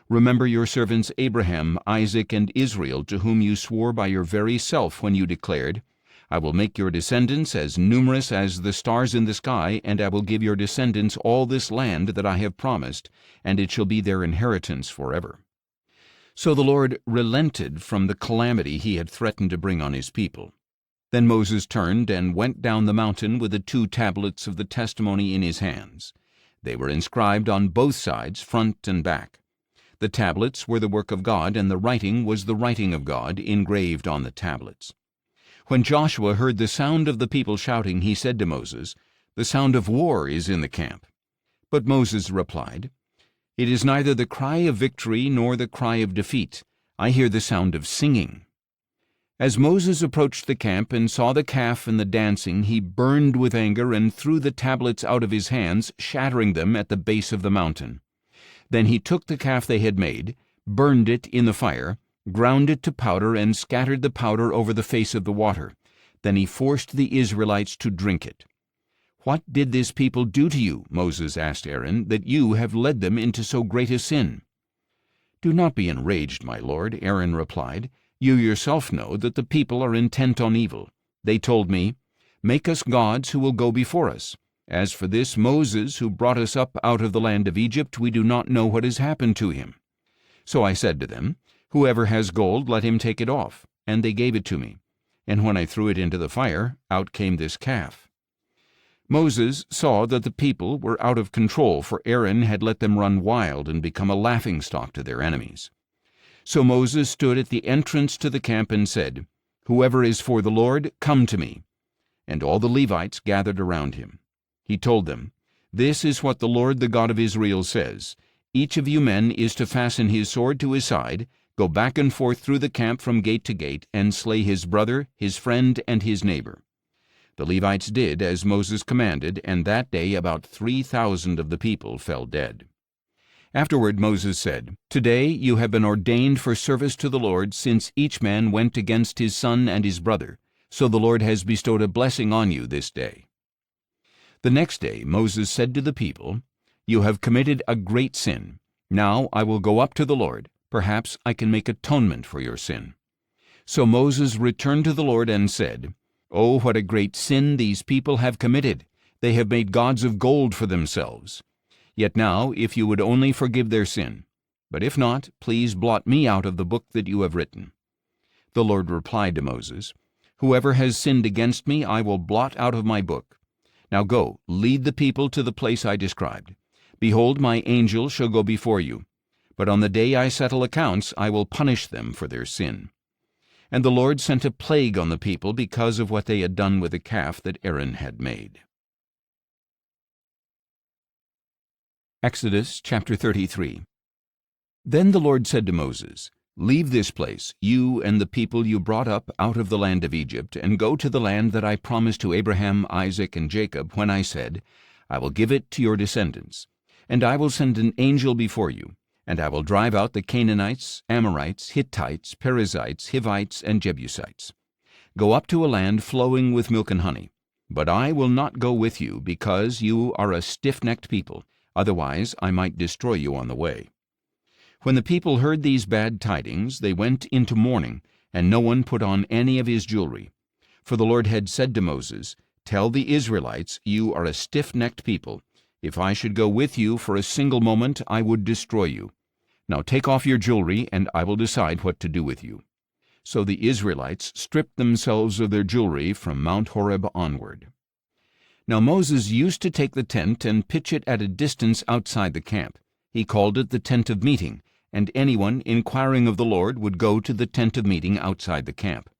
Remember your servants Abraham, Isaac, and Israel, to whom you swore by your very self when you declared, I will make your descendants as numerous as the stars in the sky, and I will give your descendants all this land that I have promised, and it shall be their inheritance forever. So the Lord relented from the calamity he had threatened to bring on his people. Then Moses turned and went down the mountain with the 2 tablets of the testimony in his hands. They were inscribed on both sides, front and back. The tablets were the work of God, and the writing was the writing of God, engraved on the tablets. When Joshua heard the sound of the people shouting, he said to Moses, The sound of war is in the camp. But Moses replied, It is neither the cry of victory nor the cry of defeat. I hear the sound of singing. As Moses approached the camp and saw the calf and the dancing, he burned with anger and threw the tablets out of his hands, shattering them at the base of the mountain. Then he took the calf they had made, burned it in the fire, ground it to powder, and scattered the powder over the face of the water. Then he forced the Israelites to drink it. What did this people do to you, Moses asked Aaron, that you have led them into so great a sin? Do not be enraged, my lord, Aaron replied. You yourself know that the people are intent on evil. They told me, Make us gods who will go before us. As for this Moses who brought us up out of the land of Egypt, we do not know what has happened to him. So I said to them, Whoever has gold, let him take it off. And they gave it to me. And when I threw it into the fire, out came this calf. Moses saw that the people were out of control, for Aaron had let them run wild and become a laughingstock to their enemies. So Moses stood at the entrance to the camp and said, Whoever is for the Lord, come to me. And all the Levites gathered around him. He told them, This is what the Lord, the God of Israel, says. Each of you men is to fasten his sword to his side, go back and forth through the camp from gate to gate, and slay his brother, his friend, and his neighbor. The Levites did as Moses commanded, and that day about 3,000 of the people fell dead. Afterward Moses said, Today you have been ordained for service to the Lord, since each man went against his son and his brother. So the Lord has bestowed a blessing on you this day. The next day Moses said to the people, You have committed a great sin. Now I will go up to the Lord. Perhaps I can make atonement for your sin. So Moses returned to the Lord and said, Oh, what a great sin these people have committed! They have made gods of gold for themselves. Yet now, if you would only forgive their sin, but if not, please blot me out of the book that you have written. The Lord replied to Moses, Whoever has sinned against me I will blot out of my book. Now go, lead the people to the place I described. Behold, my angel shall go before you. But on the day I settle accounts, I will punish them for their sin. And the Lord sent a plague on the people because of what they had done with the calf that Aaron had made. Exodus chapter 33. Then the Lord said to Moses, Leave this place, you and the people you brought up out of the land of Egypt, and go to the land that I promised to Abraham, Isaac, and Jacob, when I said, I will give it to your descendants. And I will send an angel before you, and I will drive out the Canaanites, Amorites, Hittites, Perizzites, Hivites, and Jebusites. Go up to a land flowing with milk and honey. But I will not go with you, because you are a stiff-necked people. Otherwise I might destroy you on the way. When the people heard these bad tidings, they went into mourning, and no one put on any of his jewelry. For the Lord had said to Moses, Tell the Israelites, You are a stiff-necked people. If I should go with you for a single moment, I would destroy you. Now take off your jewelry, and I will decide what to do with you." So the Israelites stripped themselves of their jewelry from Mount Horeb onward. Now Moses used to take the tent and pitch it at a distance outside the camp. He called it the tent of meeting, and anyone inquiring of the Lord would go to the tent of meeting outside the camp.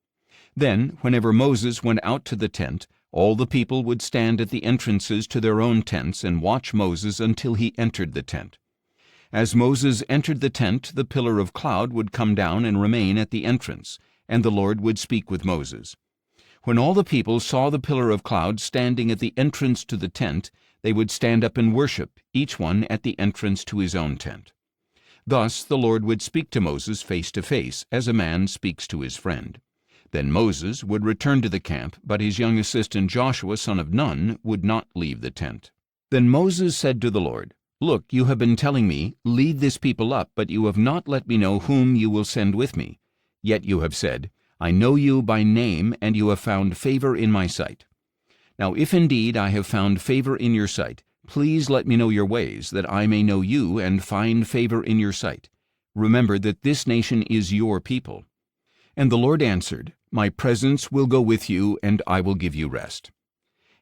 Then, whenever Moses went out to the tent, all the people would stand at the entrances to their own tents and watch Moses until he entered the tent. As Moses entered the tent, the pillar of cloud would come down and remain at the entrance, and the Lord would speak with Moses. When all the people saw the pillar of cloud standing at the entrance to the tent, they would stand up and worship, each one at the entrance to his own tent. Thus the Lord would speak to Moses face to face, as a man speaks to his friend. Then Moses would return to the camp, but his young assistant Joshua, son of Nun, would not leave the tent. Then Moses said to the Lord, "Look, you have been telling me, 'Lead this people up,' but you have not let me know whom you will send with me. Yet you have said, 'I know you by name, and you have found favor in my sight.' Now if indeed I have found favor in your sight, please let me know your ways, that I may know you and find favor in your sight. Remember that this nation is your people." And the Lord answered, "My presence will go with you, and I will give you rest."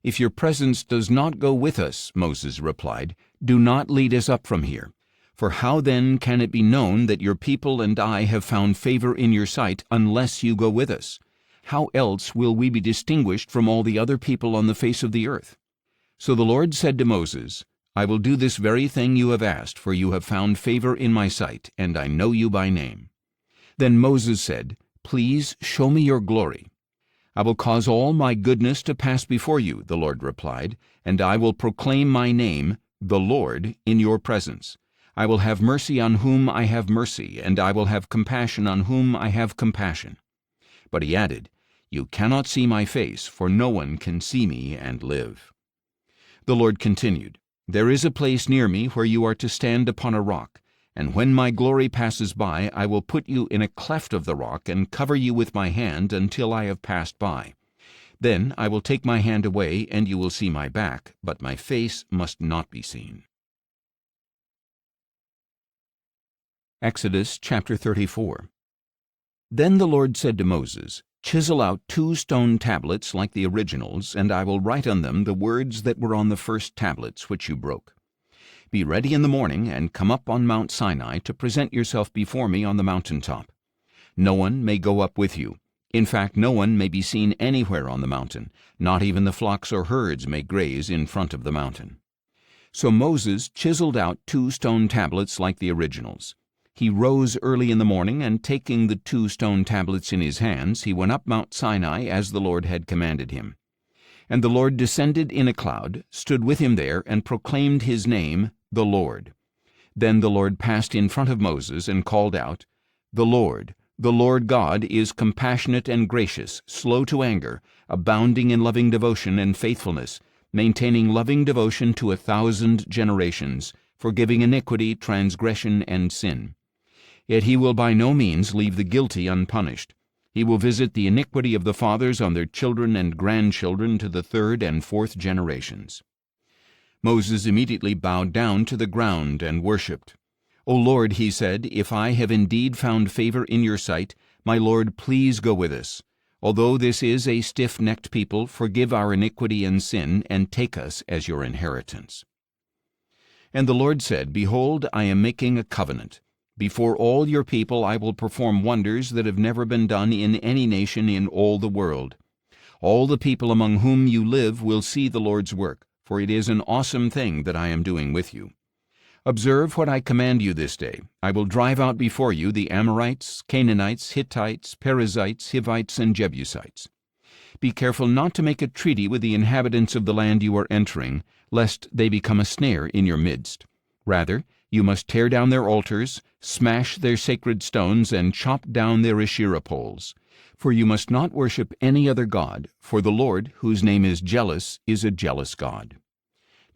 "If your presence does not go with us," Moses replied, "do not lead us up from here. For how then can it be known that your people and I have found favor in your sight unless you go with us? How else will we be distinguished from all the other people on the face of the earth?" So the Lord said to Moses, "I will do this very thing you have asked, for you have found favor in my sight, and I know you by name." Then Moses said, "Please show me your glory." "I will cause all my goodness to pass before you," the Lord replied, "and I will proclaim my name, the Lord, in your presence. I will have mercy on whom I have mercy, and I will have compassion on whom I have compassion." But he added, "You cannot see my face, for no one can see me and live." The Lord continued, "There is a place near me where you are to stand upon a rock, and when my glory passes by, I will put you in a cleft of the rock and cover you with my hand until I have passed by. Then I will take my hand away, and you will see my back, but my face must not be seen." Exodus chapter 34. Then the Lord said to Moses, "Chisel out 2 stone tablets like the originals, and I will write on them the words that were on the first tablets which you broke. Be ready in the morning, and come up on Mount Sinai to present yourself before me on the mountain top. No one may go up with you. In fact, no one may be seen anywhere on the mountain. Not even the flocks or herds may graze in front of the mountain." So Moses chiseled out 2 stone tablets like the originals. He rose early in the morning, and taking the 2 stone tablets in his hands, he went up Mount Sinai as the Lord had commanded him. And the Lord descended in a cloud, stood with him there, and proclaimed his name, the Lord. Then the Lord passed in front of Moses and called out, the Lord God, is compassionate and gracious, slow to anger, abounding in loving devotion and faithfulness, maintaining loving devotion to 1,000 generations, forgiving iniquity, transgression, and sin. Yet he will by no means leave the guilty unpunished. He will visit the iniquity of the fathers on their children and grandchildren to the 3rd and 4th generations. Moses immediately bowed down to the ground and worshipped. "O Lord," he said, "if I have indeed found favor in your sight, my Lord, please go with us. Although this is a stiff-necked people, forgive our iniquity and sin, and take us as your inheritance." And the Lord said, "Behold, I am making a covenant. Before all your people I will perform wonders that have never been done in any nation in all the world. All the people among whom you live will see the Lord's work, for it is an awesome thing that I am doing with you. Observe what I command you this day. I will drive out before you the Amorites, Canaanites, Hittites, Perizzites, Hivites, and Jebusites. Be careful not to make a treaty with the inhabitants of the land you are entering, lest they become a snare in your midst. Rather, you must tear down their altars, smash their sacred stones, and chop down their Asherah poles. For you must not worship any other god, for the Lord, whose name is jealous, is a jealous God.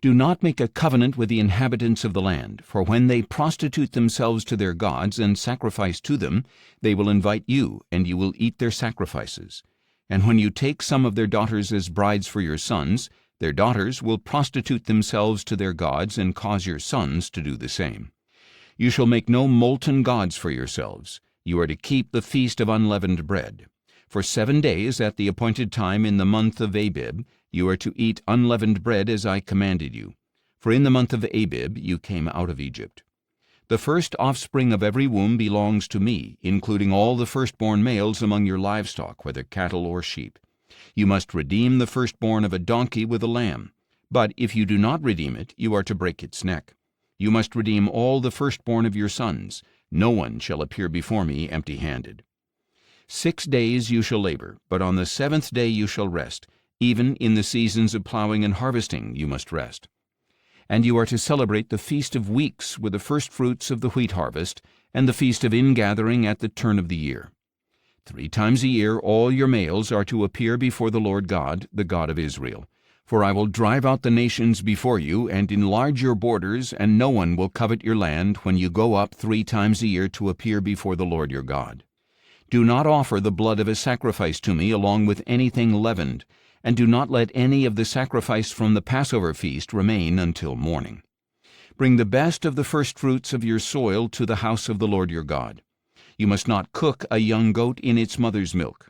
Do not make a covenant with the inhabitants of the land, for when they prostitute themselves to their gods and sacrifice to them, they will invite you, and you will eat their sacrifices. And when you take some of their daughters as brides for your sons, Their daughters will prostitute themselves to their gods and cause your sons to do the same. You shall make no molten gods for yourselves. You are to keep the feast of unleavened bread. For 7 days at the appointed time in the month of Abib, you are to eat unleavened bread as I commanded you. For in the month of Abib you came out of Egypt. The first offspring of every womb belongs to me, including all the firstborn males among your livestock, whether cattle or sheep. You must redeem the firstborn of a donkey with a lamb. But if you do not redeem it, you are to break its neck. You must redeem all the firstborn of your sons. No one shall appear before me empty-handed. 6 days you shall labor, but on the 7th day you shall rest. Even in the seasons of plowing and harvesting you must rest. And you are to celebrate the Feast of Weeks with the firstfruits of the wheat harvest, and the Feast of Ingathering at the turn of the year. 3 times a year all your males are to appear before the Lord God, the God of Israel. For I will drive out the nations before you, and enlarge your borders, and no one will covet your land when you go up 3 times a year to appear before the Lord your God. Do not offer the blood of a sacrifice to me along with anything leavened, and do not let any of the sacrifice from the Passover feast remain until morning. Bring the best of the firstfruits of your soil to the house of the Lord your God. You must not cook a young goat in its mother's milk.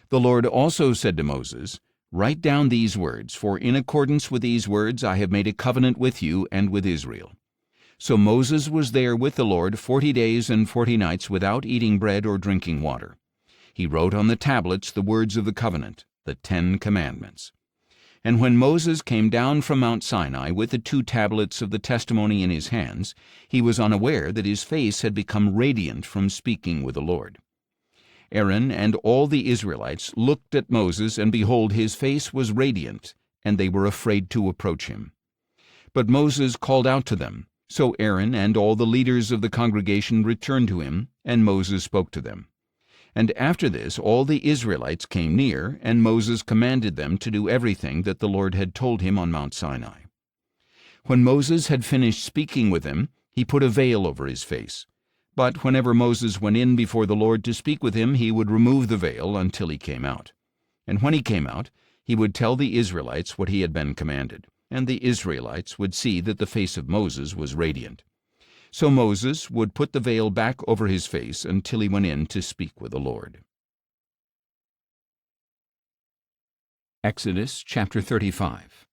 The Lord also said to Moses, Write down these words, for in accordance with these words I have made a covenant with you and with Israel. So Moses was there with the Lord 40 days and 40 nights without eating bread or drinking water. He wrote on the tablets the words of the covenant, the 10 Commandments. And when Moses came down from Mount Sinai with the 2 tablets of the testimony in his hands, he was unaware that his face had become radiant from speaking with the Lord. Aaron and all the Israelites looked at Moses, and behold, his face was radiant, and they were afraid to approach him. But Moses called out to them. So Aaron and all the leaders of the congregation returned to him, and Moses spoke to them. And after this all the Israelites came near, and Moses commanded them to do everything that the Lord had told him on Mount Sinai. When Moses had finished speaking with them, he put a veil over his face. But whenever Moses went in before the Lord to speak with him, he would remove the veil until he came out. And when he came out, he would tell the Israelites what he had been commanded, and the Israelites would see that the face of Moses was radiant. So Moses would put the veil back over his face until he went in to speak with the Lord. Exodus chapter 35.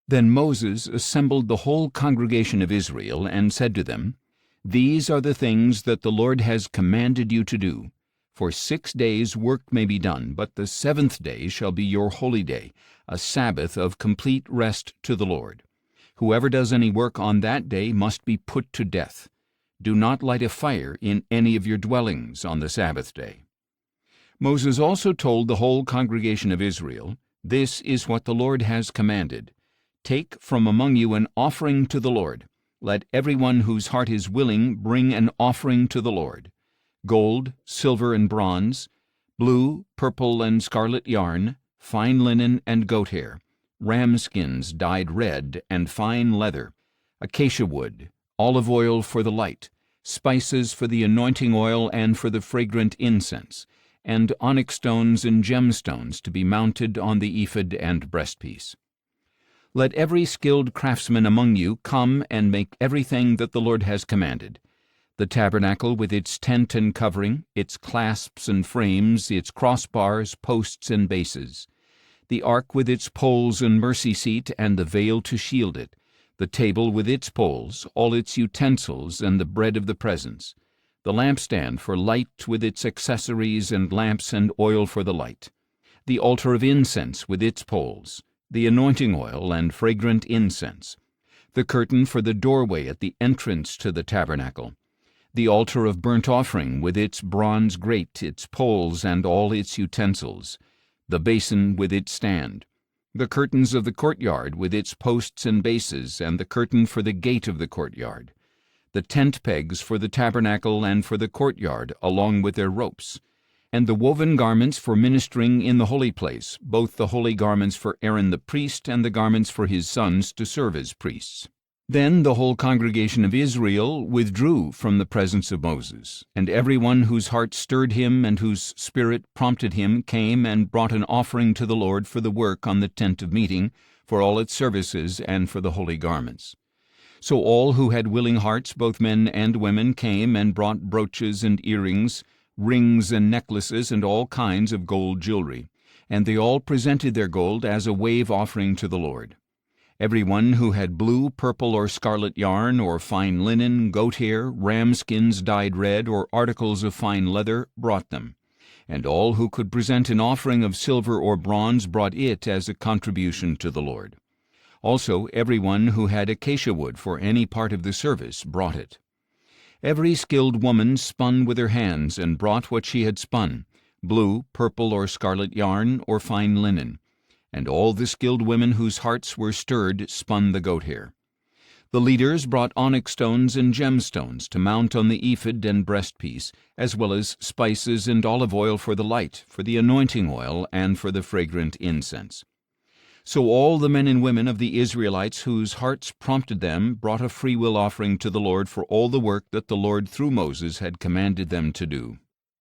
Then Moses assembled the whole congregation of Israel and said to them, These are the things that the Lord has commanded you to do. For 6 days work may be done, but the 7th day shall be your holy day, a Sabbath of complete rest to the Lord. Whoever does any work on that day must be put to death. Do not light a fire in any of your dwellings on the Sabbath day. Moses also told the whole congregation of Israel, This is what the Lord has commanded. Take from among you an offering to the Lord. Let everyone whose heart is willing bring an offering to the Lord. Gold, silver, and bronze, blue, purple, and scarlet yarn, fine linen and goat hair, ram skins dyed red, and fine leather, acacia wood, olive oil for the light, spices for the anointing oil and for the fragrant incense, and onyx stones and gemstones to be mounted on the ephod and breastpiece. Let every skilled craftsman among you come and make everything that the Lord has commanded: the tabernacle with its tent and covering, its clasps and frames, its crossbars, posts, and bases, the ark with its poles and mercy seat and the veil to shield it, the table with its poles, all its utensils, and the bread of the presence, the lampstand for light with its accessories and lamps and oil for the light, the altar of incense with its poles, the anointing oil and fragrant incense, the curtain for the doorway at the entrance to the tabernacle, the altar of burnt offering with its bronze grate, its poles, and all its utensils, the basin with its stand, the curtains of the courtyard with its posts and bases, and the curtain for the gate of the courtyard, the tent pegs for the tabernacle and for the courtyard, along with their ropes, and the woven garments for ministering in the holy place, both the holy garments for Aaron the priest and the garments for his sons to serve as priests. Then the whole congregation of Israel withdrew from the presence of Moses, and everyone whose heart stirred him and whose spirit prompted him came and brought an offering to the Lord for the work on the tent of meeting, for all its services, and for the holy garments. So all who had willing hearts, both men and women, came and brought brooches and earrings, rings and necklaces, and all kinds of gold jewelry, and they all presented their gold as a wave offering to the Lord. Everyone who had blue, purple, or scarlet yarn, or fine linen, goat hair, ram skins dyed red, or articles of fine leather, brought them. And all who could present an offering of silver or bronze brought it as a contribution to the Lord. Also everyone who had acacia wood for any part of the service brought it. Every skilled woman spun with her hands, and brought what she had spun, blue, purple, or scarlet yarn, or fine linen. And all the skilled women whose hearts were stirred spun the goat hair. The leaders brought onyx stones and gemstones to mount on the ephod and breastpiece, as well as spices and olive oil for the light, for the anointing oil, and for the fragrant incense. So all the men and women of the Israelites whose hearts prompted them brought a freewill offering to the Lord for all the work that the Lord through Moses had commanded them to do.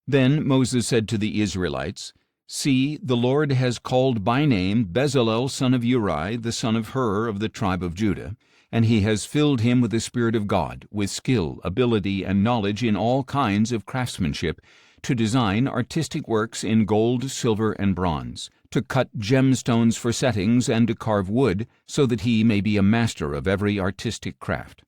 Then Moses said to the Israelites, "See, the Lord has called by name Bezalel son of Uri, the son of Hur of the tribe of Judah, and he has filled him with the Spirit of God, with skill, ability, and knowledge in all kinds of craftsmanship, to design artistic works in gold, silver, and bronze, to cut gemstones for settings, and to carve wood, so that he may be a master of every artistic craft.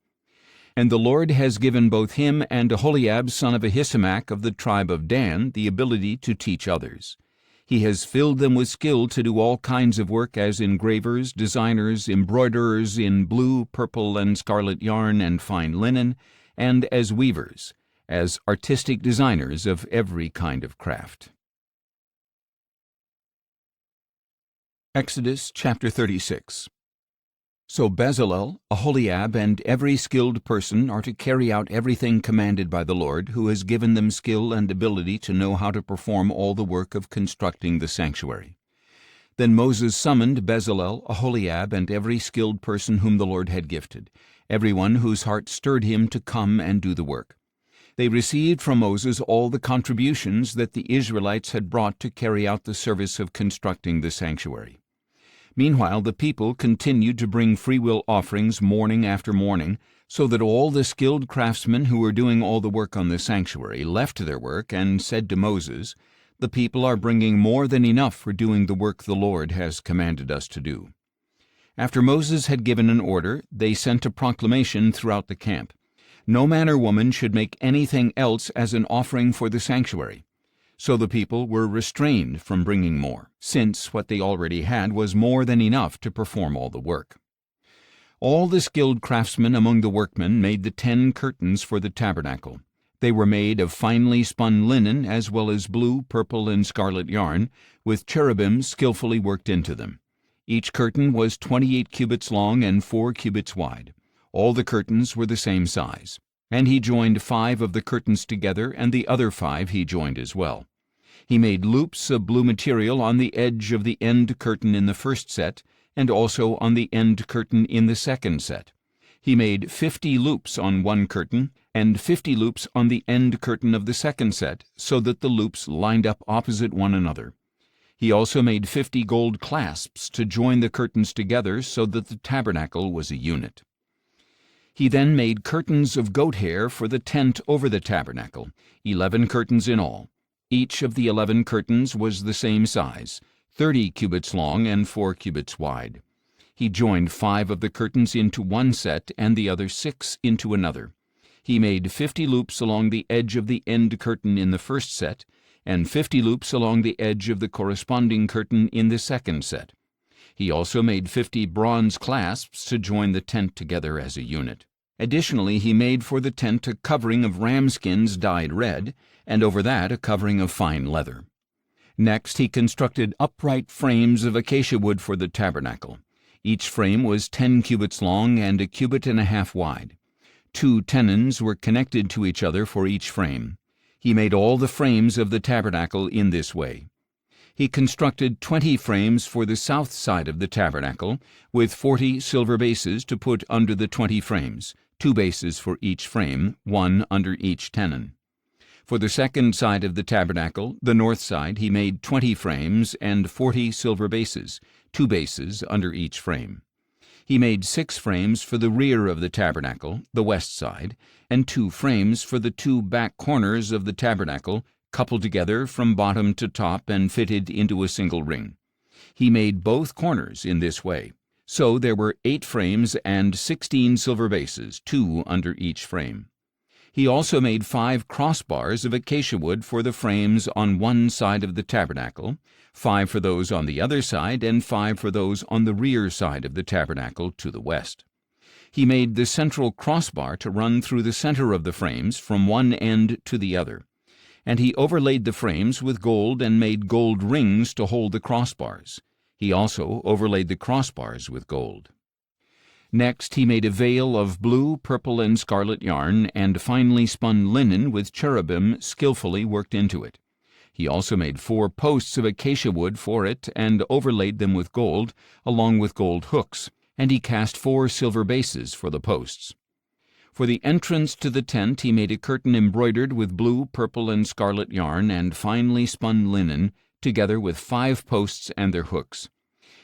And the Lord has given both him and Aholiab son of Ahisamach of the tribe of Dan the ability to teach others. He has filled them with skill to do all kinds of work as engravers, designers, embroiderers in blue, purple, and scarlet yarn and fine linen, and as weavers, as artistic designers of every kind of craft." Exodus chapter 36. So Bezalel, Aholiab, and every skilled person are to carry out everything commanded by the Lord, who has given them skill and ability to know how to perform all the work of constructing the sanctuary. Then Moses summoned Bezalel, Aholiab, and every skilled person whom the Lord had gifted, everyone whose heart stirred him to come and do the work. They received from Moses all the contributions that the Israelites had brought to carry out the service of constructing the sanctuary. Meanwhile the people continued to bring freewill offerings morning after morning, so that all the skilled craftsmen who were doing all the work on the sanctuary left their work and said to Moses, "The people are bringing more than enough for doing the work the Lord has commanded us to do." After Moses had given an order, they sent a proclamation throughout the camp. No man or woman should make anything else as an offering for the sanctuary. So the people were restrained from bringing more, since what they already had was more than enough to perform all the work. All the skilled craftsmen among the workmen made the 10 curtains for the tabernacle. They were made of finely spun linen, as well as blue, purple, and scarlet yarn, with cherubims skillfully worked into them. Each curtain was 28 cubits long and 4 cubits wide. All the curtains were the same size. And he joined 5 of the curtains together, and the other 5 he joined as well. He made loops of blue material on the edge of the end curtain in the first set, and also on the end curtain in the second set. He made 50 loops on one curtain, and 50 loops on the end curtain of the second set, so that the loops lined up opposite one another. He also made 50 gold clasps to join the curtains together, so that the tabernacle was a unit. He then made curtains of goat hair for the tent over the tabernacle, 11 curtains in all. Each of the 11 curtains was the same size, 30 cubits long and 4 cubits wide. He joined 5 of the curtains into one set and the other 6 into another. He made 50 loops along the edge of the end curtain in the first set, and 50 loops along the edge of the corresponding curtain in the second set. He also made 50 bronze clasps to join the tent together as a unit. Additionally, he made for the tent a covering of ram skins dyed red, and over that a covering of fine leather. Next he constructed upright frames of acacia wood for the tabernacle. Each frame was 10 cubits long and 1.5 cubits wide. 2 tenons were connected to each other for each frame. He made all the frames of the tabernacle in this way. He constructed 20 frames for the south side of the tabernacle, with 40 silver bases to put under the 20 frames, 2 bases for each frame, 1 under each tenon. For the second side of the tabernacle, the north side, he made 20 frames and 40 silver bases, 2 bases under each frame. He made 6 frames for the rear of the tabernacle, the west side, and 2 frames for the 2 back corners of the tabernacle, coupled together from bottom to top and fitted into a single ring. He made both corners in this way. So there were 8 frames and 16 silver bases, 2 under each frame. He also made 5 crossbars of acacia wood for the frames on one side of the tabernacle, 5 for those on the other side, and 5 for those on the rear side of the tabernacle to the west. He made the central crossbar to run through the center of the frames from one end to the other. And he overlaid the frames with gold and made gold rings to hold the crossbars. He also overlaid the crossbars with gold. Next he made a veil of blue, purple, and scarlet yarn and finely spun linen with cherubim skillfully worked into it. He also made 4 posts of acacia wood for it and overlaid them with gold, along with gold hooks, and he cast 4 silver bases for the posts. For the entrance to the tent he made a curtain embroidered with blue, purple, and scarlet yarn and finely spun linen, together with 5 posts and their hooks.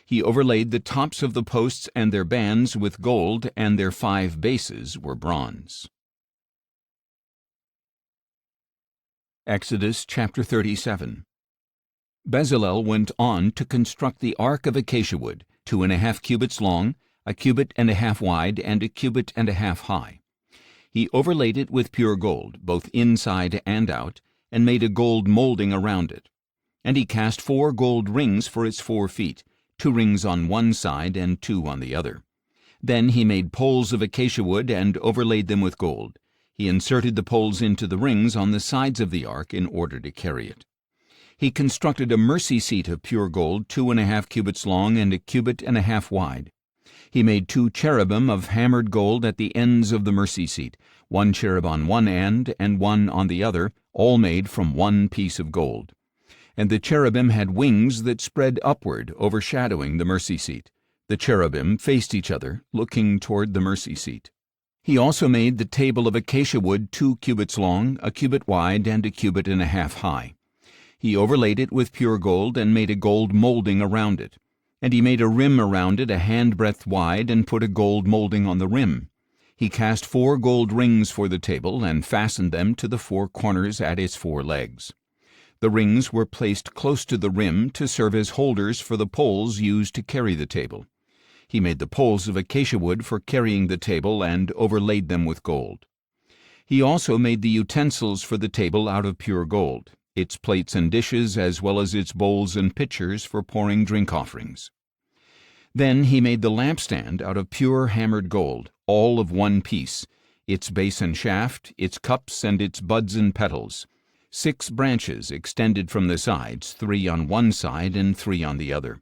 He overlaid the tops of the posts and their bands with gold, and their 5 bases were bronze. Exodus chapter 37. Bezalel went on to construct the ark of acacia wood, 2½ cubits long, 1½ cubits wide, and 1½ cubits high. He overlaid it with pure gold, both inside and out, and made a gold molding around it. And he cast 4 gold rings for its 4 feet, 2 rings on one side and 2 on the other. Then he made poles of acacia wood and overlaid them with gold. He inserted the poles into the rings on the sides of the ark in order to carry it. He constructed a mercy seat of pure gold, 2½ cubits long and 1½ cubits wide. He made 2 cherubim of hammered gold at the ends of the mercy seat, 1 cherub on one end and 1 on the other, all made from 1 piece of gold. And the cherubim had wings that spread upward, overshadowing the mercy seat. The cherubim faced each other, looking toward the mercy seat. He also made the table of acacia wood 2 cubits long, 1 cubit wide, and 1½ cubits high. He overlaid it with pure gold and made a gold molding around it. And he made a rim around it 1 handbreadth wide and put a gold molding on the rim. He cast 4 gold rings for the table and fastened them to the 4 corners at its 4 legs. The rings were placed close to the rim to serve as holders for the poles used to carry the table. He made the poles of acacia wood for carrying the table and overlaid them with gold. He also made the utensils for the table out of pure gold, its plates and dishes as well as its bowls and pitchers for pouring drink offerings. Then he made the lampstand out of pure hammered gold, all of 1 piece, its base and shaft, its cups and its buds and petals. 6 branches extended from the sides, 3 on one side and 3 on the other.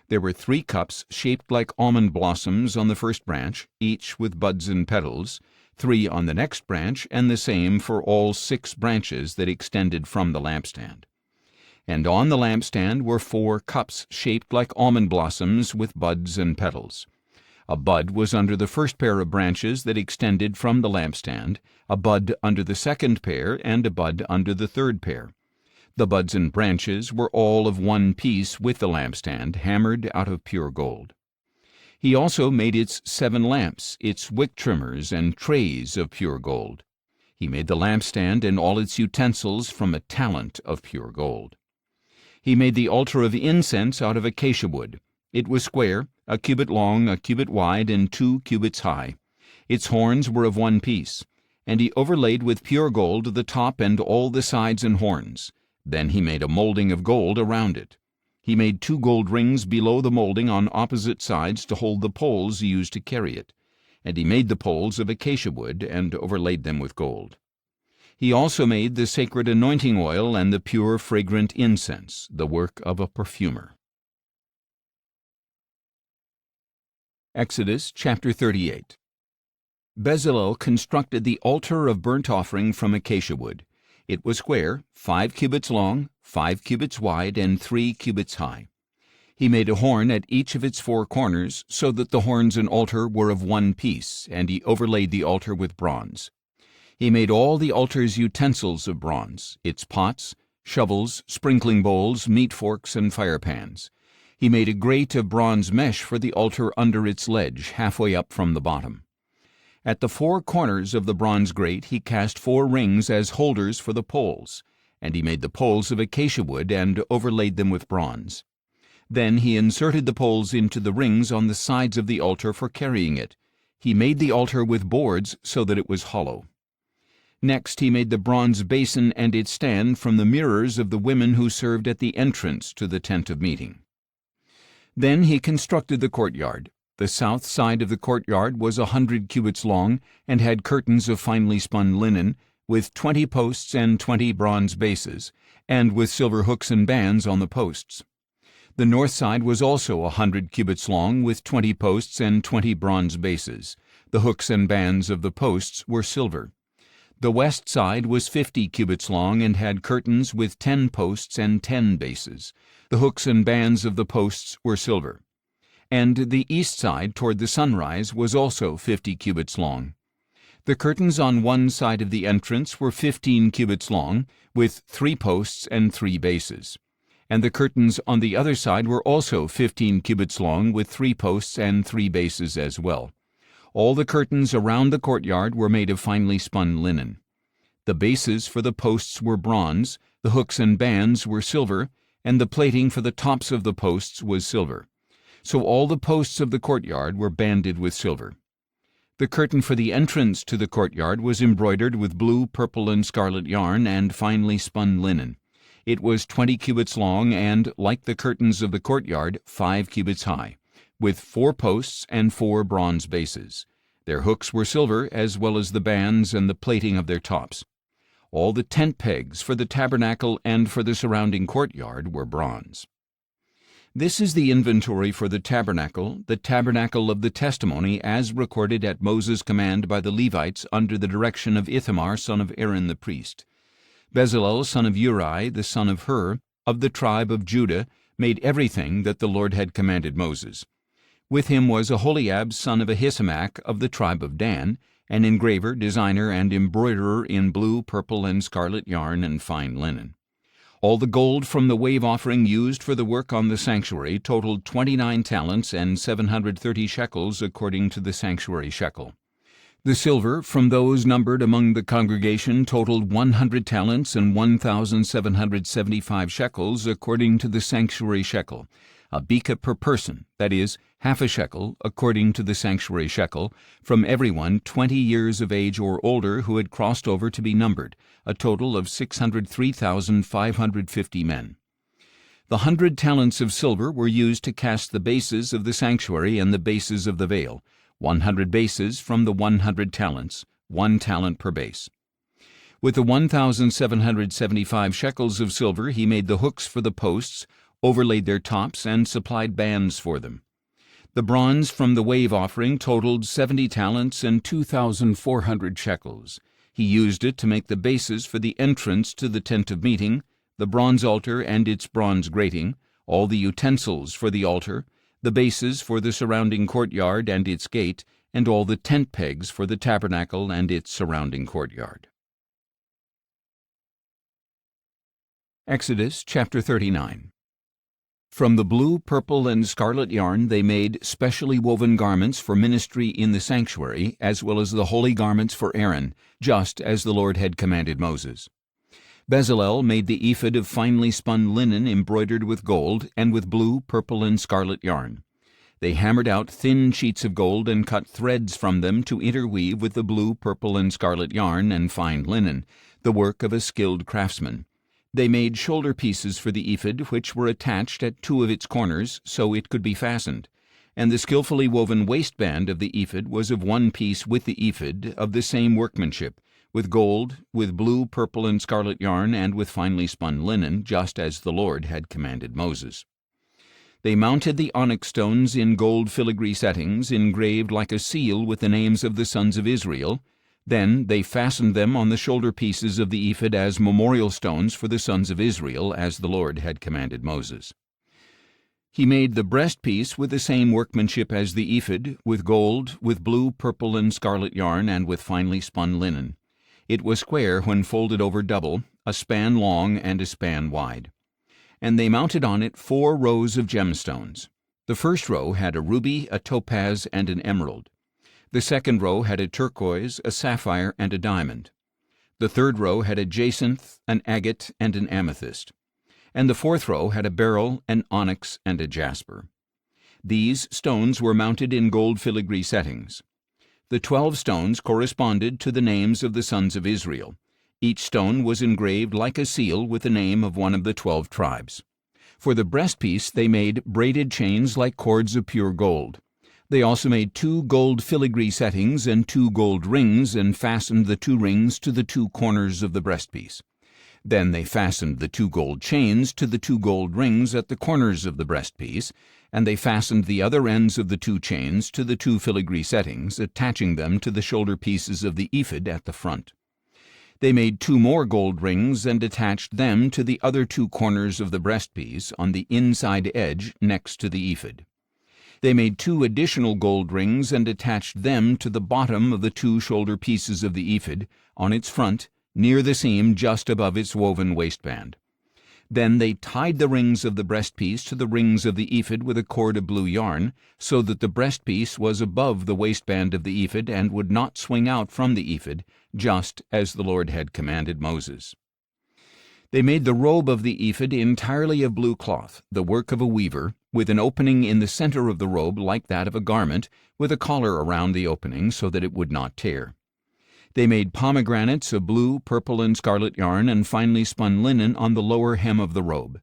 There were 3 cups shaped like almond blossoms on the first branch, each with buds and petals, 3 on the next branch, and the same for all 6 branches that extended from the lampstand. And on the lampstand were 4 cups shaped like almond blossoms with buds and petals. A bud was under the first pair of branches that extended from the lampstand, a bud under the second pair, and a bud under the third pair. The buds and branches were all of 1 piece with the lampstand, hammered out of pure gold. He also made its 7 lamps, its wick trimmers and trays of pure gold. He made the lampstand and all its utensils from a talent of pure gold. He made the altar of incense out of acacia wood. It was square, 1 cubit long, 1 cubit wide, and 2 cubits high. Its horns were of 1 piece, and he overlaid with pure gold the top and all the sides and horns. Then he made a molding of gold around it. He made 2 gold rings below the molding on opposite sides to hold the poles used to carry it, and he made the poles of acacia wood and overlaid them with gold. He also made the sacred anointing oil and the pure fragrant incense, the work of a perfumer. Exodus chapter 38. Bezalel constructed the altar of burnt offering from acacia wood. It was square, 5 cubits long, 5 cubits wide, and 3 cubits high. He made a horn at each of its 4 corners, so that the horns and altar were of one piece, and he overlaid the altar with bronze. He made all the altar's utensils of bronze, its pots, shovels, sprinkling bowls, meat forks, and firepans. He made a grate of bronze mesh for the altar under its ledge, halfway up from the bottom. At the 4 corners of the bronze grate he cast 4 rings as holders for the poles, and he made the poles of acacia wood and overlaid them with bronze. Then he inserted the poles into the rings on the sides of the altar for carrying it. He made the altar with boards so that it was hollow. Next he made the bronze basin and its stand from the mirrors of the women who served at the entrance to the tent of meeting. Then he constructed the courtyard. The south side of the courtyard was 100 cubits long and had curtains of finely spun linen, with 20 posts and 20 bronze bases, and with silver hooks and bands on the posts. The north side was also 100 cubits long, with 20 posts and 20 bronze bases. The hooks and bands of the posts were silver. The west side was 50 cubits long and had curtains with 10 posts and 10 bases. The hooks and bands of the posts were silver. And the east side toward the sunrise was also 50 cubits long. The curtains on one side of the entrance were 15 cubits long, with 3 posts and 3 bases. And the curtains on the other side were also 15 cubits long, with 3 posts and 3 bases as well. All the curtains around the courtyard were made of finely spun linen. The bases for the posts were bronze, the hooks and bands were silver, and the plating for the tops of the posts was silver. So all the posts of the courtyard were banded with silver. The curtain for the entrance to the courtyard was embroidered with blue, purple, and scarlet yarn and finely spun linen. It was 20 cubits long and, like the curtains of the courtyard, 5 cubits high, with 4 posts and 4 bronze bases. Their hooks were silver, as well as the bands and the plating of their tops. All the tent pegs for the tabernacle and for the surrounding courtyard were bronze. This is the inventory for the tabernacle of the testimony, as recorded at Moses' command by the Levites under the direction of Ithamar son of Aaron the priest. Bezalel son of Uri, the son of Hur, of the tribe of Judah, made everything that the Lord had commanded Moses. With him was Aholiab son of Ahisamach of the tribe of Dan, an engraver, designer, and embroiderer in blue, purple, and scarlet yarn and fine linen. All the gold from the wave offering used for the work on the sanctuary totaled 29 talents and 730 shekels according to the sanctuary shekel. The silver from those numbered among the congregation totaled 100 talents and 1,775 shekels according to the sanctuary shekel, a beka per person, that is, half a shekel, according to the sanctuary shekel, from everyone 20 years of age or older who had crossed over to be numbered, a total of 603,550 men. The 100 talents of silver were used to cast the bases of the sanctuary and the bases of the veil, 100 bases from the 100 talents, 1 talent per base. With the 1,775 shekels of silver he made the hooks for the posts, overlaid their tops, and supplied bands for them. The bronze from the wave offering totaled 70 talents and 2,400 shekels. He used it to make the bases for the entrance to the tent of meeting, the bronze altar and its bronze grating, all the utensils for the altar, the bases for the surrounding courtyard and its gate, and all the tent pegs for the tabernacle and its surrounding courtyard. Exodus chapter 39. From the blue, purple, and scarlet yarn they made specially woven garments for ministry in the sanctuary, as well as the holy garments for Aaron, just as the Lord had commanded Moses. Bezalel made the ephod of finely spun linen embroidered with gold and with blue, purple, and scarlet yarn. They hammered out thin sheets of gold and cut threads from them to interweave with the blue, purple, and scarlet yarn and fine linen, the work of a skilled craftsman. They made shoulder pieces for the ephod, which were attached at 2 of its corners so it could be fastened, and the skillfully woven waistband of the ephod was of one piece with the ephod, of the same workmanship, with gold, with blue, purple, and scarlet yarn, and with finely spun linen, just as the Lord had commanded Moses. They mounted the onyx stones in gold filigree settings, engraved like a seal with the names of the sons of Israel, Then they fastened them on the shoulder pieces of the ephod as memorial stones for the sons of Israel, as the Lord had commanded Moses. He made the breastpiece with the same workmanship as the ephod, with gold, with blue, purple, and scarlet yarn, and with finely spun linen. It was square when folded over double, a span long and a span wide. And they mounted on it 4 rows of gemstones. The first row had a ruby, a topaz, and an emerald. The second row had a turquoise, a sapphire, and a diamond. The third row had a jacinth, an agate, and an amethyst. And the fourth row had a beryl, an onyx, and a jasper. These stones were mounted in gold filigree settings. The 12 stones corresponded to the names of the sons of Israel. Each stone was engraved like a seal with the name of one of the 12 tribes. For the breastpiece they made braided chains like cords of pure gold. They also made 2 gold filigree settings and 2 gold rings, and fastened the 2 rings to the 2 corners of the breastpiece. Then they fastened the 2 gold chains to the 2 gold rings at the corners of the breastpiece, and they fastened the other ends of the 2 chains to the 2 filigree settings, attaching them to the shoulder pieces of the ephod at the front. They made 2 more gold rings and attached them to the other 2 corners of the breastpiece on the inside edge next to the ephod. They made 2 additional gold rings and attached them to the bottom of the 2 shoulder pieces of the ephod, on its front, near the seam just above its woven waistband. Then they tied the rings of the breastpiece to the rings of the ephod with a cord of blue yarn, so that the breastpiece was above the waistband of the ephod and would not swing out from the ephod, just as the Lord had commanded Moses. They made the robe of the ephod entirely of blue cloth, the work of a weaver, with an opening in the center of the robe like that of a garment, with a collar around the opening so that it would not tear. They made pomegranates of blue, purple, and scarlet yarn and finely spun linen on the lower hem of the robe.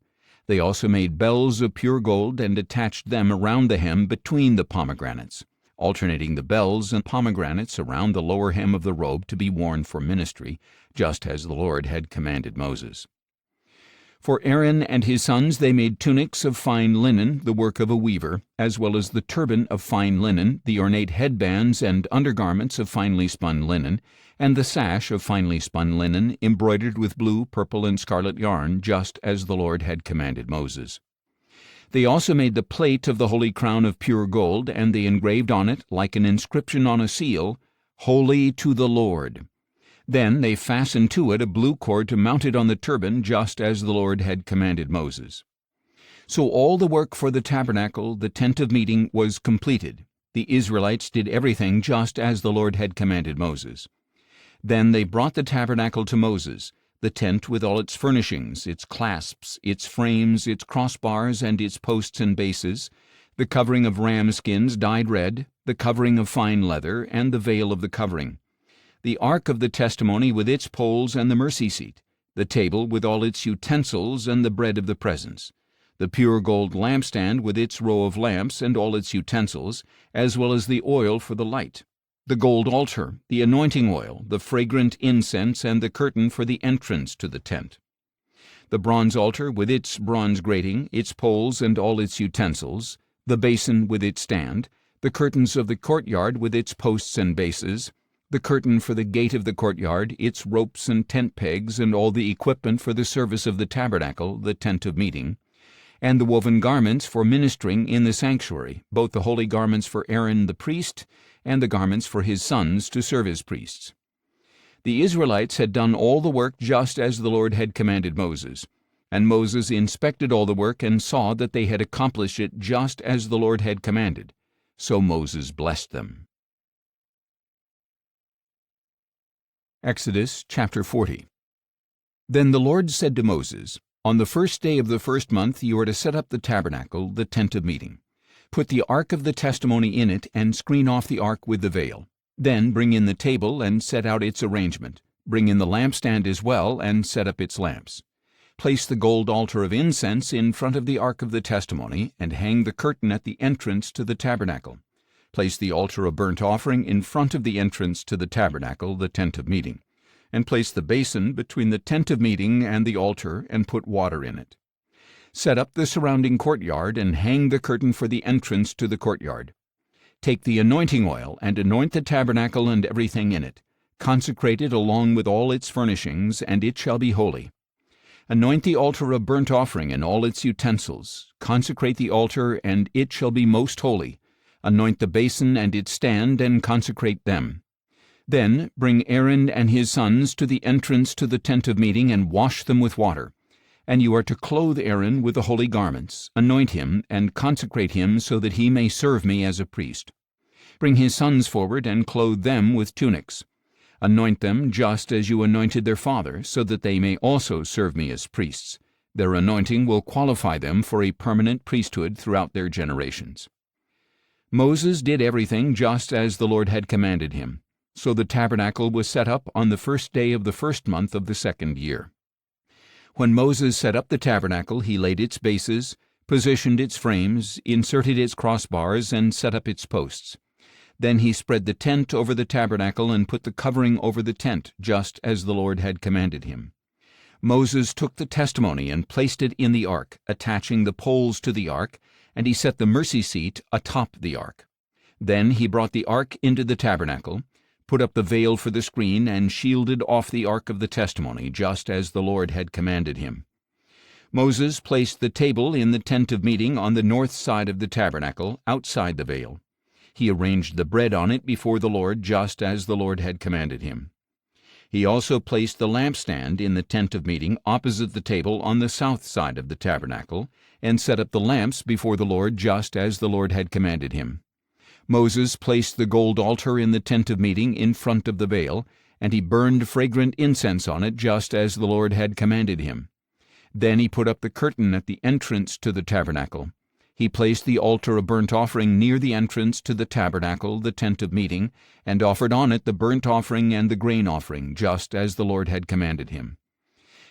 They also made bells of pure gold and attached them around the hem between the pomegranates, alternating the bells and pomegranates around the lower hem of the robe to be worn for ministry, just as the Lord had commanded Moses. For Aaron and his sons they made tunics of fine linen, the work of a weaver, as well as the turban of fine linen, the ornate headbands and undergarments of finely spun linen, and the sash of finely spun linen, embroidered with blue, purple, and scarlet yarn, just as the Lord had commanded Moses. They also made the plate of the holy crown of pure gold, and they engraved on it, like an inscription on a seal, "Holy to the Lord." Then they fastened to it a blue cord to mount it on the turban, just as the Lord had commanded Moses. So all the work for the tabernacle, the tent of meeting, was completed. The Israelites did everything just as the Lord had commanded Moses. Then they brought the tabernacle to Moses, the tent with all its furnishings, its clasps, its frames, its crossbars, and its posts and bases, the covering of ram skins dyed red, the covering of fine leather, and the veil of the covering, the ark of the testimony with its poles and the mercy seat, the table with all its utensils and the bread of the presence, the pure gold lampstand with its row of lamps and all its utensils, as well as the oil for the light, the gold altar, the anointing oil, the fragrant incense, and the curtain for the entrance to the tent, the bronze altar with its bronze grating, its poles and all its utensils, the basin with its stand, the curtains of the courtyard with its posts and bases, the curtain for the gate of the courtyard, its ropes and tent pegs, and all the equipment for the service of the tabernacle, the tent of meeting, and the woven garments for ministering in the sanctuary, both the holy garments for Aaron the priest and the garments for his sons to serve as priests. The Israelites had done all the work just as the Lord had commanded Moses, and Moses inspected all the work and saw that they had accomplished it just as the Lord had commanded. So Moses blessed them. Exodus chapter 40. Then the Lord said to Moses, "On the first day of the first month you are to set up the tabernacle, the tent of meeting. Put the ark of the testimony in it, and screen off the ark with the veil. Then bring in the table and set out its arrangement. Bring in the lampstand as well, and set up its lamps. Place the gold altar of incense in front of the ark of the testimony, and hang the curtain at the entrance to the tabernacle. Place the altar of burnt offering in front of the entrance to the tabernacle, the tent of meeting, and place the basin between the tent of meeting and the altar, and put water in it. Set up the surrounding courtyard, and hang the curtain for the entrance to the courtyard. Take the anointing oil, and anoint the tabernacle and everything in it. Consecrate it along with all its furnishings, and it shall be holy. Anoint the altar of burnt offering and all its utensils. Consecrate the altar, and it shall be most holy. Anoint the basin and its stand, and consecrate them. Then bring Aaron and his sons to the entrance to the tent of meeting, and wash them with water. And you are to clothe Aaron with the holy garments, anoint him, and consecrate him, so that he may serve me as a priest. Bring his sons forward, and clothe them with tunics. Anoint them just as you anointed their father, so that they may also serve me as priests. Their anointing will qualify them for a permanent priesthood throughout their generations. Moses did everything just as the Lord had commanded him. So the tabernacle was set up on the first day of the first month of the second year. When Moses set up the tabernacle, he laid its bases, positioned its frames, inserted its crossbars, and set up its posts. Then he spread the tent over the tabernacle and put the covering over the tent, just as the Lord had commanded him. Moses took the testimony and placed it in the ark, attaching the poles to the ark, and he set the mercy seat atop the ark. Then he brought the ark into the tabernacle, put up the veil for the screen, and shielded off the ark of the testimony, just as the Lord had commanded him. Moses placed the table in the tent of meeting on the north side of the tabernacle, outside the veil. He arranged the bread on it before the Lord, just as the Lord had commanded him. He also placed the lampstand in the tent of meeting opposite the table on the south side of the tabernacle, and set up the lamps before the Lord, just as the Lord had commanded him. Moses placed the gold altar in the tent of meeting in front of the veil, and he burned fragrant incense on it, just as the Lord had commanded him. Then he put up the curtain at the entrance to the tabernacle. He placed the altar of burnt offering near the entrance to the tabernacle, the tent of meeting, and offered on it the burnt offering and the grain offering, just as the Lord had commanded him.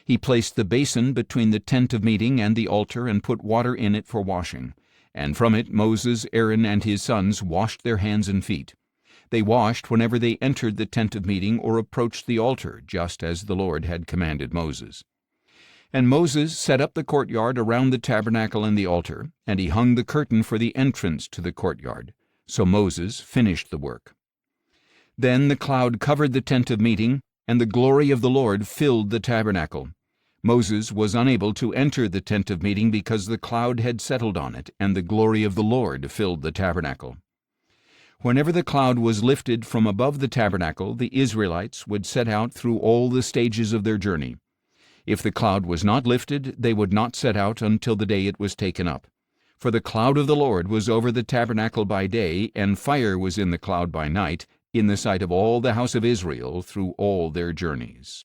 He placed the basin between the tent of meeting and the altar, and put water in it for washing. And from it Moses, Aaron, and his sons washed their hands and feet. They washed whenever they entered the tent of meeting or approached the altar, just as the Lord had commanded Moses. And Moses set up the courtyard around the tabernacle and the altar, and he hung the curtain for the entrance to the courtyard. So Moses finished the work. Then the cloud covered the tent of meeting, and the glory of the Lord filled the tabernacle. Moses was unable to enter the tent of meeting because the cloud had settled on it, and the glory of the Lord filled the tabernacle. Whenever the cloud was lifted from above the tabernacle, the Israelites would set out through all the stages of their journey. If the cloud was not lifted, they would not set out until the day it was taken up. For the cloud of the Lord was over the tabernacle by day, and fire was in the cloud by night, in the sight of all the house of Israel through all their journeys.